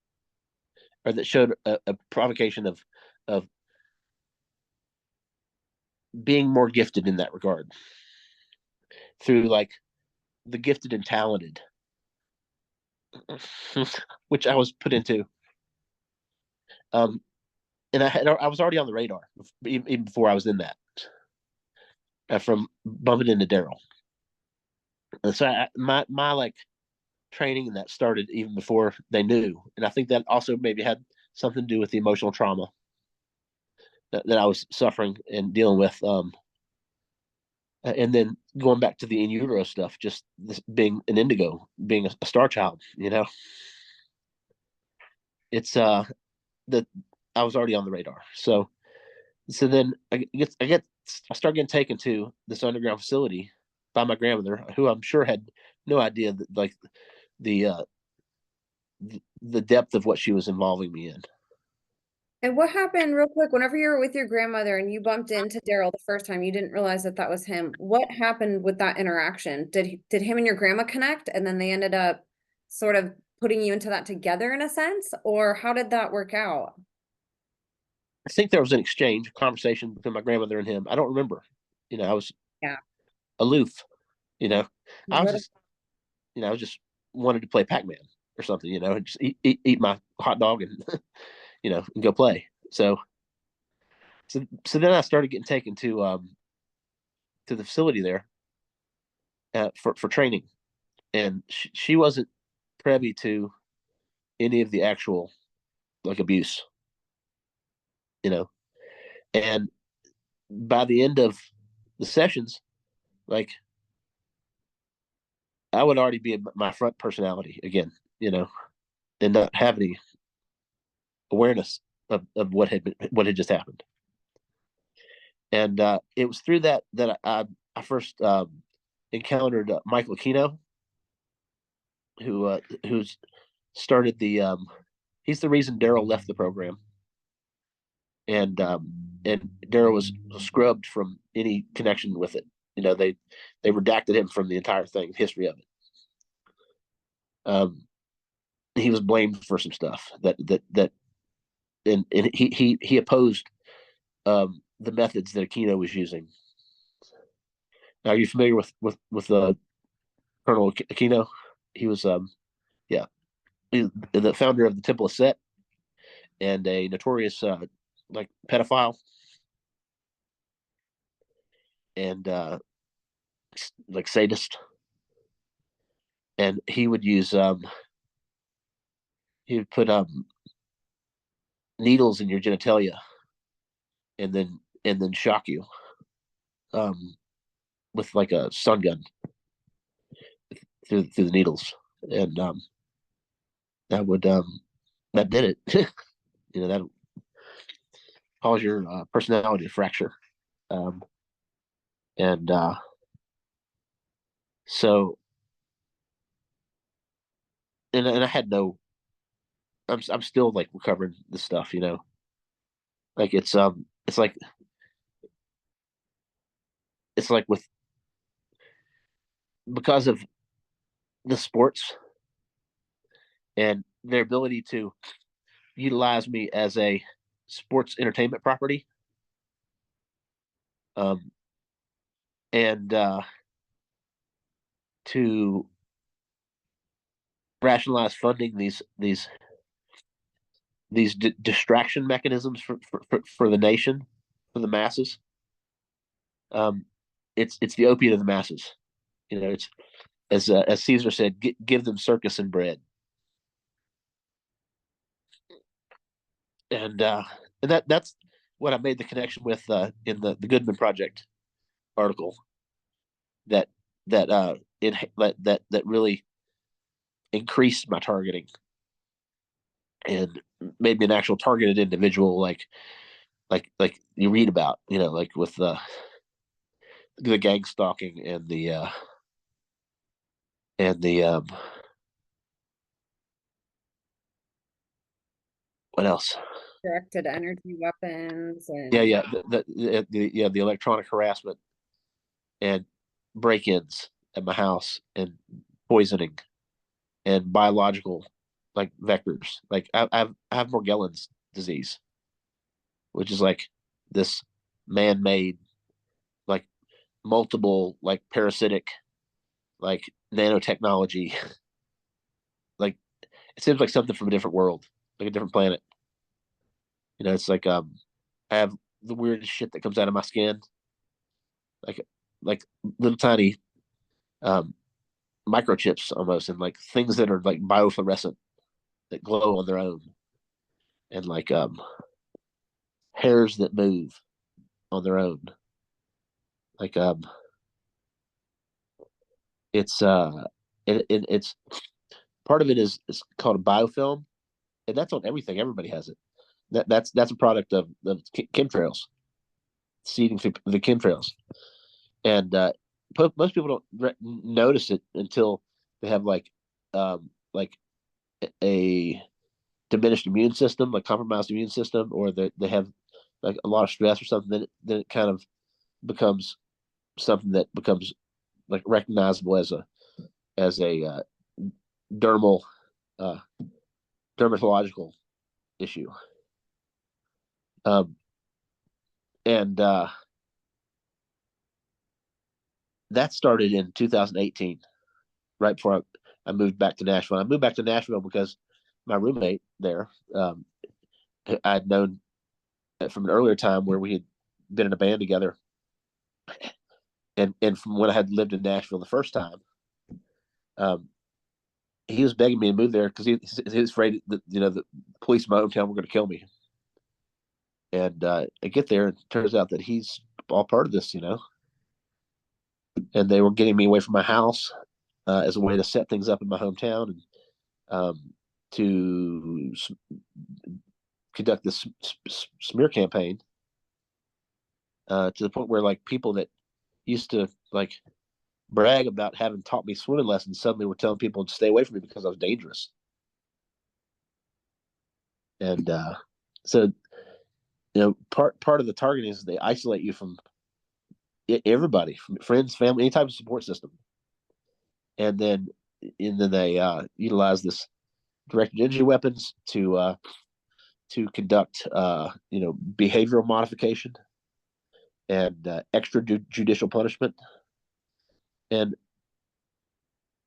or that showed a provocation of being more gifted in that regard, through like the gifted and talented, which I was put into. And I was already on the radar even before I was in that, from bumping into Daryl. And so my like training and that started even before they knew, and I think that also maybe had something to do with the emotional trauma that I was suffering and dealing with. And then going back to the in utero stuff, just this being an indigo, being a star child, you know, it's that I was already on the radar. So then I start getting taken to this underground facility by my grandmother, who I'm sure had no idea that like the the depth of what she was involving me in. And what happened real quick, whenever you were with your grandmother and you bumped into Daryl the first time, you didn't realize that that was him. What happened with that interaction? Did him and your grandma connect and then they ended up sort of putting you into that together in a sense? Or how did that work out? I think there was an exchange, a conversation between my grandmother and him. I don't remember. I was Yeah. aloof. You know, I was What? just, I was just wanted to play Pac-Man or something. And just eat my hot dog and and go play. So then I started getting taken to the facility there for training, and she wasn't privy to any of the actual like abuse, you know. And by the end of the sessions, like I would already be my front personality again, and not have any awareness of what had just happened. And it was through that I first encountered Michael Aquino, who's started he's the reason Daryl left the program, and Daryl was scrubbed from any connection with it. They redacted him from the entire thing, history of it. He was blamed for some stuff and he opposed the methods that Aquino was using. Now, are you familiar with Colonel Aquino? He was yeah, he's the founder of the Temple of Set and a notorious like pedophile and like sadist. And he would use he would put needles in your genitalia and then shock you um with like a stun gun through the needles, and that would that did it. That cause your personality to fracture, um, and so and I had no. I'm still like recovering this stuff, like it's like with because of the sports and their ability to utilize me as a sports entertainment property, um, and to rationalize funding these distraction mechanisms for the nation, for the masses. Um, it's the opiate of the masses. It's as Caesar said, give them circus and bread, and that's what I made the connection with in the Goodman Project article that that really increased my targeting and made me an actual targeted individual, like you read about, like with the gang stalking and the what else? Directed energy weapons Yeah, and yeah, the electronic harassment and break-ins at my house and poisoning and biological like vectors. Like I have Morgellons disease, which is like this man-made like multiple like parasitic like nanotechnology. Like it seems like something from a different world, like a different planet. It's like I have the weirdest shit that comes out of my skin, like like little tiny um microchips almost, and like things that are like biofluorescent that glow on their own, and like hairs that move on their own. Like it's it's part of it is called a biofilm, and that's on everything. Everybody has it. That's a product of the chemtrails, seeding through the chemtrails, and most people don't notice it until they have like a diminished immune system, like compromised immune system, or they have like a lot of stress or something, then it kind of becomes something that becomes like recognizable as a dermal uh, dermatological issue. Um, and that started in 2018, right before I moved back to Nashville. I moved back to Nashville because my roommate there, I'd known from an earlier time where we had been in a band together, and from when I had lived in Nashville the first time, um, he was begging me to move there because he was afraid that the police in my hometown were going to kill me. And I get there, and it turns out that he's all part of this, and they were getting me away from my house as a way to set things up in my hometown and to conduct this smear campaign to the point where like people that used to like brag about having taught me swimming lessons suddenly were telling people to stay away from me because I was dangerous. And so part of the targeting is they isolate you from everybody, from friends, family, any type of support system, and then they utilize this directed energy weapons to conduct behavioral modification and extrajudicial punishment. And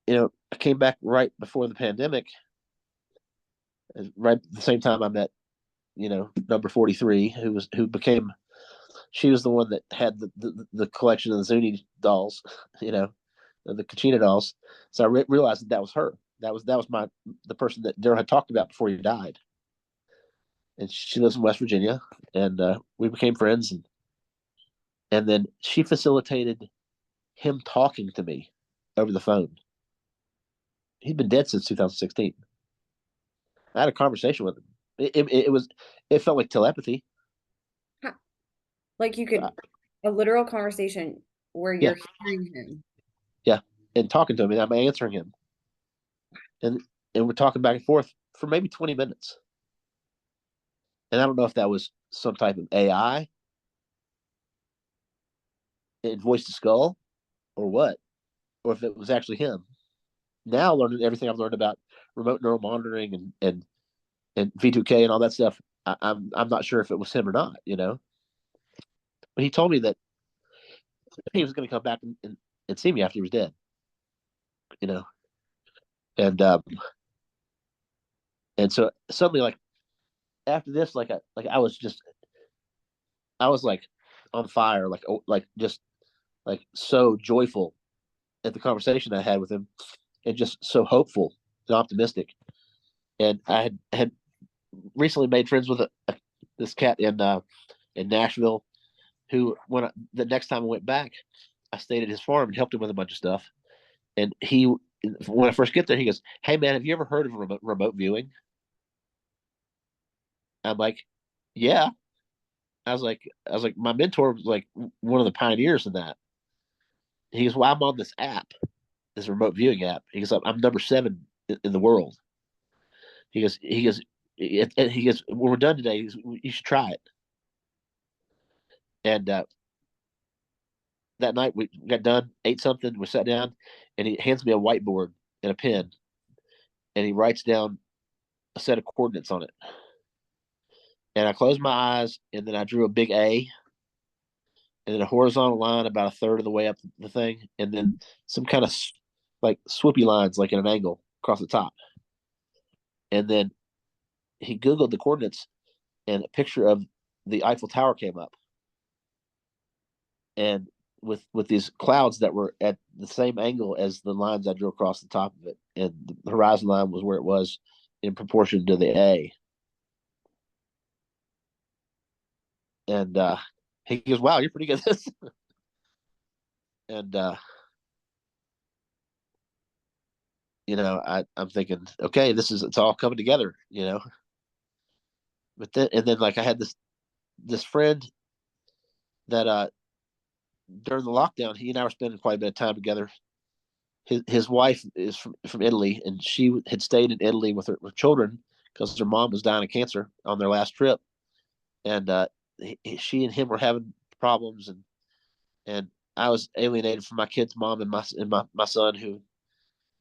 I came back right before the pandemic, right at the same time I met number 43, who became, she was the one that had the collection of the Zuni dolls, the Kachina dolls. So I realized that was her. That was the person that Daryl had talked about before he died. And she lives in West Virginia, and we became friends. And then she facilitated him talking to me over the phone. He'd been dead since 2016. I had a conversation with him. It felt like telepathy. Like you could, a literal conversation where Yeah, you're hearing him. yeah, and talking to him, and I'm answering him, and we're talking back and forth for maybe 20 minutes. And I don't know if that was some type of AI in voice to skull or what, or if it was actually him. Now learning everything I've learned about remote neural monitoring and V2K and all that stuff, I'm not sure if it was him or not, But he told me that he was going to come back and see me after he was dead, you know. And so suddenly, like after this, I was like on fire, like just like so joyful at the conversation I had with him, and just so hopeful and optimistic. And I had recently made friends with this cat in Nashville, who the next time I went back, I stayed at his farm and helped him with a bunch of stuff. And when I first get there, he goes, "Hey man, have you ever heard of remote viewing?" I'm like, "Yeah." I was like, my mentor was like one of the pioneers in that. He goes, "Well, I'm on this app, this remote viewing app." He goes, "I'm number 7 in the world." He goes, "When we're done today, you should try it." And that night we got done, ate something, we sat down, and he hands me a whiteboard and a pen, and he writes down a set of coordinates on it. And I closed my eyes, and then I drew a big A, and then a horizontal line about a third of the way up the thing, and then some kind of like swoopy lines, like in an angle across the top. And then he Googled the coordinates, and a picture of the Eiffel Tower came up. And with these clouds that were at the same angle as the lines I drew across the top of it, and the horizon line was where it was in proportion to the A. And he goes, "Wow, you're pretty good at this." And I'm thinking, okay, it's all coming together. But then like I had this friend that during the lockdown, he and I were spending quite a bit of time together. His wife is from Italy, and she had stayed in Italy with her children because her mom was dying of cancer on their last trip, and she and him were having problems, and I was alienated from my kid's mom and my son, who,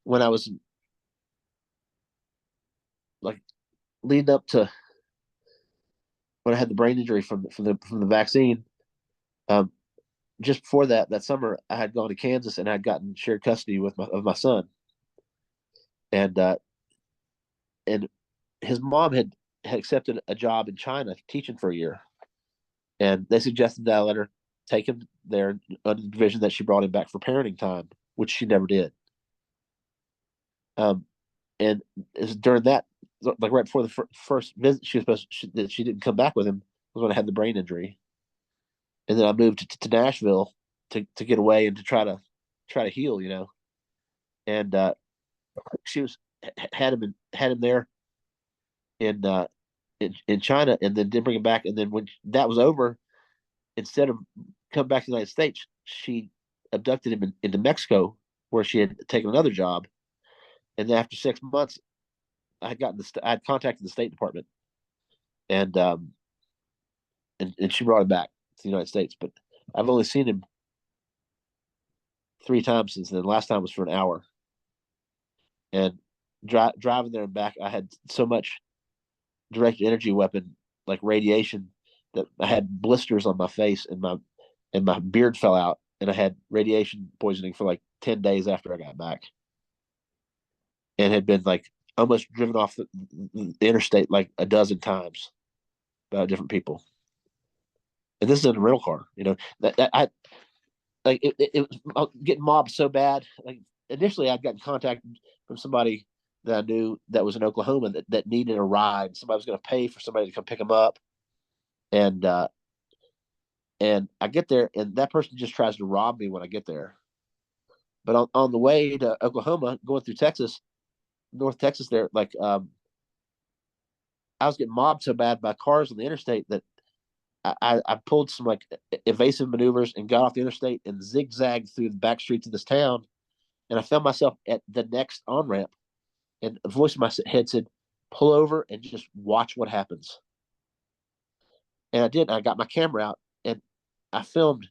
when I was like leading up to when I had the brain injury from the vaccine. Um, just before that summer, I had gone to Kansas and I'd gotten shared custody with my son, and and his mom had accepted a job in China teaching for a year, and they suggested that I let her take him there under the provision that she brought him back for parenting time, which she never did. And it was during that, like right before the first visit, that she didn't come back with him, was when I had the brain injury, and then I moved to Nashville to get away and to try to heal, and she was had him there in in China, and then didn't bring him back. And then when that was over, instead of coming back to the United States, she abducted him into Mexico, where she had taken another job. And then after 6 months, I had contacted the State Department, and and she brought him back to the United States. But I've only seen him 3 times since then. The last time was for an hour, and driving there and back, I had so much directed energy weapon, like radiation, that I had blisters on my face, and my beard fell out, and I had radiation poisoning for like 10 days after I got back, and had been like almost driven off the interstate like a dozen times by different people. And this is in a rental car, that I like it was getting mobbed so bad. Like initially, I'd gotten contact from somebody that I knew that was in Oklahoma that needed a ride. Somebody was going to pay for somebody to come pick them up, and I get there, and that person just tries to rob me when I get there. But on the way to Oklahoma, going through Texas, North Texas, there, like I was getting mobbed so bad by cars on the interstate that I pulled some like evasive maneuvers and got off the interstate and zigzagged through the back streets of this town, and I found myself at the next on ramp, and a voice in my head said, "Pull over and just watch what happens." And I did. I got my camera out, and I filmed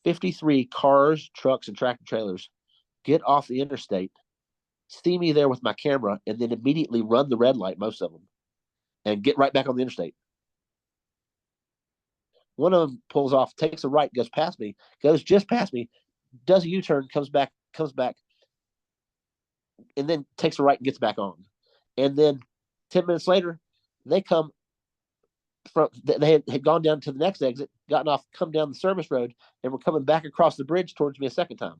53 cars, trucks, and tractor trailers get off the interstate, see me there with my camera, and then immediately run the red light, most of them, and get right back on the interstate. One of them pulls off, takes a right, goes just past me, does a U-turn, comes back, and then takes a right and gets back on. And then 10 minutes later, they come they had gone down to the next exit, gotten off, come down the service road, and were coming back across the bridge towards me a second time.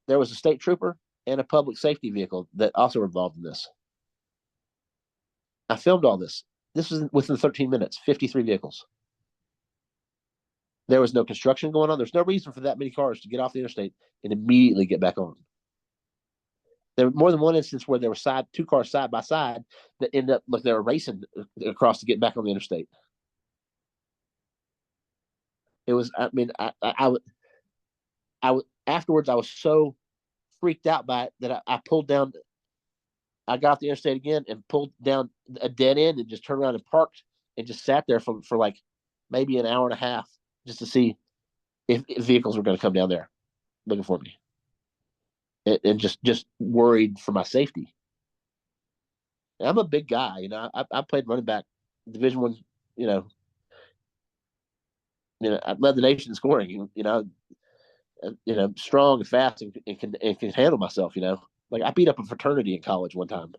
There was a state trooper and a public safety vehicle that also were involved in this. I filmed all this. This was within 13 minutes, 53 vehicles. There was no construction going on. There's no reason for that many cars to get off the interstate and immediately get back on. There was more than one instance where there were two cars side by side that ended up like they were racing across to get back on the interstate. It was, I mean, I would afterwards, I was so freaked out by it that I pulled down. I got off the interstate again and pulled down a dead end and just turned around and parked and just sat there for like maybe an hour and a half just to see if vehicles were going to come down there looking for me, and just worried for my safety. And I'm a big guy, I played running back, Division One, you know, I led the nation in scoring, strong and fast and can handle myself, Like I beat up a fraternity in college one time,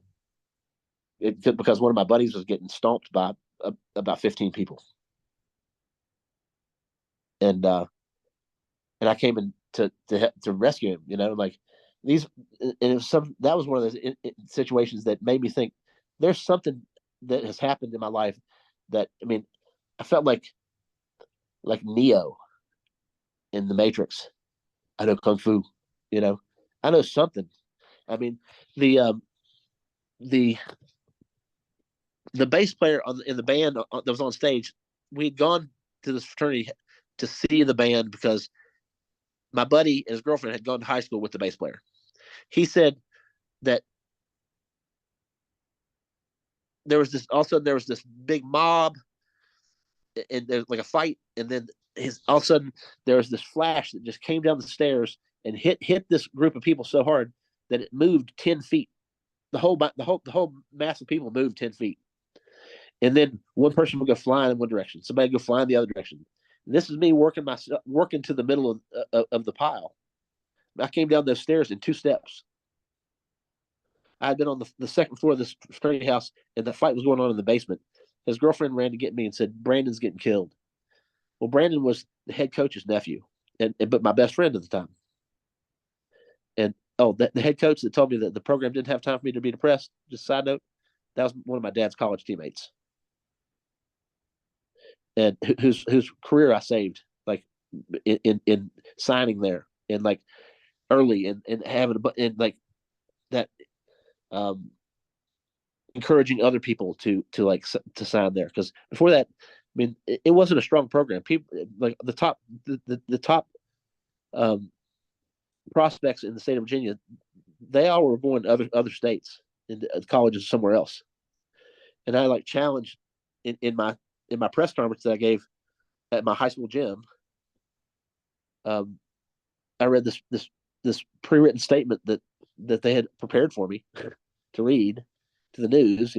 because one of my buddies was getting stomped by about 15 people, and I came in to rescue him. Like these, and it was that was one of those situations that made me think there's something that has happened in my life that, I mean, I felt like Neo in the Matrix. I know kung fu, you know, I know something. I mean, the the the bass player in the band that was on stage, we had gone to this fraternity to see the band because my buddy and his girlfriend had gone to high school with the bass player. He said that there was this big mob, and there's like a fight, and then all of a sudden there was this flash that just came down the stairs and hit this group of people so hard that it moved 10 feet. The whole mass of people moved 10 feet, and then one person would go flying in one direction, somebody would go flying the other direction. And this is me working to the middle of the pile. I came down those stairs in 2 steps. I had been on the second floor of this fraternity house, and the fight was going on in the basement. His girlfriend ran to get me and said, "Brandon's getting killed." Well, Brandon was the head coach's nephew, but my best friend at the time. And the head coach that told me that the program didn't have time for me to be depressed. Just a side note, that was one of my dad's college teammates, and whose career I saved, like in signing there, and like early, and having and like that, um, encouraging other people to sign there, because before that, I mean, it wasn't a strong program. People like the top um, prospects in the state of Virginia, they all were going to other states, in colleges somewhere else. And I like challenged in my press conference that I gave at my high school gym. I read this pre-written statement that they had prepared for me to read to the news,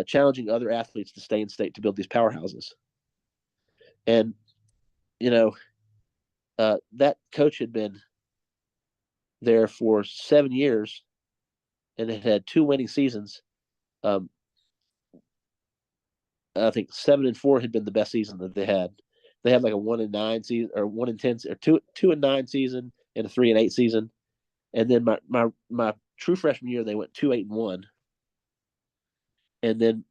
challenging other athletes to stay in state to build these powerhouses. And that coach had been there for 7 years and it had 2 winning seasons. I think 7-4 had been the best season that they had. They had like a 1-9 season, or 1-10, or 2-9 season, and a 3-8 season. And then my true freshman year, they went 2-8-1. And then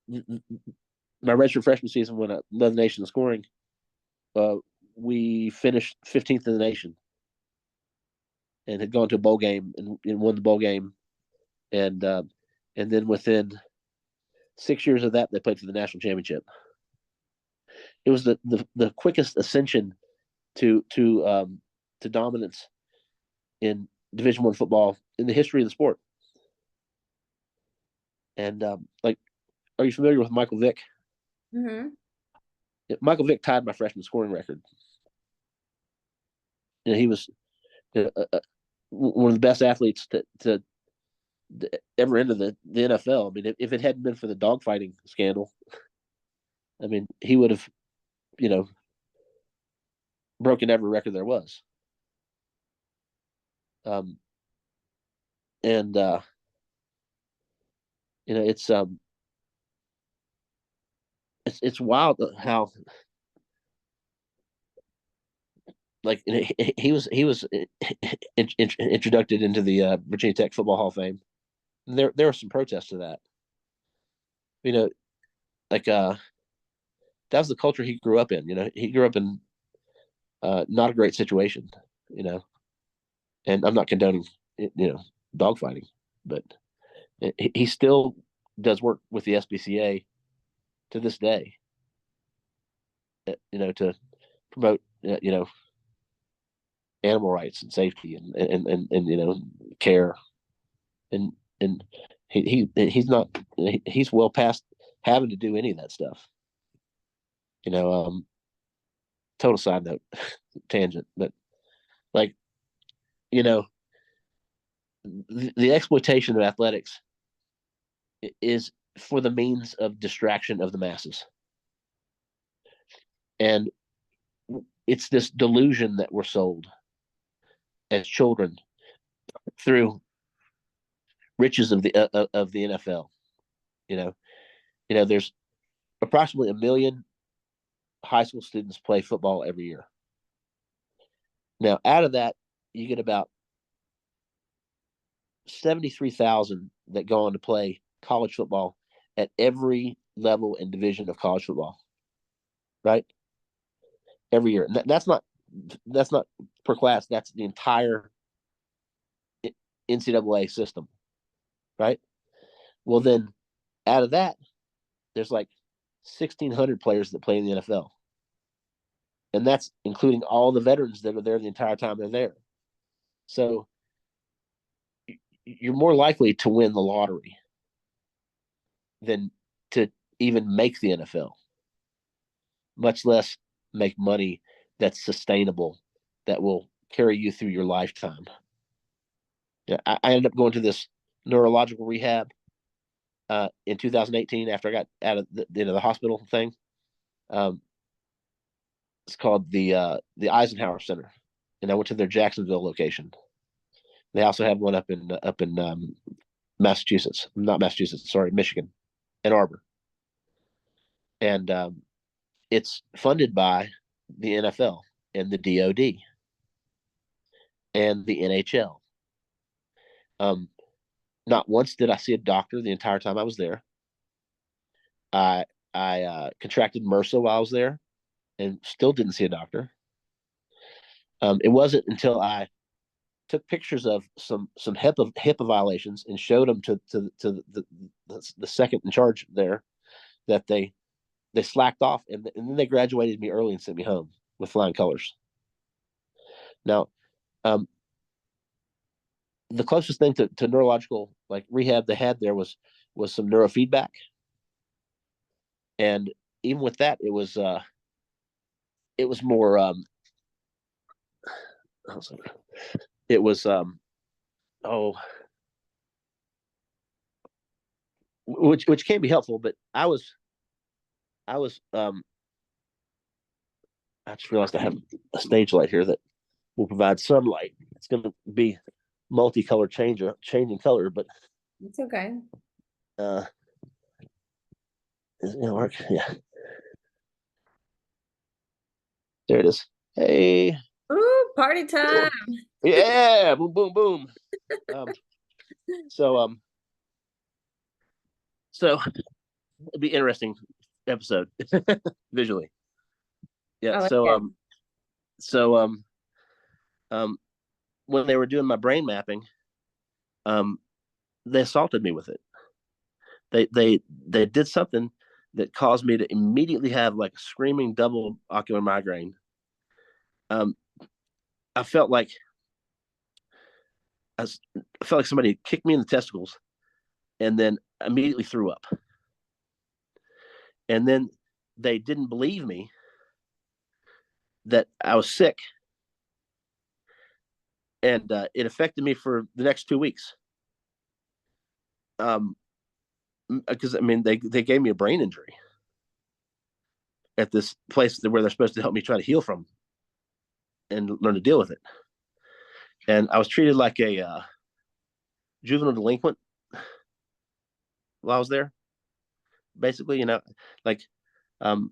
my redshirt freshman season, when I led the nation in scoring, we finished 15th in the nation, and had gone to a bowl game and won the bowl game. And then within 6 years of that, they played for the national championship. It was the quickest ascension to dominance in Division I football in the history of the sport. And are you familiar with Michael Vick? Mm-hmm. Michael Vick tied my freshman scoring record. He was one of the best athletes to ever enter the NFL. I mean, if it hadn't been for the dogfighting scandal, I mean, he would have, broken every record there was. And it's wild how, like, he was introduced into the Virginia Tech Football Hall of Fame. And there were some protests to that. Like that was the culture he grew up in. He grew up in not a great situation. And I'm not condoning dogfighting, but he still does work with the SPCA to this day. To promote animal rights and safety and care, and he's well past having to do any of that stuff. Total side note, tangent, but like, the exploitation of athletics is for the means of distraction of the masses. And it's this delusion that we're sold as children through riches of the NFL. There's approximately 1 million high school students play football every year. Now, out of that, you get about 73,000 that go on to play college football at every level and division of college football, right? Every year. And that's not per class. That's the entire NCAA system, right? Well, then out of that, there's like 1,600 players that play in the NFL. And that's including all the veterans that are there the entire time they're there. So you're more likely to win the lottery than to even make the NFL, much less make money that's sustainable, that will carry you through your lifetime. Yeah, I ended up going to this neurological rehab in 2018 after I got out of the hospital thing. It's called the Eisenhower Center, and I went to their Jacksonville location. They also have one up in Massachusetts, not Massachusetts, sorry, Michigan, Ann Arbor, and it's funded by the NFL and the DoD and the NHL. Um, Not once did I see a doctor the entire time I was there. I contracted MRSA while I was there, and still didn't see a doctor. It wasn't until I took pictures of some HIPAA violations and showed them to the second in charge there that they slacked off, and then they graduated me early and sent me home with flying colors. Now, the closest thing to neurological like rehab they had there was some neurofeedback, and even with that, it was more it was oh which can be helpful, but I just realized I have a stage light here that will provide sunlight. It's going to be multicolor changing color, but It's okay. is it gonna work? Yeah, there it is. Hey, Ooh, party time. yeah, boom, boom, boom. Um, so so it'd be interesting episode visually. Yeah. I like it. So um, when they were doing my brain mapping, um, they assaulted me with it. They did something that caused me to immediately have like a screaming double ocular migraine. I felt like I felt like somebody kicked me in the testicles, and then immediately threw up. And then they didn't believe me that I was sick, and it affected me for the next 2 weeks. Because I mean, they gave me a brain injury at this place where they're supposed to help me try to heal from and learn to deal with it. And I was treated like a juvenile delinquent while I was there. Basically, like um,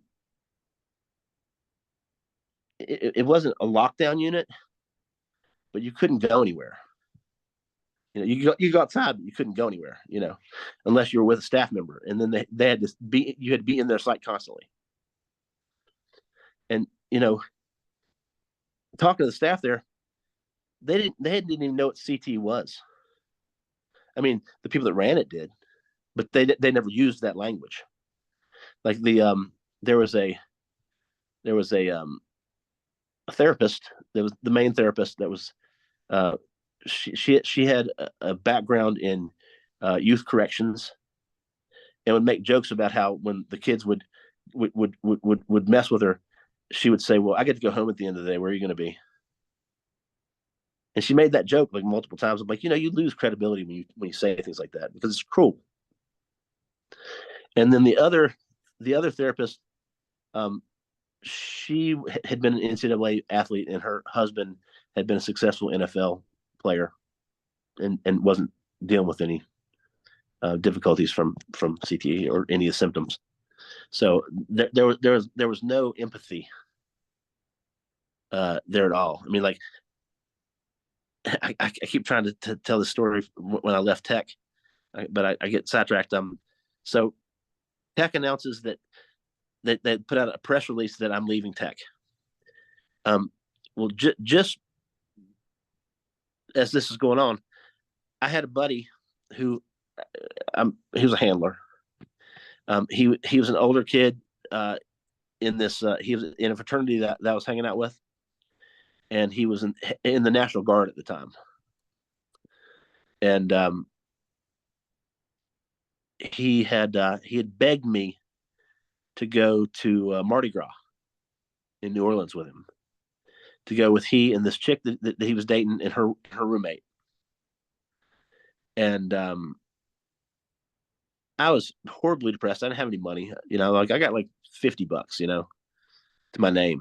it wasn't a lockdown unit, but you couldn't go anywhere. You go outside, but you couldn't go anywhere. Unless you were with a staff member, and then they had to be you had to be in their site constantly. And talking to the staff there, they didn't even know what CTE was. I mean, the people that ran it did, but they never used that language. Like there was a a therapist that was the main therapist that was she had a background in youth corrections, and would make jokes about how when the kids would mess with her, she would say, "Well, I get to go home at the end of the day. Where are you going to be?" And she made that joke like multiple times. I'm like, you lose credibility when you say things like that because it's cruel. And then the other therapist, she had been an NCAA athlete, and her husband had been a successful NFL player, and wasn't dealing with any difficulties from CTE or any of the symptoms. So there was no empathy there at all. I mean, like I keep trying to tell the story when I left Tech, but I get sidetracked. So Tech announces that they put out a press release that I'm leaving Tech. Well, just as this is going on, I had a buddy who he was a handler. He was an older kid in this. He was in a fraternity that I was hanging out with, and he was in the National Guard at the time. And he had begged me to go to Mardi Gras in New Orleans with him, to go with he and this chick that he was dating and her roommate. And I was horribly depressed. I didn't have any money, like I got like $50, to my name.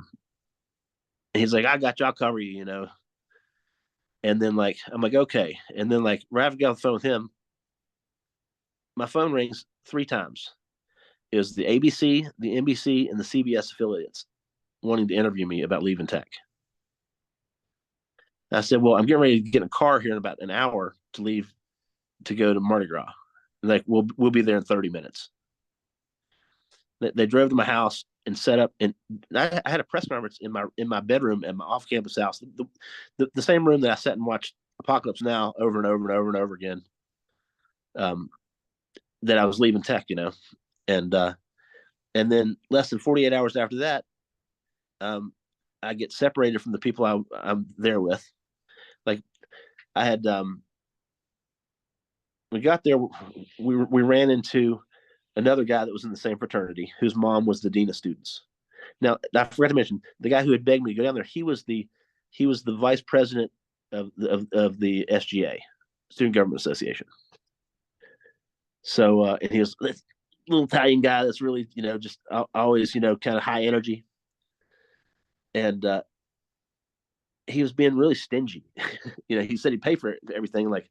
And he's like, I got you, I'll cover you. And then like I'm like, okay. And then like right after I got on the phone with him, my phone rings 3 times. It was the ABC, the NBC, and the CBS affiliates wanting to interview me about leaving tech. And I said, well, I'm getting ready to get in a car here in about an hour to leave to go to Mardi Gras. And like, we'll be there in 30 minutes. They drove to my house and set up, and I had a press conference in my bedroom at my off-campus house, the same room that I sat and watched Apocalypse Now over and over and over and over again. That I was leaving tech, and then less than 48 hours after that, I get separated from the people I'm there with. Like I had, we got there, we ran into another guy that was in the same fraternity, whose mom was the dean of students. Now, I forgot to mention the guy who had begged me to go down there. He was the vice president of the SGA, Student Government Association. So, and he was this little Italian guy that's really, just always, kind of high energy. And he was being really stingy. He said he'd pay for everything. Like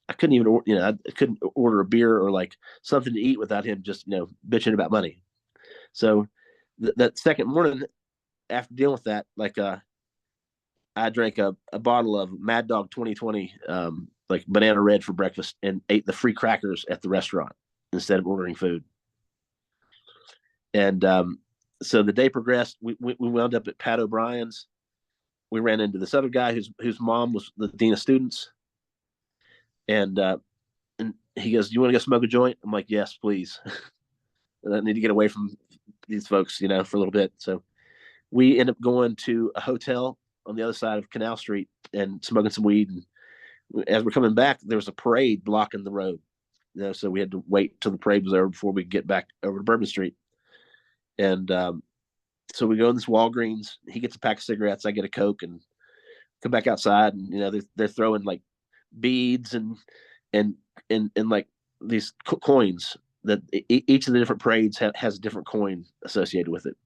I couldn't even, I couldn't order a beer or like something to eat without him just, bitching about money. So that second morning after dealing with that, like I drank a bottle of Mad Dog 2020, like banana red for breakfast, and ate the free crackers at the restaurant instead of ordering food. And so the day progressed. We wound up at Pat O'Brien's. We ran into this other guy whose mom was the dean of students. And he goes, "You want to go smoke a joint?" I'm like, "Yes, please." I need to get away from these folks, for a little bit. So we end up going to a hotel on the other side of Canal Street and smoking some weed. And as we're coming back, there was a parade blocking the road. So we had to wait till the parade was over before we could get back over to Bourbon Street. And so we go in this Walgreens. He gets a pack of cigarettes. I get a Coke, and come back outside. And they're throwing like beads and like these coins that each of the different parades has a different coin associated with it.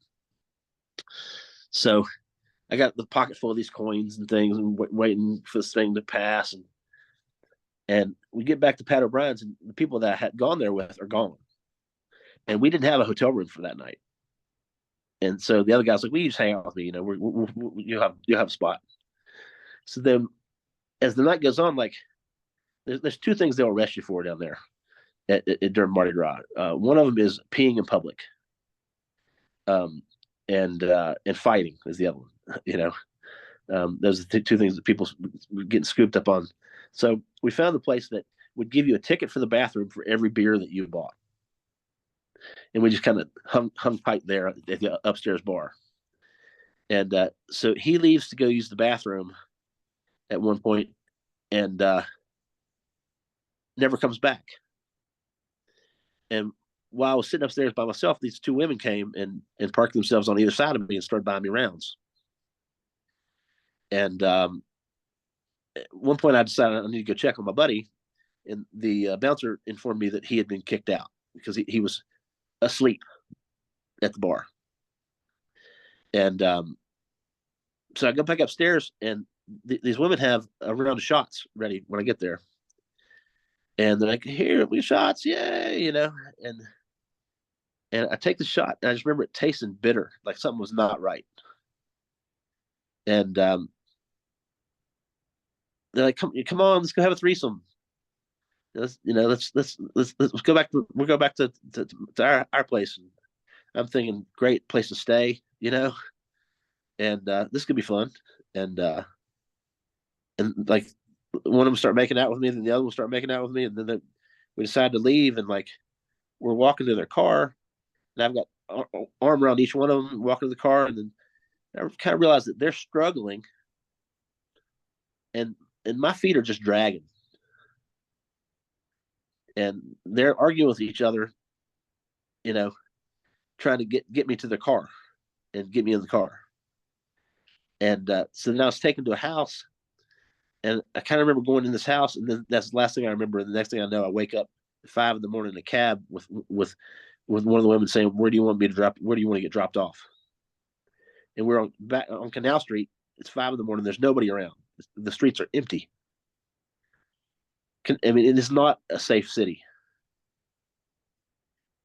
So I got the pocket full of these coins and things, and waiting for this thing to pass. And we get back to Pat O'Brien's, and the people that I had gone there with are gone. And we didn't have a hotel room for that night. And so the other guy's like, "Will you just hang out with me? You'll have a spot." So then, as the night goes on, like there's 2 things they'll arrest you for down there during Mardi Gras. One of them is peeing in public, and fighting is the other one. Those are the 2 things that people were getting scooped up on. So we found the place that would give you a ticket for the bathroom for every beer that you bought. And we just kind of hung tight there at the upstairs bar. And so he leaves to go use the bathroom at one point, and never comes back. And while I was sitting upstairs by myself, these 2 women came and parked themselves on either side of me and started buying me rounds. And at one point, I decided I need to go check on my buddy, and the bouncer informed me that he had been kicked out because he was asleep at the bar. And so I go back upstairs, and these women have a round of shots ready when I get there. And they're like, "Here, we shots, yay," And I take the shot, and I just remember it tasting bitter, like something was not right. And they're like, "Come on, let's go have a threesome. Let's go back to we'll go back to our place." And I'm thinking, great place to stay, and this could be fun. And like one of them start making out with me, and then the other one start making out with me, and then we decide to leave, and like we're walking to their car, and I've got arm around each one of them, walking to the car, and then I kind of realize that they're struggling, and my feet are just dragging. and they're arguing with each other, you know, trying to get me to their car and get me in the car. And so then I was taken to a house, and I kind of remember going in this house, and then that's the last thing I remember. And the next thing I know, I wake up at 5 in the morning in a cab with one of the women saying, "Where do you want me to drop? Where do you want to get dropped off?" And we're back on Canal Street. It's 5 in the morning. There's nobody around. The streets are empty. I mean, it is not a safe city.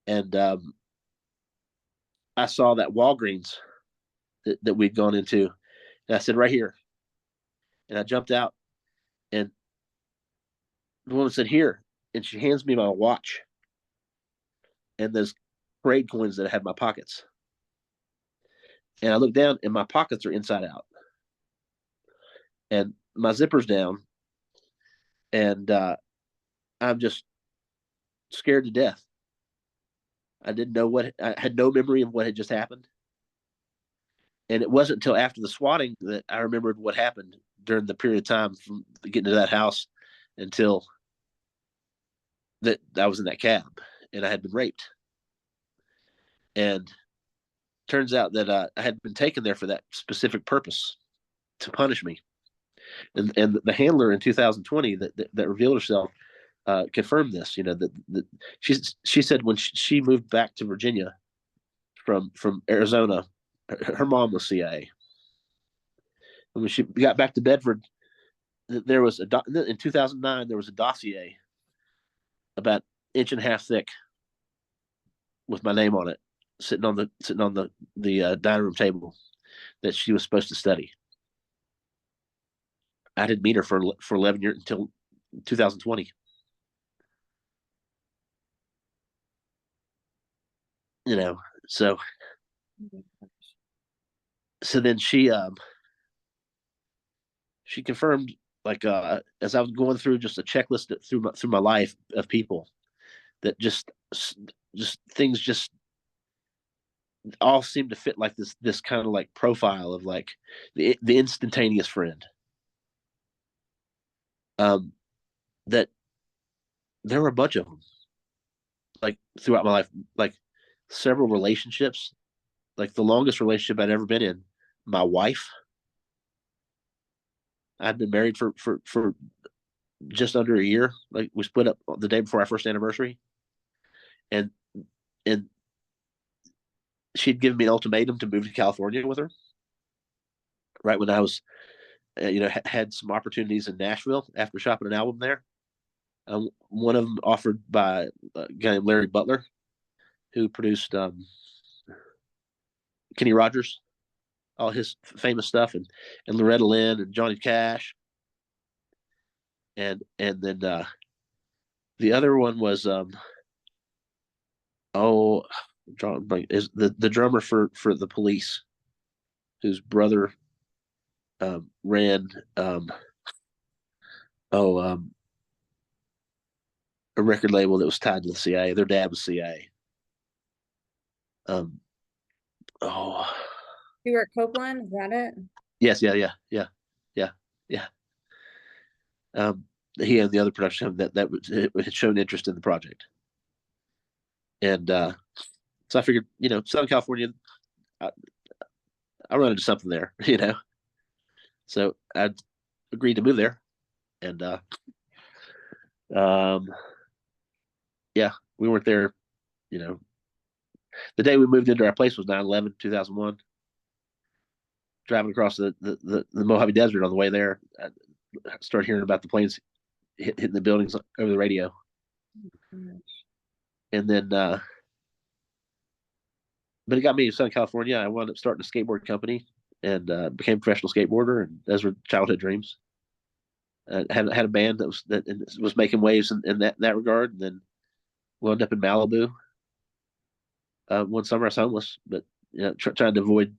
And I saw that Walgreens that we'd gone into, and I said, "Right here." And I jumped out, and the woman said, "Here," and she hands me my watch and those parade coins that I had in my pockets. And I look down, and my pockets are inside out, and my zipper's down, and I'm just scared to death. I didn't know I had no memory of what had just happened. And it wasn't until after the swatting that I remembered what happened during the period of time from getting to that house until that I was in that cab and I had been raped. And turns out that I had been taken there for that specific purpose, to punish me. And the handler in 2020 that revealed herself confirmed this. You know that she said when she moved back to Virginia from Arizona, her mom was CIA. And when she got back to Bedford, there was in 2009 there was a dossier about inch and a half thick with my name on it, sitting on the dining room table that she was supposed to study. I didn't meet her for 11 years until 2020. You know, so then she confirmed, like as I was going through just a checklist through my life of people that just things just all seem to fit like this kind of like profile of like the instantaneous friend. That there were a bunch of them, like throughout my life, like several relationships, like the longest relationship I'd ever been in, my wife. I'd been married for just under a year. Like we split up the day before our first anniversary, and and she'd given me an ultimatum to move to California with her. Right when I was, had some opportunities in Nashville after shopping an album there. One of them offered by a guy named Larry Butler, who produced Kenny Rogers, all his famous stuff, and Loretta Lynn and Johnny Cash, and then the other one was John is the drummer for the Police, whose brother ran oh a record label that was tied to the CIA. Their dad was CIA. Um, oh, Stuart Copeland, is that it? yes, yeah. He and the other production that had shown interest in the project, and so I figured, Southern California, I, I run into something there, So I agreed to move there, and um, yeah, we weren't there. The day we moved into our place was 9/11/2001. Driving across the Mojave Desert on the way there, I started hearing about the planes hitting the buildings over the radio. And then, but it got me to Southern California. I wound up starting a skateboard company and became a professional skateboarder, and those were childhood dreams. Had a band that was making waves in that regard, and then wound up in Malibu. One summer I was homeless, but trying to avoid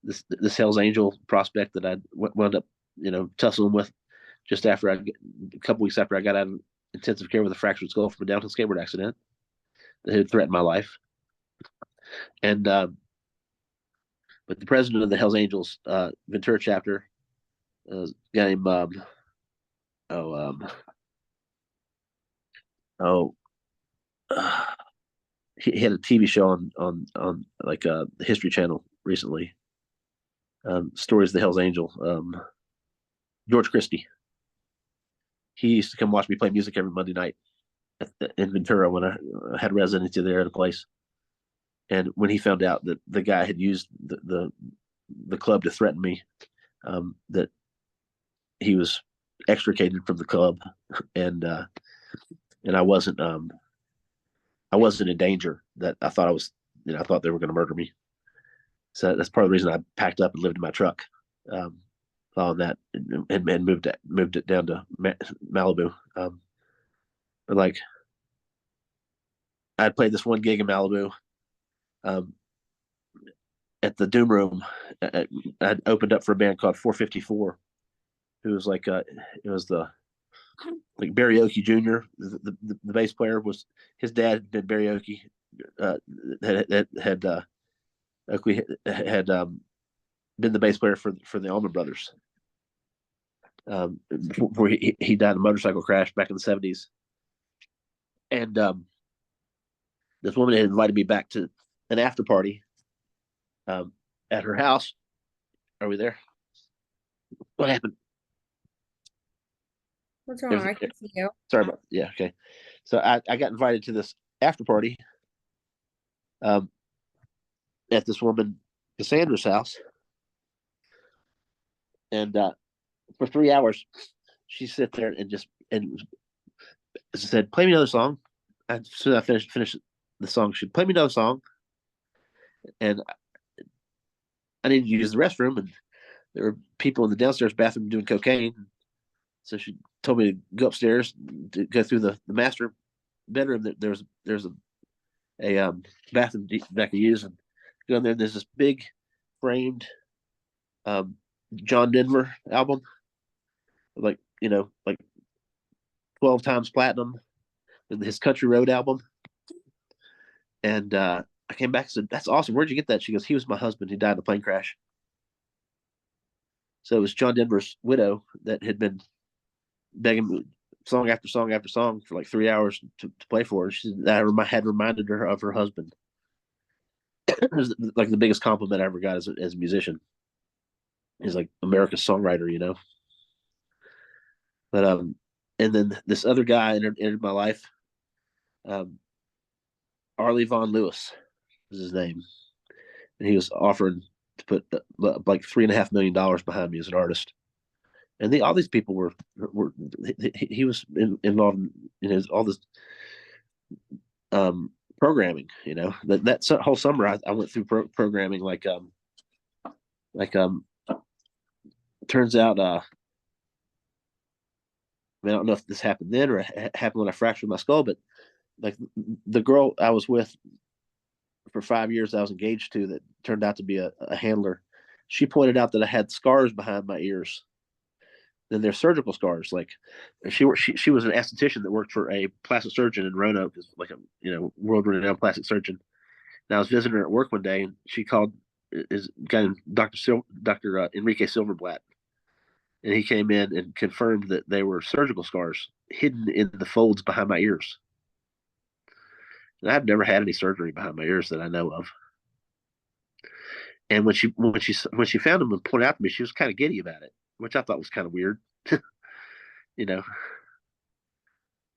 this Hell's Angel prospect that I wound up tussling with just after a couple weeks after I got out of intensive care with a fractured skull from a downhill skateboard accident that had threatened my life. And but the president of the Hell's Angels Ventura chapter, a guy named oh he had a TV show on like the History Channel recently. Stories of the Hell's Angel. George Christie. He used to come watch me play music every Monday night in Ventura when I had residency there at a place. And when he found out that the guy had used the club to threaten me, that he was extricated from the club, and I wasn't in danger. That I thought I was, I thought they were going to murder me. So that's part of the reason I packed up and lived in my truck, following that, and moved it down to Malibu. But like, I played this one gig in Malibu. At the Doom Room, I opened up for a band called 454, who was like, it was the like Barry Oakey Jr. The bass player was his dad did Barry Oakey, had Oakley had been the bass player for the Allman Brothers. Before he died in a motorcycle crash back in the 70s, and this woman had invited me back to an after party at her house. Are we there? What happened? What's wrong? I can see you. Sorry about. Yeah, okay. So I got invited to this after party at this woman Cassandra's house, and for 3 hours she sat there and said, "Play me another song." As soon as I finished the song, she'd play me another song, and I needed to use the restroom, and there were people in the downstairs bathroom doing cocaine. So she told me to go upstairs to go through the master bedroom. There's a bathroom that I could use, and go in there. And there's this big framed John Denver album, like 12 times platinum, and his Country Road album. And I came back and said, "That's awesome. Where'd you get that?" She goes, "He was my husband. He died in a plane crash." So it was John Denver's widow that had been begging me song after song after song for like 3 hours to play for her. That had reminded her of her husband. It was like the biggest compliment I ever got as a musician. He's like America's songwriter. But and then this other guy entered my life. Arlie Von Lewis is his name, and he was offering to put like $3.5 million behind me as an artist. And all these people were he was involved in all this programming. That whole summer I went through programming like turns out I don't know if this happened then or happened when I fractured my skull, but like the girl I was with for 5 years I was engaged to that turned out to be a handler. She pointed out that I had scars behind my ears. Then they're surgical scars. Like she was an esthetician that worked for a plastic surgeon in Roanoke, like a world renowned plastic surgeon. And I was visiting her at work one day, and she called his guy named Dr. Enrique Silverblatt, and he came in and confirmed that they were surgical scars hidden in the folds behind my ears. And I've never had any surgery behind my ears that I know of. And when she found them and pointed out to me, she was kind of giddy about it, which I thought was kind of weird. you know.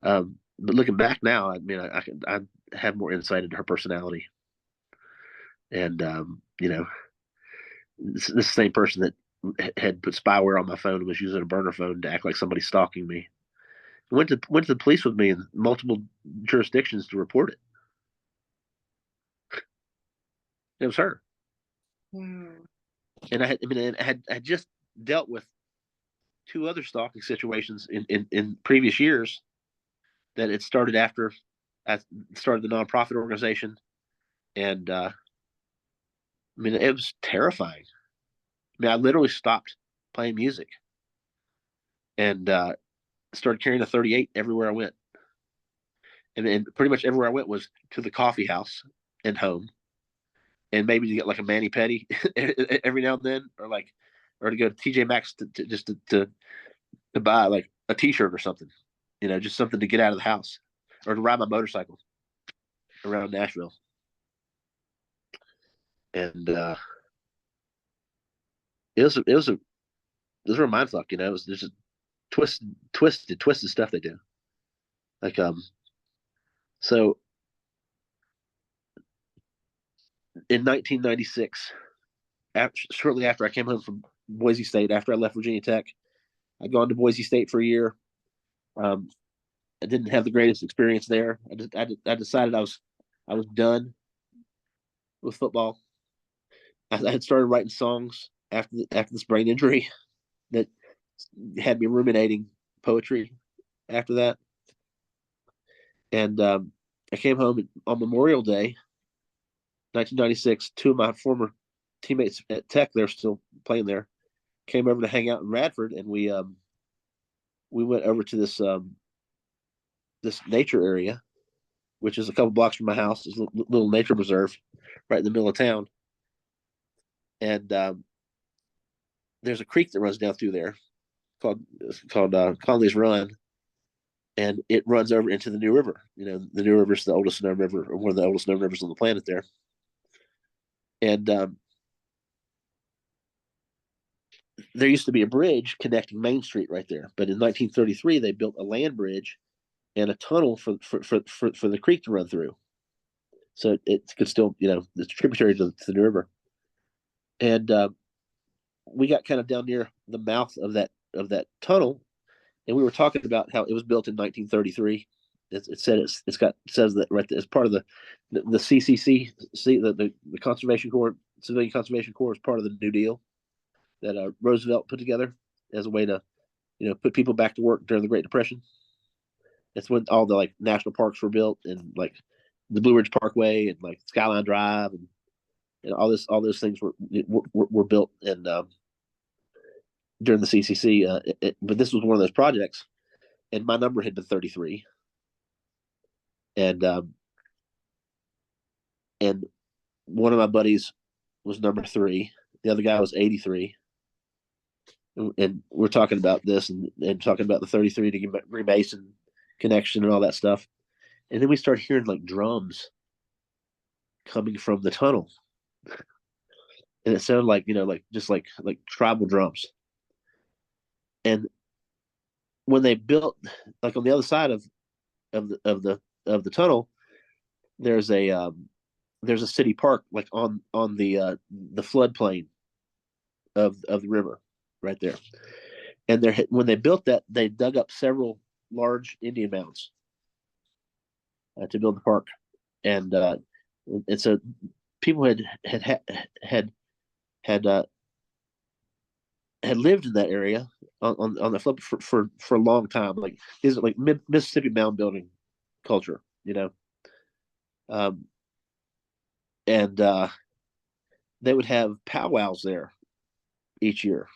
But looking back now, I mean, I have more insight into her personality, and this same person that had put spyware on my phone and was using a burner phone to act like somebody stalking me. Went to the police with me in multiple jurisdictions to report it. It was her. And I had just dealt with two other stalking situations in previous years that it started after I started the nonprofit organization. And I mean, it was terrifying. I mean, I literally stopped playing music and started carrying a 38 everywhere I went. And pretty much everywhere I went was to the coffee house and home, and maybe to get like a mani pedi every now and then, or to go to TJ Maxx to buy like a T-shirt or something, just something to get out of the house, or to ride my motorcycle. around Nashville, and it was a mind fuck. It was just twisted stuff they do. Like so in 1996, shortly after I came home from Boise State, after I left Virginia Tech, I'd gone to Boise State for a year. Um, I didn't have the greatest experience there. I decided I was done with football. I had started writing songs after this brain injury that had me ruminating poetry after that. And I came home on Memorial Day, 1996. Two of my former teammates at Tech, they're still playing there, came over to hang out in Radford, and we went over to this nature area, which is a couple blocks from my house. It's a little nature reserve right in the middle of town. And there's a creek that runs down through there called Conley's Run, and it runs over into the New River. The New River is the oldest known river, or one of the oldest known rivers on the planet there. And there used to be a bridge connecting Main Street right there, but in 1933 they built a land bridge and a tunnel for the creek to run through, so it could still, it's tributary to the New River. And we got kind of down near the mouth of that tunnel, and we were talking about how it was built in 1933. It says that right there, as part of the CCC, the Conservation Corps, Civilian Conservation Corps, is part of the New Deal that Roosevelt put together as a way to, put people back to work during the Great Depression. It's when all the like national parks were built, and like the Blue Ridge Parkway and like Skyline Drive, and all those things were built and during the CCC. But this was one of those projects, and my number had been 33, and one of my buddies was number 3. The other guy was 83. And we're talking about this and talking about the 33 to get Mason connection and all that stuff. And then we start hearing like drums coming from the tunnel. And it sounded like, like tribal drums. And when they built, like on the other side of the tunnel, there's a city park, like on the floodplain of the river right there. And when they built that, they dug up several large Indian mounds to build the park, and so people had lived in that area on the flip for a long time. Like these are like Mississippi mound building culture, and they would have powwows there each year.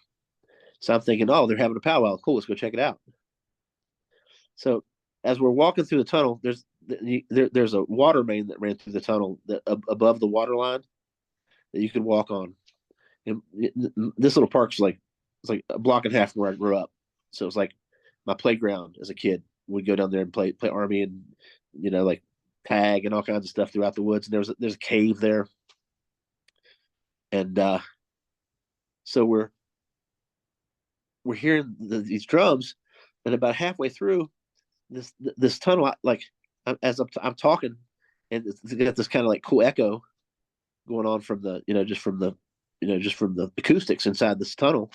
So I'm thinking, oh, they're having a powwow. Cool, let's go check it out. So as we're walking through the tunnel, there's a water main that ran through the tunnel above the water line that you could walk on. And this little park's it's like a block and a half from where I grew up. So it was like my playground as a kid. We'd go down there and play army and like tag and all kinds of stuff throughout the woods. And there's a cave there, and so we're hearing these drums, and about halfway through this tunnel, like as I'm talking, and it's got this kind of like cool echo going on from the just from the acoustics inside this tunnel.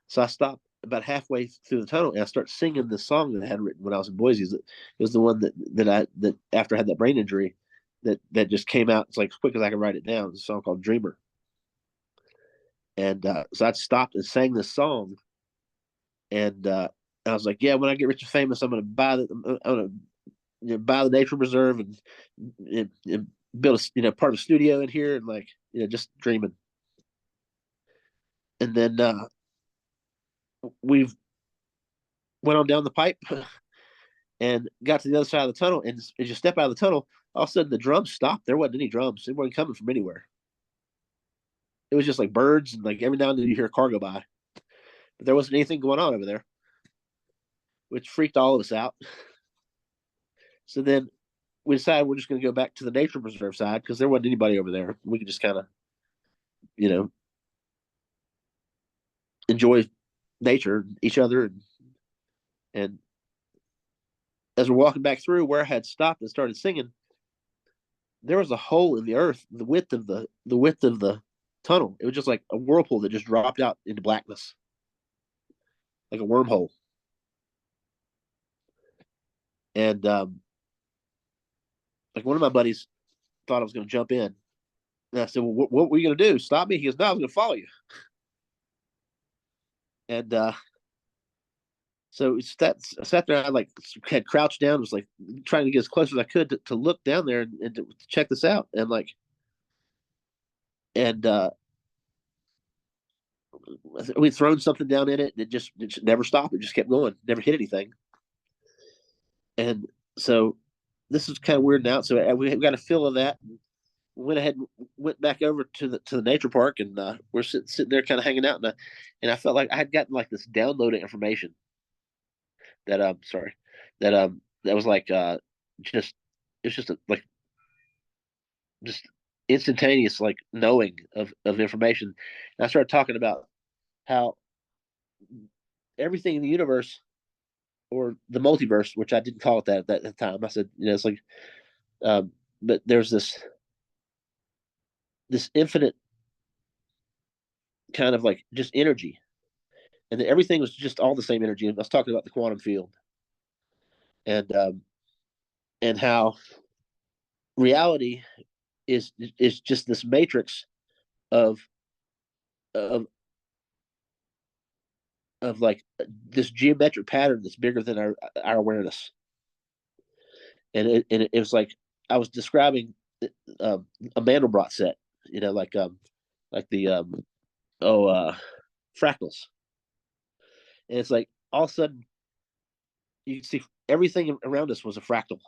So I stopped about halfway through the tunnel and I start singing this song that I had written when I was in Boise. It was the one that after I had that brain injury that just came out. It's like as quick as I can write it down. It's a song called Dreamer. And so I stopped and sang this song, and I was like, yeah, when I get rich and famous, I'm gonna buy the nature reserve and build part of a studio in here, and like just dreaming. And then we went on down the pipe and got to the other side of the tunnel, and as you step out of the tunnel, all of a sudden the drums stopped. There wasn't any drums. It wasn't coming from anywhere. It was just like birds, and like every now and then you hear a car go by, but there wasn't anything going on over there, which freaked all of us out. So then we decided we're just going to go back to the nature preserve side because there wasn't anybody over there. We could just kind of, you know, enjoy nature, each other, and as we're walking back through where I had stopped and started singing, there was a hole in the earth, the width of the tunnel. It was just like a whirlpool that just dropped out into blackness, like a wormhole. And like one of my buddies thought I was going to jump in, and I said, "Well, what were you going to do? Stop me?" He goes, "No, I was going to follow you." And so I sat there. I like had crouched down, was like trying to get as close as I could to look down there and to check this out. And like, and we'd thrown something down in it, and it just never stopped. It just kept going, never hit anything. And so this is kind of weird now. So we got a feel of that. Went ahead and went back over to the nature park, and we're sitting there kind of hanging out, and I felt like I had gotten like this download of information that sorry that was like just it's just like just instantaneous like knowing of information. And I started talking about how everything in the universe or the multiverse, which I didn't call it that at that time. I said, it's like, but there's this infinite kind of like just energy, and everything was just all the same energy. And I was talking about the quantum field, and and how reality is just this matrix of of of like this geometric pattern that's bigger than our awareness. And it was like I was describing a Mandelbrot set, like the fractals, and it's like all of a sudden you can see everything around us was a fractal,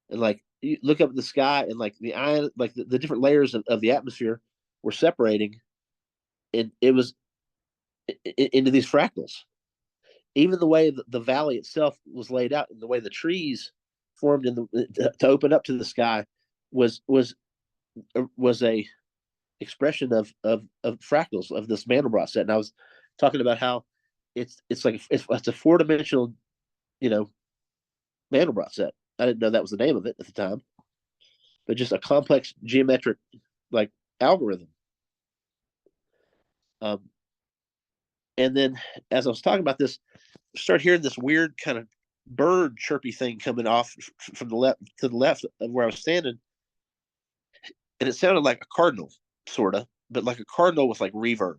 and like you look up at the sky and like the ion, like the different layers of the atmosphere were separating, and it was into these fractals. Even the way the valley itself was laid out, and the way the trees formed to open up to the sky was a expression of fractals of this Mandelbrot set. And I was talking about how it's like it's a 4-dimensional, Mandelbrot set. I didn't know that was the name of it at the time, but just a complex geometric like algorithm. Um, and then as I was talking about this, start hearing this weird kind of bird chirpy thing coming off from the left to the left of where I was standing, and it sounded like a cardinal, sort of, but like a cardinal with like reverb.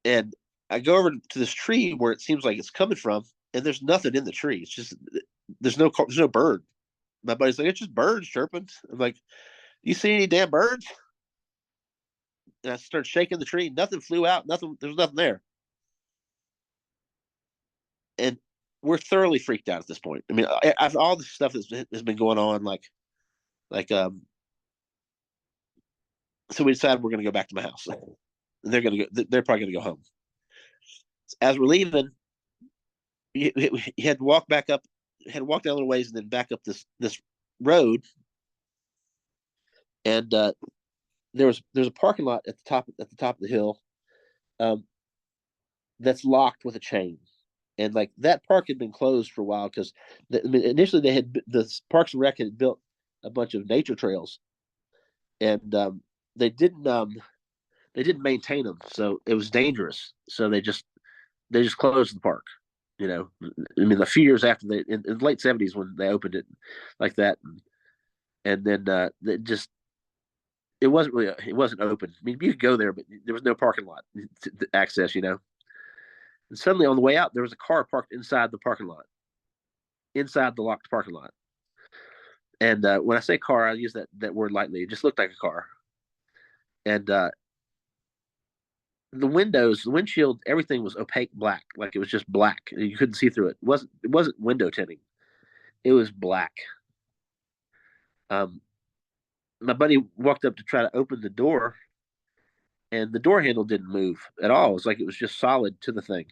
And I go over to this tree where it seems like it's coming from, and there's nothing in the tree. It's just there's no bird. My buddy's like, "It's just birds chirping." I'm like, "You see any damn birds?" And I started shaking the tree. Nothing flew out. Nothing. There's nothing there. And we're thoroughly freaked out at this point. I mean, after all the stuff has been going on, like so we decided we're going to go back to my house. They're going to go. They're probably going to go home. As we're leaving, you had to walk back up, had to walk down a little ways, and then back up this road. And there's a parking lot at the top of the hill, um, that's locked with a chain. And like that park had been closed for a while because initially the Parks and Rec had built a bunch of nature trails, and they didn't um, they didn't maintain them, so it was dangerous. So they just closed the park. I mean, a few years after in the late '70s when they opened it like that, and then it wasn't open. I mean, you could go there, but there was no parking lot to access. And suddenly on the way out, there was a car parked inside the parking lot, inside the locked parking lot. And when I say car, I use that word lightly. It just looked like a car. And the windshield, everything was opaque black, like it was just black. You couldn't see through it. It wasn't window tinting. It was black. Um, my buddy walked up to try to open the door, and the door handle didn't move at all. It was like it was just solid to the thing.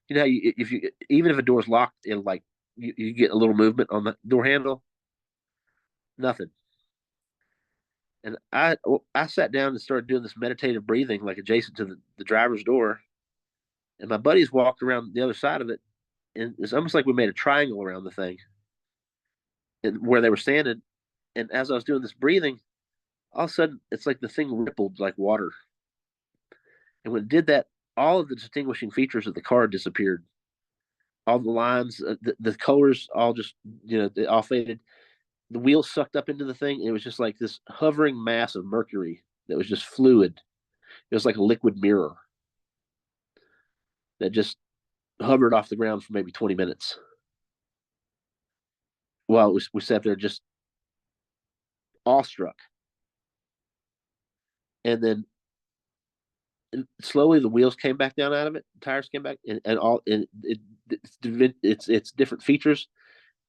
How if you even if a door's locked, it'll like you get a little movement on the door handle. Nothing. And I sat down and started doing this meditative breathing, like adjacent to the driver's door. And my buddies walked around the other side of it, and it's almost like we made a triangle around the thing, and where they were standing. And as I was doing this breathing, all of a sudden, it's like the thing rippled like water. And when it did that, all of the distinguishing features of the car disappeared. All the lines, the colors, all just they all faded. The wheels sucked up into the thing. And it was just like this hovering mass of mercury that was just fluid. It was like a liquid mirror that just hovered off the ground for maybe 20 minutes. While we sat there just awestruck. And then slowly the wheels came back down out of it, the tires came back, and all it's different features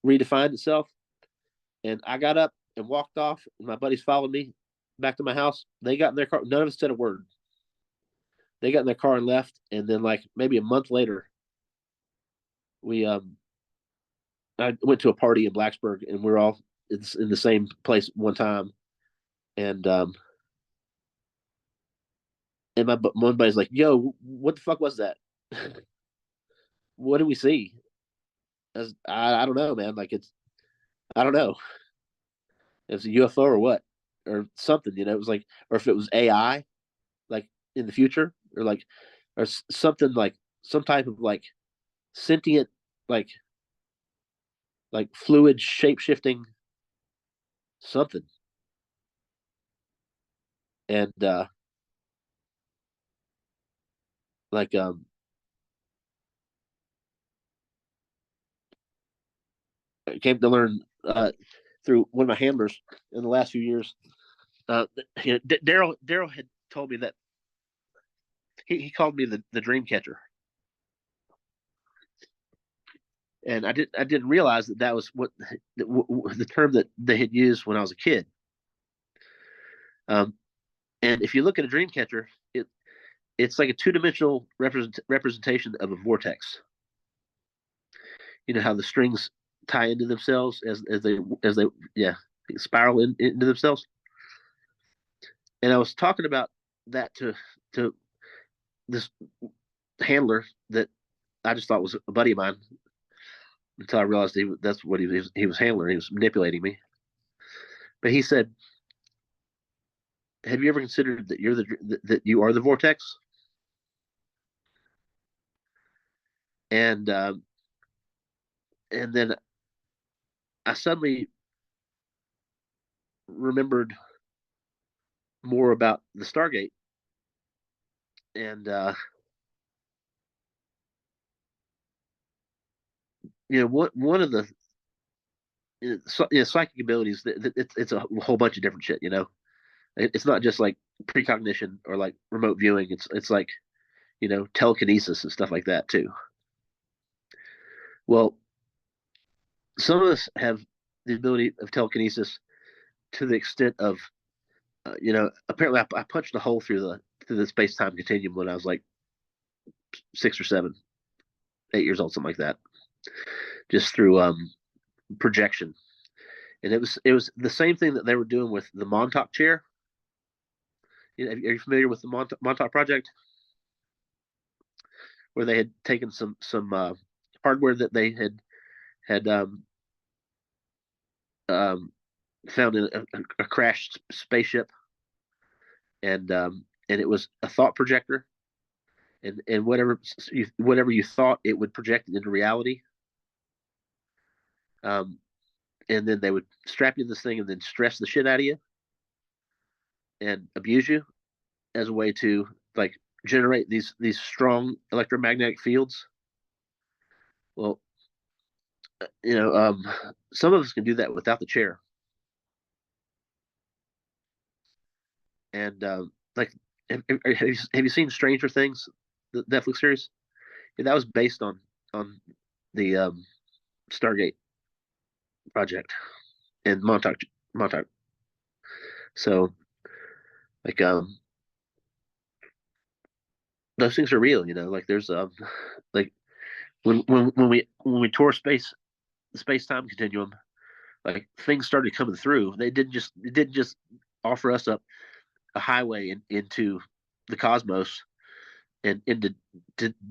redefined itself. And I got up and walked off, and my buddies followed me back to my house. They got in their car. None of us said a word. They got in their car and left. And then, like maybe a month later, we I went to a party in Blacksburg, and we're all in the same place one time. And my one buddy's like, "Yo, what the fuck was that? What did we see?" I don't know, man. Like I don't know. It's a UFO or what or something. It was like, or if it was AI, like in the future, or like or something like some type of like sentient like fluid shape shifting something. And like I came to learn through one of my handlers in the last few years. Daryl had told me that he called me the dream catcher, and I didn't realize that was what the term that they had used when I was a kid. Um, and if you look at a dream catcher, it's like a two-dimensional representation of a vortex. You know how the strings tie into themselves as they yeah spiral into themselves. And I was talking about that to this handler that I just thought was a buddy of mine until I realized that's what he was handling. He was manipulating me. But he said, "Have you ever considered that that you are the vortex?" And and then I suddenly remembered more about the Stargate, and one of the psychic abilities. It's a whole bunch of different shit. It's not just like precognition or like remote viewing. It's like telekinesis and stuff like that too. Well, some of us have the ability of telekinesis to the extent of apparently I punched a hole through the space time continuum when I was like 6 or 7, 8 years old, something like that, just through projection. And it was the same thing that they were doing with the Montauk chair. Are you familiar with the Montauk Project, where they had taken some hardware that they had um, found in a crashed spaceship, and it was a thought projector, and whatever you thought, it would project it into reality. Um, and then they would strap you in this thing and then stress the shit out of you and abuse you as a way to like generate these strong electromagnetic fields. Well, some of us can do that without the chair. And like, have you seen Stranger Things, the Netflix series? Yeah, that was based on the Stargate project and Montauk. So like those things are real. Like there's like when we tour space the space-time continuum, like things started coming through. It didn't just offer us up a highway into the cosmos and into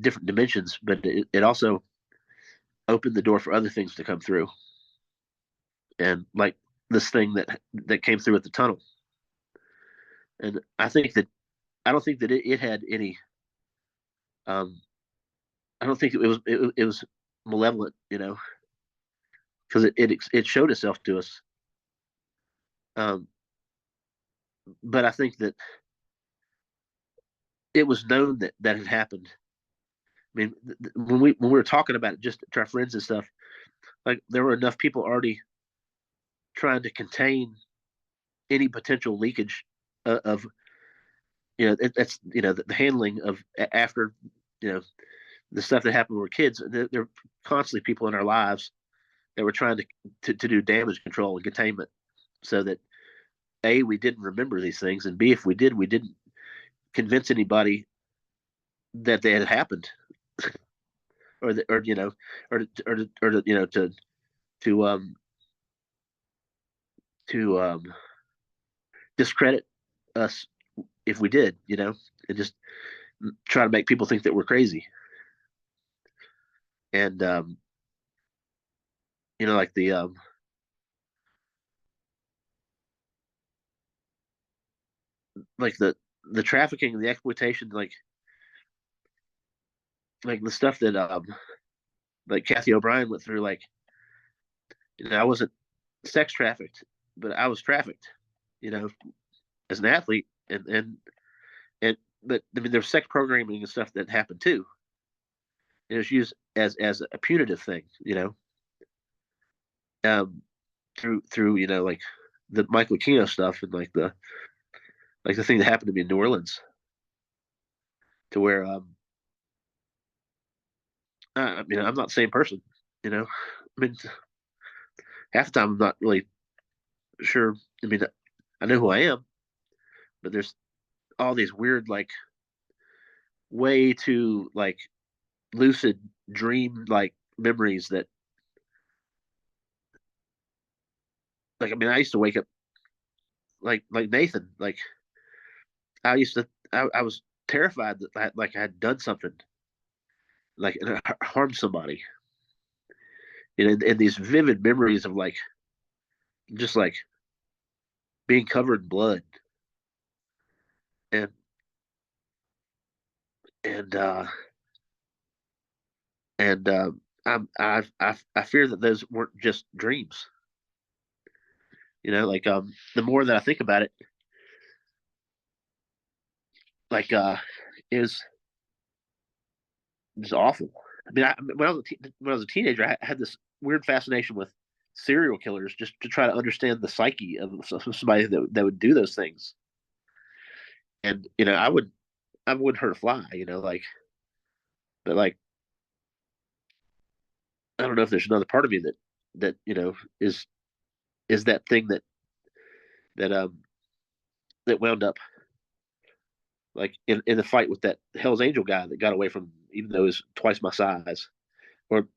different dimensions, but it also opened the door for other things to come through. And like this thing that came through at the tunnel. And I don't think that it had any. Um, I don't think it was malevolent, because it showed itself to us. Um, but I think that it was known that had happened. I mean, when we were talking about it, just to our friends and stuff, like there were enough people already trying to contain any potential leakage of that's the handling of after you know the stuff that happened when we were kids. There are constantly people in our lives that were trying to do damage control and containment, so that A, we didn't remember these things, and B, if we did, we didn't convince anybody that they had happened, or the, or you know, or to to discredit us if we did, and just try to make people think that we're crazy. And like the trafficking and the exploitation, like the stuff that like Kathy O'Brien went through, like I wasn't sex trafficked, but I was trafficked, you know, as an athlete, and but I mean there's sex programming and stuff that happened too. It was used as a punitive thing, um, through like the Michael Aquino stuff, and like the thing that happened to me in New Orleans, to where I mean I'm not the same person, I mean half the time I'm not really sure. I mean I know who I am, but there's all these weird, like, way too, like, lucid dream like memories that, like, I mean I used to wake up like Nathan, like I was terrified that I had done something, like, harmed somebody, and these vivid memories of, like, just like being covered in blood, and and uh and I fear that those weren't just dreams. Like, the more that I think about it, like, is it's awful. I mean, when I was a teenager, I had this weird fascination with serial killers, just to try to understand the psyche of somebody that would do those things. And I wouldn't hurt a fly, like, but, like, I don't know if there's another part of me that is that thing that that wound up, like, in a fight with that Hell's Angel guy that got away from, even though he was twice my size, or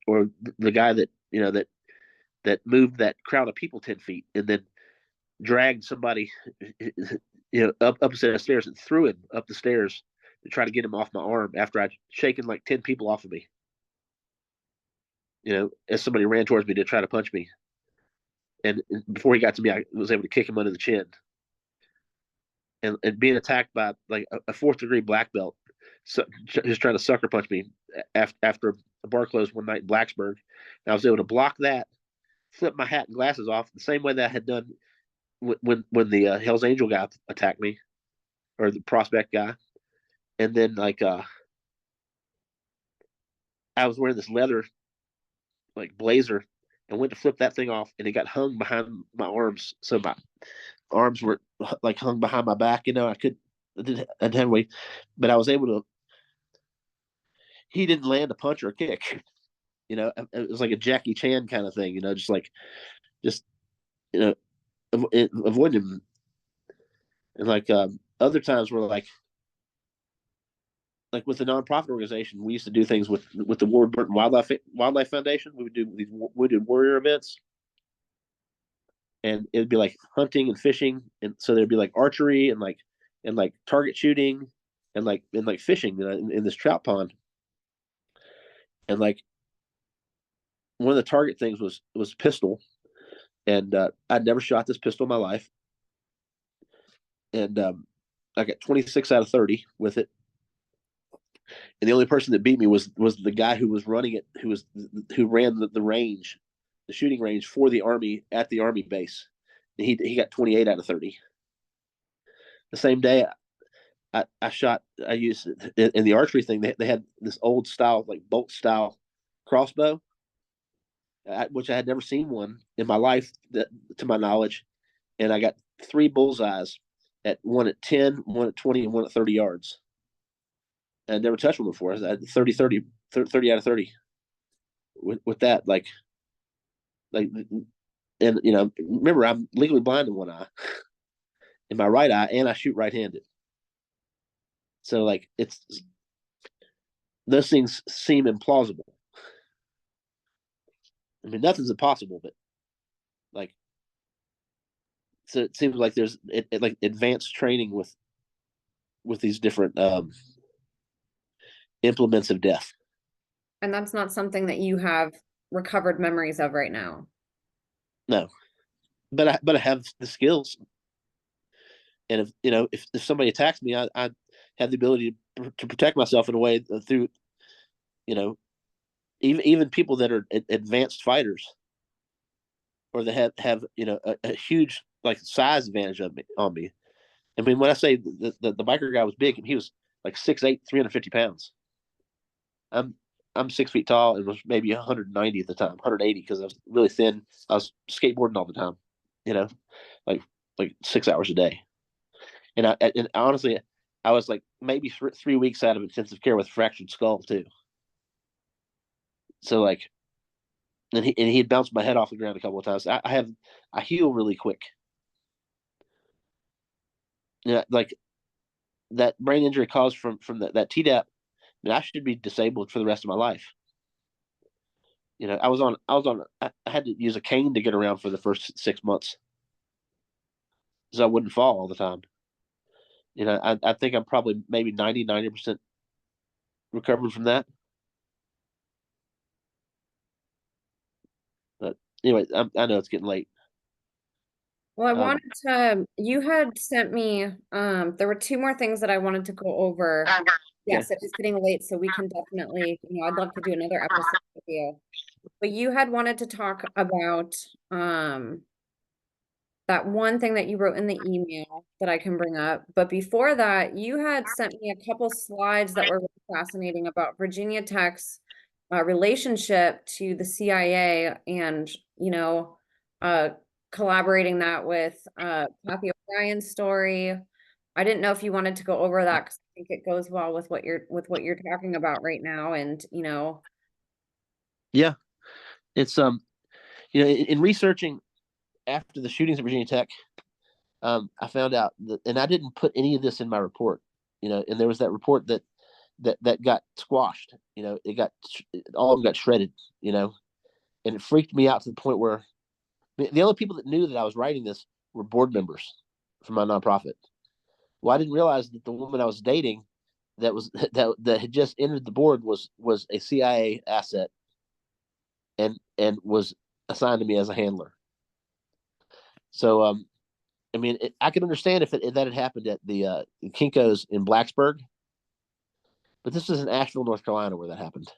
the guy that that moved that crowd of people 10 feet and then dragged somebody, up a set of stairs and threw him up the stairs to try to get him off my arm after I'd shaken like 10 people off of me. As somebody ran towards me to try to punch me, and before he got to me, I was able to kick him under the chin. And being attacked by, like, a fourth-degree black belt, so, just trying to sucker punch me after a bar closed one night in Blacksburg. And I was able to block that, flip my hat and glasses off the same way that I had done when the Hell's Angel guy attacked me, or the Prospect guy. And then, like, I was wearing this leather, like, blazer, and went to flip that thing off, and it got hung behind my arms, so my arms were, like, hung behind my back. I didn't have weight, but I was able to. He didn't land a punch or a kick. It was like a Jackie Chan kind of thing. Just you know, avoid him. And, like, other times were like, like with the nonprofit organization, we used to do things with the Ward Burton Wildlife Foundation. We did warrior events, and it'd be like hunting and fishing, and so there'd be like archery and like target shooting and like fishing in this trout pond, and like one of the target things was pistol, and I'd never shot this pistol in my life, and I got 26 out of 30 with it, and the only person that beat me was the guy who was running it, who ran the range, the shooting range for the army at the army base. And he got 28 out of 30. The same day, I used in the archery thing. They had this old style, like bolt style crossbow, which I had never seen one in my life, to my knowledge. And I got 3 bullseyes, one at 10, one at 20, and one at 30 yards. I never touched one before. I had 30 out of 30 with that. Like, and remember, I'm legally blind in one eye, in my right eye, and I shoot right-handed. So like, those things seem implausible. I mean, nothing's impossible, but like, so it seems like there's like advanced training with these different implements of death. And that's not something that you have recovered memories of right now. No, but I have the skills, and if somebody attacks me, I have the ability to protect myself in a way through, even people that are advanced fighters, or that have a huge like size advantage on me. I mean, when I say the biker guy was big, he was like 6'8", 350 pounds. I'm 6 feet tall and was maybe 190 at the time, 180, because I was really thin. I was skateboarding all the time, like 6 hours a day. And honestly, I was like maybe 3 weeks out of intensive care with a fractured skull too. So like, and he'd bounced my head off the ground a couple of times. I heal really quick. Like that brain injury caused from that TDAP. I mean, I should be disabled for the rest of my life. I had to use a cane to get around for the first 6 months, so I wouldn't fall all the time. I think I'm probably maybe 90% recovered from that. But anyway, I know it's getting late. Well, you had sent me, there were 2 more things that I wanted to go over. Okay. Yes, it is getting late, so we can definitely, I'd love to do another episode with you. But you had wanted to talk about that one thing that you wrote in the email that I can bring up. But before that, you had sent me a couple slides that were really fascinating about Virginia Tech's relationship to the CIA and, uh, collaborating that with Kathy O'Brien's story. I didn't know if you wanted to go over that because I think it goes well with what you're talking about right now. And, Yeah, it's in researching after the shootings at Virginia Tech, I found out that, and I didn't put any of this in my report, and there was that report that got squashed. It got, all of them got shredded, and it freaked me out to the point where the only people that knew that I was writing this were board members from my nonprofit. Well, I didn't realize that the woman I was dating that had just entered the board was a CIA asset, and was assigned to me as a handler. So I mean, I could understand if that had happened at the Kinko's in Blacksburg, but this is in Asheville, North Carolina, where that happened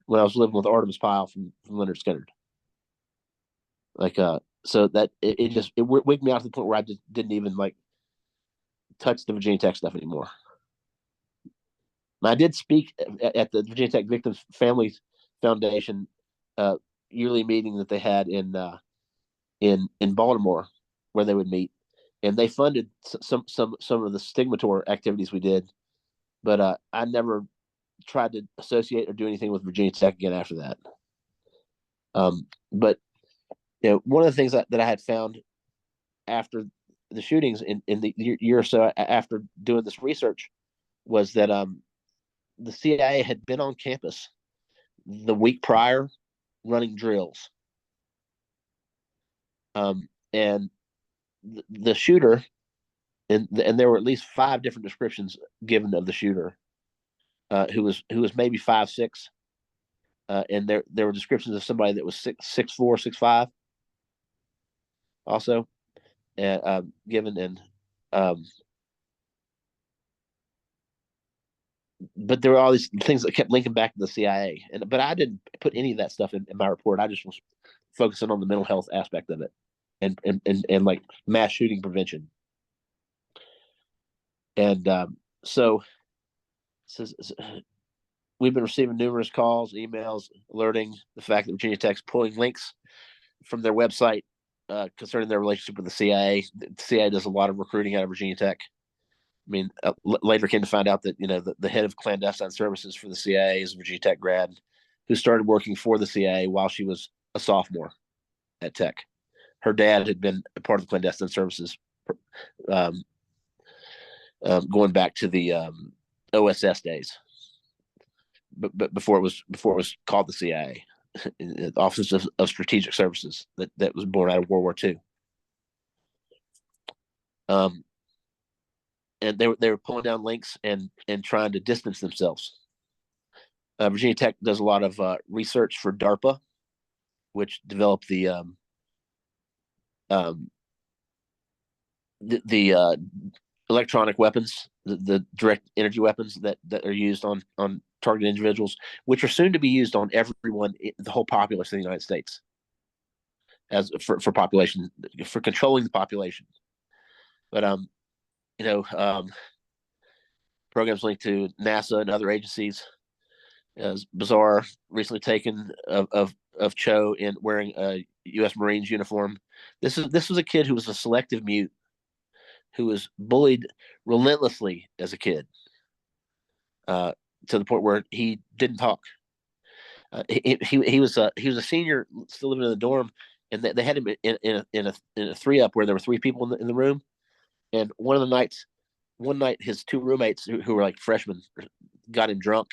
when I was living with Artemis Pyle from Leonard Skinner. Like, so that it wigged me out to the point where I just didn't even like touch the Virginia Tech stuff anymore. I did speak at the Virginia Tech Victims Families Foundation yearly meeting that they had in Baltimore, where they would meet, and they funded some of the stigmator activities we did, but I never tried to associate or do anything with Virginia Tech again after that. But one of the things that I had found after the shootings in the year or so after doing this research was that the CIA had been on campus the week prior running drills. And the shooter, and there were at least 5 different descriptions given of the shooter, who was maybe 5'6", and there were descriptions of somebody that was 6'4", 6'5", also given. And but there were all these things that kept linking back to the CIA, but I didn't put any of that stuff in my report. I just was focusing on the mental health aspect of it, and like mass shooting prevention. And so we've been receiving numerous calls, emails, alerting the fact that Virginia Tech's pulling links from their website concerning their relationship with the CIA. The CIA does a lot of recruiting out of Virginia Tech. I mean, later came to find out that the head of clandestine services for the CIA is a Virginia Tech grad who started working for the CIA while she was a sophomore at Tech. Her dad had been a part of the clandestine services going back to the OSS days, but before it was called the CIA, Office of Strategic Services, that was born out of World War II. And they were pulling down links and trying to distance themselves. Virginia Tech does a lot of research for DARPA, which developed the electronic weapons, the direct energy weapons that are used on targeted individuals, which are soon to be used on everyone, the whole populace of the United States, as for population, for controlling the population. But programs linked to NASA and other agencies. As bizarre, recently taken of Cho in wearing a U.S. Marines uniform. This was a kid who was a selective mute, who was bullied relentlessly as a kid, to the point where he didn't talk. He was a senior, still living in the dorm, and they had him in a 3-up where there were 3 people in the room. And one night his 2 roommates who were like freshmen got him drunk,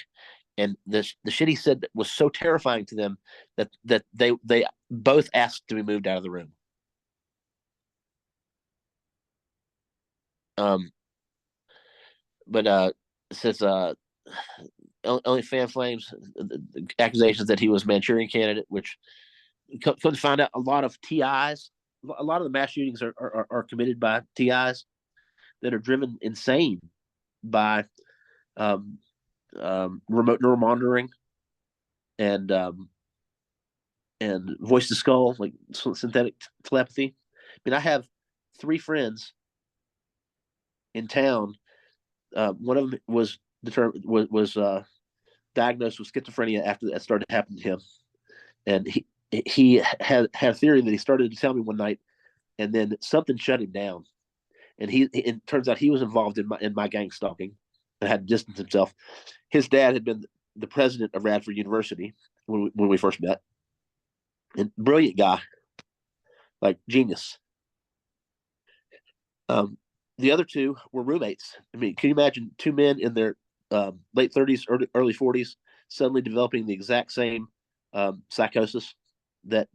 and the shit he said was so terrifying to them that they both asked to be moved out of the room. But it says only fan flames accusations that he was a Manchurian candidate, which come to find out a lot of TIs, a lot of the mass shootings are committed by TIs that are driven insane by remote neural monitoring and voice to skull, like synthetic telepathy. I mean, I have 3 friends in town. One of them was diagnosed with schizophrenia after that started happening to him, and he had a theory that he started to tell me one night, and then something shut him down, and it turns out he was involved in my gang stalking and had to distance himself. His dad had been the president of Radford University when we first met, and brilliant guy, like genius. The other 2 were roommates. I mean, can you imagine 2 men in their late 30s, early 40s, suddenly developing the exact same psychosis that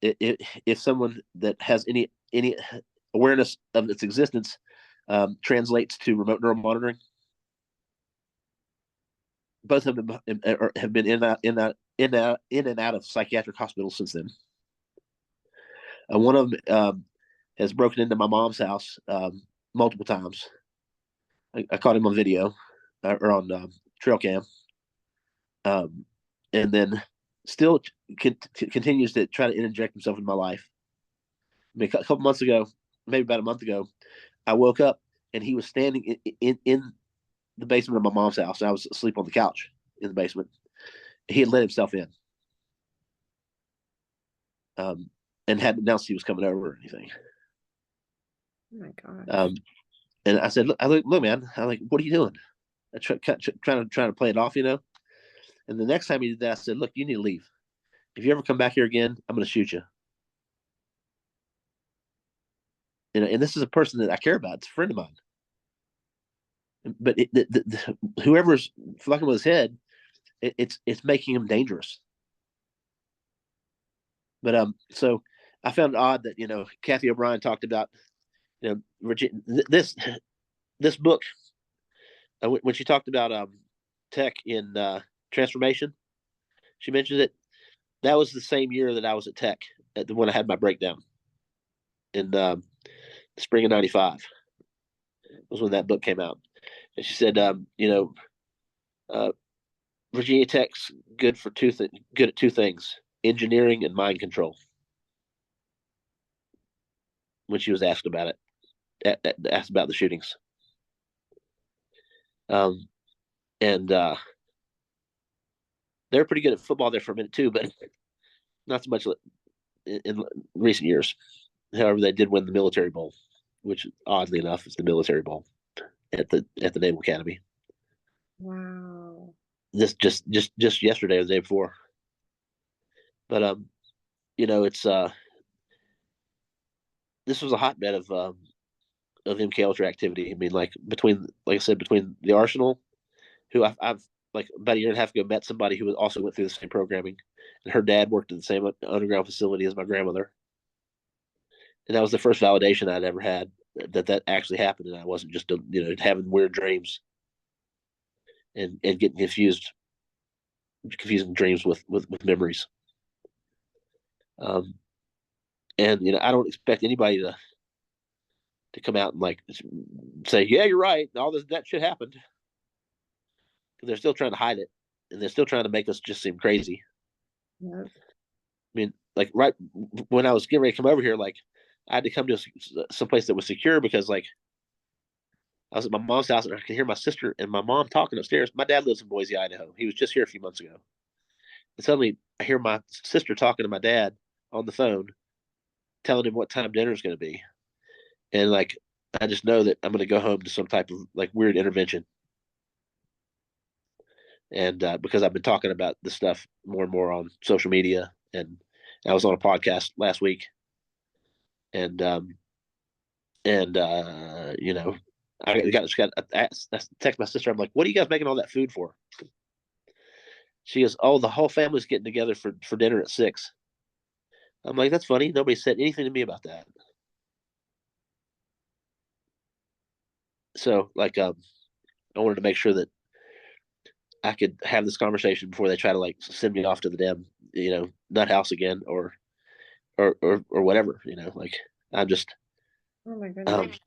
if someone that has any awareness of its existence translates to remote neural monitoring? Both of them have been in and out of psychiatric hospitals since then. One of them has broken into my mom's house multiple times. I caught him on video or on trail cam, and then still continues to try to interject himself in my life. I mean, a couple months ago, maybe about a month ago, I woke up and he was standing in the basement of my mom's house. I was asleep on the couch in the basement. He had let himself in, and hadn't announced he was coming over or anything. Oh my God. And I said, look, man, I'm like, what are you doing? I trying to play it off, And the next time he did that, I said, look, you need to leave. If you ever come back here again, I'm going to shoot you. And this is a person that I care about. It's a friend of mine. But whoever's fucking with his head, it's making him dangerous. But so I found it odd that Kathy O'Brien talked about this book when she talked about tech in transformation. She mentioned it. That was the same year that I was at Tech when I had my breakdown in the spring of '95. Was when that book came out, and she said, Virginia Tech's good at two things: engineering and mind control. When she was asked about it, asked about the shootings, and they were pretty good at football there for a minute too, but not so much in recent years. However, they did win the Military Bowl, which oddly enough is the Military Bowl at the Naval Academy. Wow. This just yesterday or the day before. But it's this was a hotbed of MK Ultra activity. I mean, like I said, between the Arsenal, who I've like about a year and a half ago met somebody who also went through the same programming, and her dad worked in the same underground facility as my grandmother, and that was the first validation I'd ever had that actually happened, and I wasn't just having weird dreams and getting confusing dreams with memories. And I don't expect anybody to come out and like say, yeah, you're right, all that shit happened, because they're still trying to hide it, and they're still trying to make us just seem crazy. Yep. I mean, like right when I was getting ready to come over here, like I had to come to some place that was secure because like I was at my mom's house and I could hear my sister and my mom talking upstairs. My dad lives in Boise, Idaho. He was just here a few months ago. And suddenly I hear my sister talking to my dad on the phone, telling him what time dinner is going to be. And like, I just know that I'm going to go home to some type of like weird intervention. And because I've been talking about this stuff more and more on social media, and I was on a podcast last week, and I text my sister. I'm like, "What are you guys making all that food for?" She goes, "Oh, the whole family's getting together for dinner at 6." I'm like, "That's funny. Nobody said anything to me about that." So, like, I wanted to make sure that I could have this conversation before they try to like send me off to the damn, nut house again, or whatever. Like I'm just, Oh my um, goodness.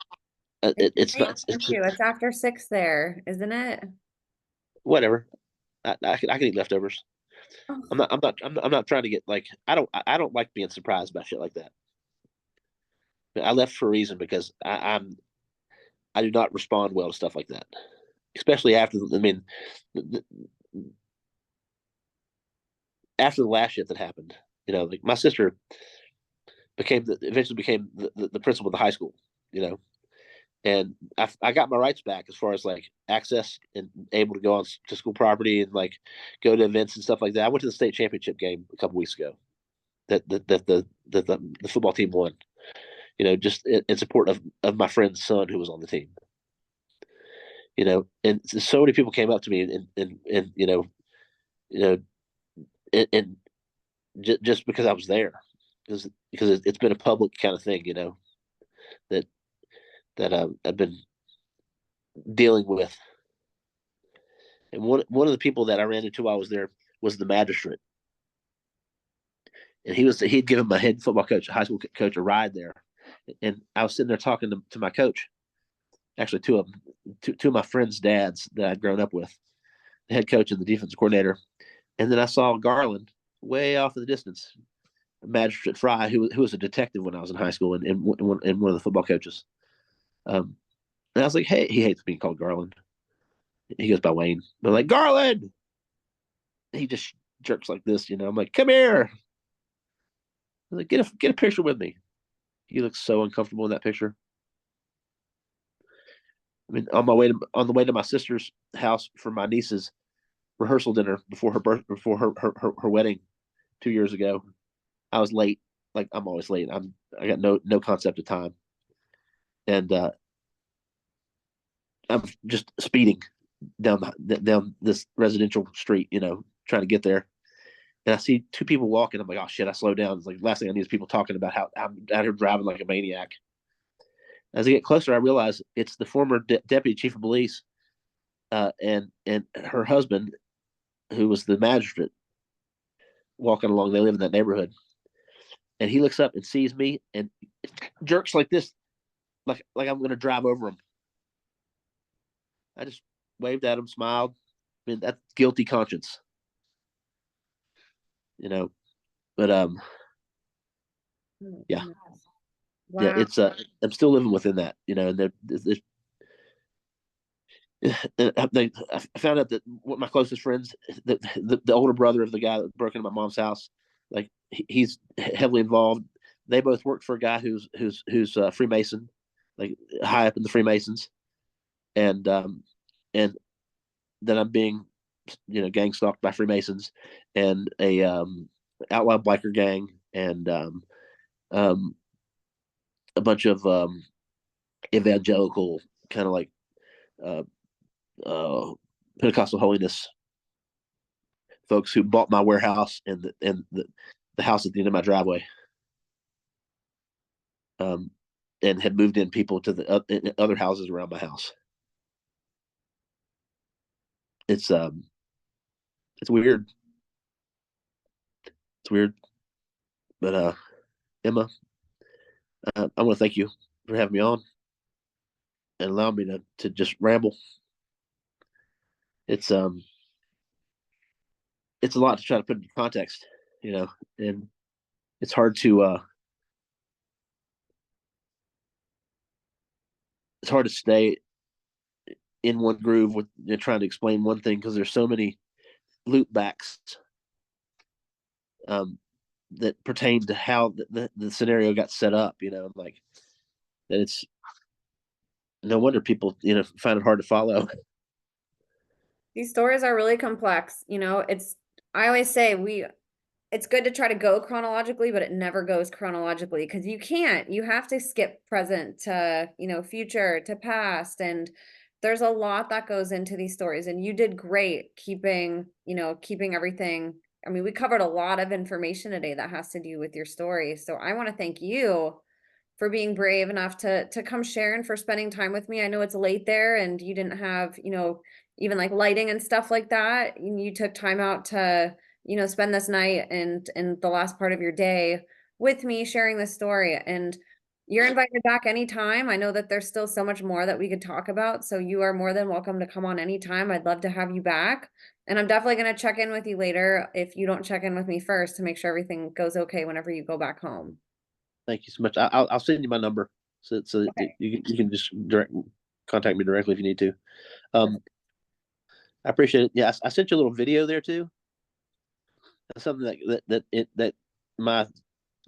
It's it's late not, for you. It's after 6 there, isn't it? whatever. I can eat leftovers. Oh, I'm not trying to get like I don't like being surprised by shit like that. I left for a reason because I do not respond well to stuff like that, especially after. I mean, after the last shit that happened, like my sister eventually became the principal of the high school, and I got my rights back as far as like access and able to go on to school property and like go to events and stuff like that. I went to the state championship game a couple weeks ago that the football team won. Just in support of my friend's son who was on the team. And so many people came up to me and you know, and just because I was there, because it's been a public kind of thing, that I've been dealing with. And one of the people that I ran into while I was there was the magistrate, and he'd given my head football coach, high school coach, a ride there, and I was sitting there talking to my coach, actually two of them, two of my friends' dads that I'd grown up with, the head coach and the defensive coordinator, and then I saw Garland way off in the distance, Magistrate Fry, who was a detective when I was in high school, and one of the football coaches. And I was like, hey, he hates being called Garland. He goes by Wayne. But I'm like, Garland! He just jerks like this, I'm like, come here. I'm like, get a picture with me. He looks so uncomfortable in that picture. I mean, on the way to my sister's house for my niece's rehearsal dinner before her wedding 2 years ago, I was late. Like I'm always late. I got no concept of time. And I'm just speeding down this residential street, trying to get there. And I see two people walking. I'm like, oh shit, I slow down. It's like the last thing I need is people talking about how I'm out here driving like a maniac. As I get closer, I realize it's the former deputy chief of police, and her husband, who was the magistrate, walking along. They live in that neighborhood, and he looks up and sees me and jerks like this, like I'm going to drive over him. I just waved at him, smiled. I mean, that's guilty conscience, you know. But Oh, yeah, goodness. yeah, Wow. it's I'm still living within that, and I found out that one of my closest friends, the older brother of the guy that broke into my mom's house, like he's heavily involved. They both worked for a guy who's Freemason, like high up in the Freemasons, and then I'm being, gang stalked by Freemasons and a outlaw biker gang and um, a bunch of evangelical kind of like uh, uh, Pentecostal holiness folks who bought my warehouse and the house at the end of my driveway, um, and had moved in people to the other houses around my house. It's it's weird. It's weird, but Emma, I want to thank you for having me on and allowing me to just ramble. It's um it's a lot to try to put into context, and it's hard to stay in one groove with trying to explain one thing because there's so many loop backs um, that pertain to how the scenario got set up. Like that it's no wonder people find it hard to follow. These stories are really complex. I always say it's good to try to go chronologically, but it never goes chronologically because you can't. You have to skip present to, future to past. And there's a lot that goes into these stories. And you did great keeping everything. I mean, we covered a lot of information today that has to do with your story. So I want to thank you for being brave enough to come share and for spending time with me. I know it's late there and you didn't have, even like lighting and stuff like that. You took time out to, spend this night and the last part of your day with me sharing this story. And you're invited back anytime. I know that there's still so much more that we could talk about. So you are more than welcome to come on anytime. I'd love to have you back. And I'm definitely going to check in with you later if you don't check in with me first to make sure everything goes okay whenever you go back home. Thank you so much. I'll send you my number so that Okay. you can just contact me directly if you need to. I appreciate it. Yeah, I sent you a little video there too. That's something that my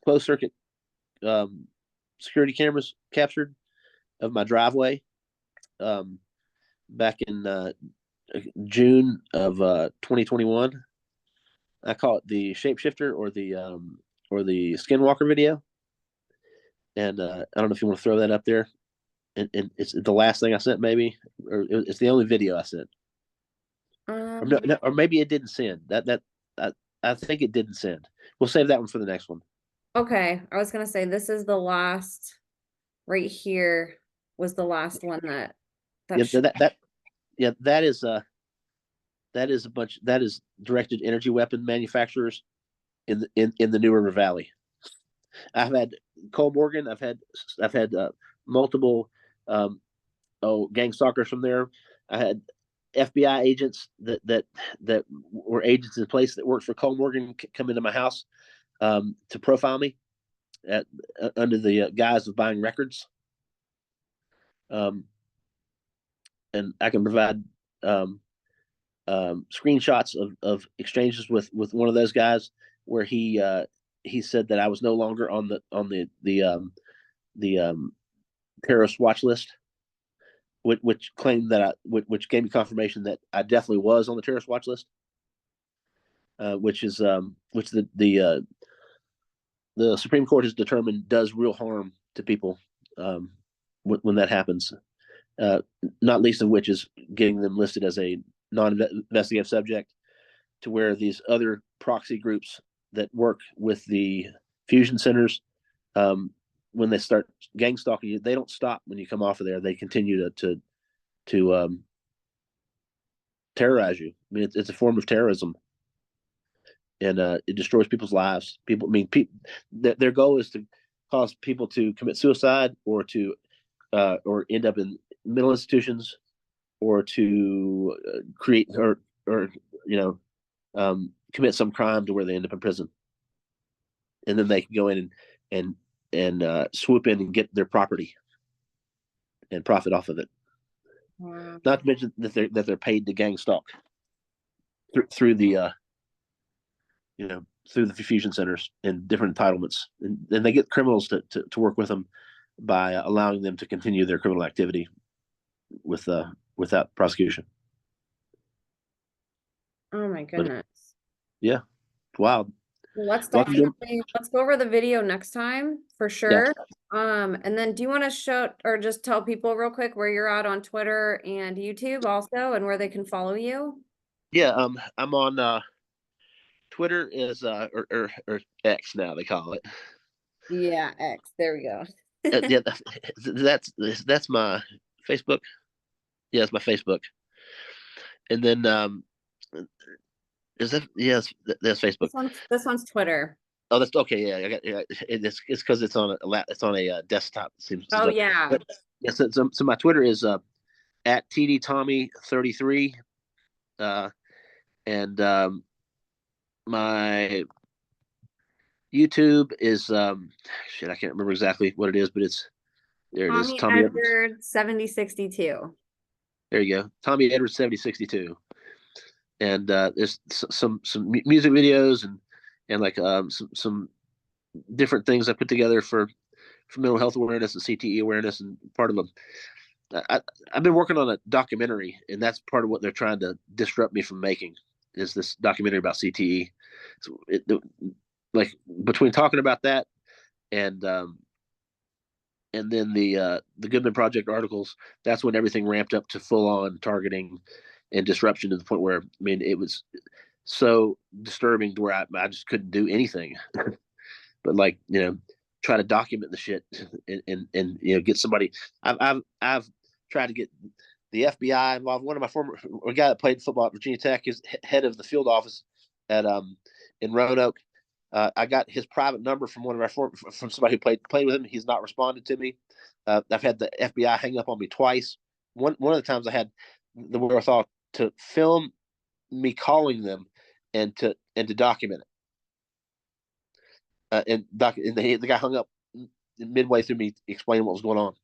closed circuit um, security cameras captured of my driveway um, back in June of 2021. I call it the shapeshifter or the skinwalker video. And I don't know if you want to throw that up there. And it's the last thing I sent, maybe, or it's the only video I sent, or Um, no, or maybe it didn't send. I think it didn't send. We'll save that one for the next one. okay. I was gonna say this is the last right here was the last one that Yeah, yeah, that is a bunch that is directed energy weapon manufacturers in the New River Valley. I've had Cole Morgan. I've had multiple gang stalkers from there. I had FBI agents that were agents in place that worked for Cole Morgan come into my house to profile me under the guise of buying records. Um, and I can provide um, screenshots of exchanges with one of those guys where he said that I was no longer on the terrorist watch list, which claimed that which gave me confirmation that I definitely was on the terrorist watch list, which the Supreme Court has determined does real harm to people when that happens. not least of which is getting them listed as a non-investigative subject, to where these other proxy groups that work with the fusion centers, when they start gang stalking you, they don't stop when you come off of there. They continue to terrorize you. I mean, it's a form of terrorism, and it destroys people's lives. People, I mean, their goal is to cause people to commit suicide, or end up in mental institutions, or to create or commit some crime to where they end up in prison, and then they can go in and swoop in and get their property and profit off of it. Wow. Not to mention that they're paid to gang stalk through the through the fusion centers and different entitlements, and they get criminals to work with them by allowing them to continue their criminal activity without prosecution. Oh my But goodness. yeah, wild. Well, let's Well, go over the video next time for yeah, sure. And then do you want to show or just tell people real quick where you're at on Twitter and YouTube also, and where they can follow you? yeah. I'm on Twitter is or X now they call it. Yeah, X. There we go. Yeah, that's my Facebook. Yeah, it's my Facebook. And then is that yes, that's Facebook. This one's Twitter. Oh, that's okay. Yeah, I got. Yeah, it's because it's on it's on a desktop. It seems Oh like. yeah. But, yeah, so my Twitter is at TDTommy33, and my YouTube is shit. I can't remember exactly what it is, but there. It is. Tommy Tommy Edwards. Edward 7062. There you go. Tommy Edwards 7062. And there's some music videos and like some different things I put together for mental health awareness and CTE awareness, and part of them. I've been working on a documentary, and that's part of what they're trying to disrupt me from making, is this documentary about CTE. So like between talking about that and then the Goodman Project articles, that's when everything ramped up to full on targeting and disruption, to the point where, I mean, it was so disturbing to where I just couldn't do anything but like try to document the shit, and get somebody. I've tried to get the FBI involved. One of my a guy that played football at Virginia Tech is head of the field office at in Roanoke. I got his private number from one of our from somebody who played with him. He's not responded to me. I've had the FBI hang up on me twice. One of the times I had the wherewithal to film me calling them and to document it. And the guy hung up midway through me explaining what was going on.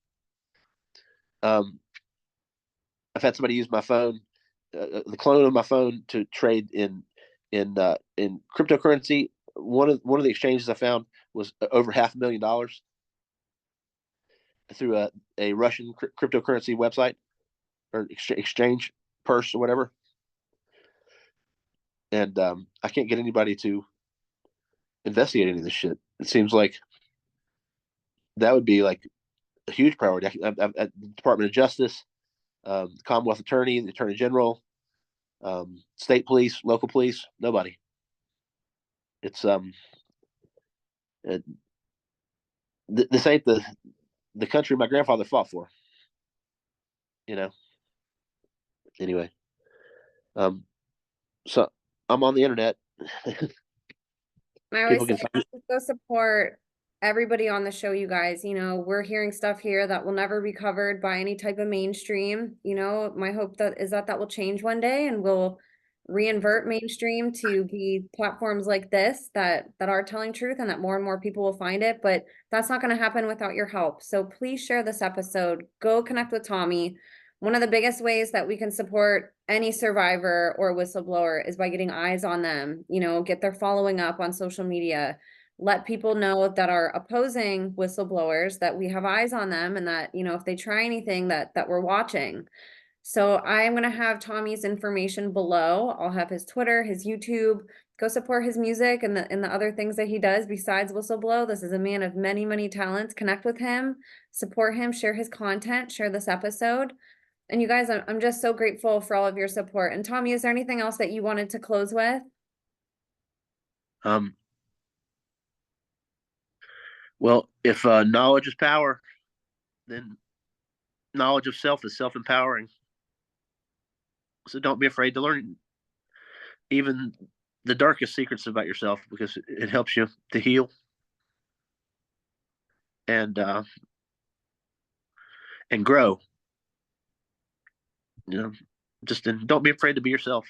I've had somebody use my phone, the clone of my phone, to trade in cryptocurrency. One of the exchanges I found was over $500,000 through a Russian cryptocurrency website or exchange purse or whatever. And I can't get anybody to investigate any of this shit. It seems like that would be like a huge priority. At the Department of Justice, the Commonwealth Attorney, the Attorney General, state police, local police, nobody. It's this ain't the country my grandfather fought for. Anyway, so I'm on the internet. I always People say, can find go support everybody on the show, you guys. We're hearing stuff here that will never be covered by any type of mainstream. My hope that will change one day, and we'll reinvert mainstream to be platforms like this that are telling truth, and that more and more people will find it. But that's not going to happen without your help. So please share this episode. Go connect with Tommy. One of the biggest ways that we can support any survivor or whistleblower is by getting eyes on them, get their following up on social media, let people know that are opposing whistleblowers that we have eyes on them, and that, if they try anything, that we're watching. So I'm going to have Tommy's information below. I'll have his Twitter, his YouTube, Go support his music and the other things that he does besides whistleblow. This is a man of many, many talents. Connect with him, support him, share his content, share this episode. And you guys, I'm just so grateful for all of your support. And Tommy, is there anything else that you wanted to close with? Well, if knowledge is power, then knowledge of self is self-empowering. So don't be afraid to learn even the darkest secrets about yourself, because it helps you to heal and uh, and grow. You know, just don't be afraid to be yourself.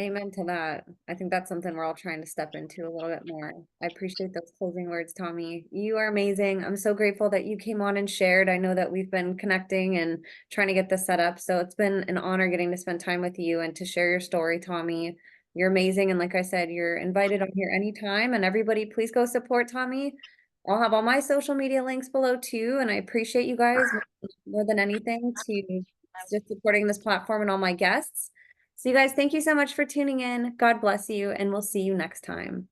Amen to that. I think that's something we're all trying to step into a little bit more. I appreciate those closing words, Tommy. You are amazing. I'm so grateful that you came on and shared. I know that we've been connecting and trying to get this set up. So it's been an honor getting to spend time with you and to share your story, Tommy. You're amazing. And like I said, you're invited on here anytime. And everybody, please go support Tommy. I'll have all my social media links below too. And I appreciate you guys more than anything to just supporting this platform and all my guests. So you guys, thank you so much for tuning in. God bless you, and we'll see you next time.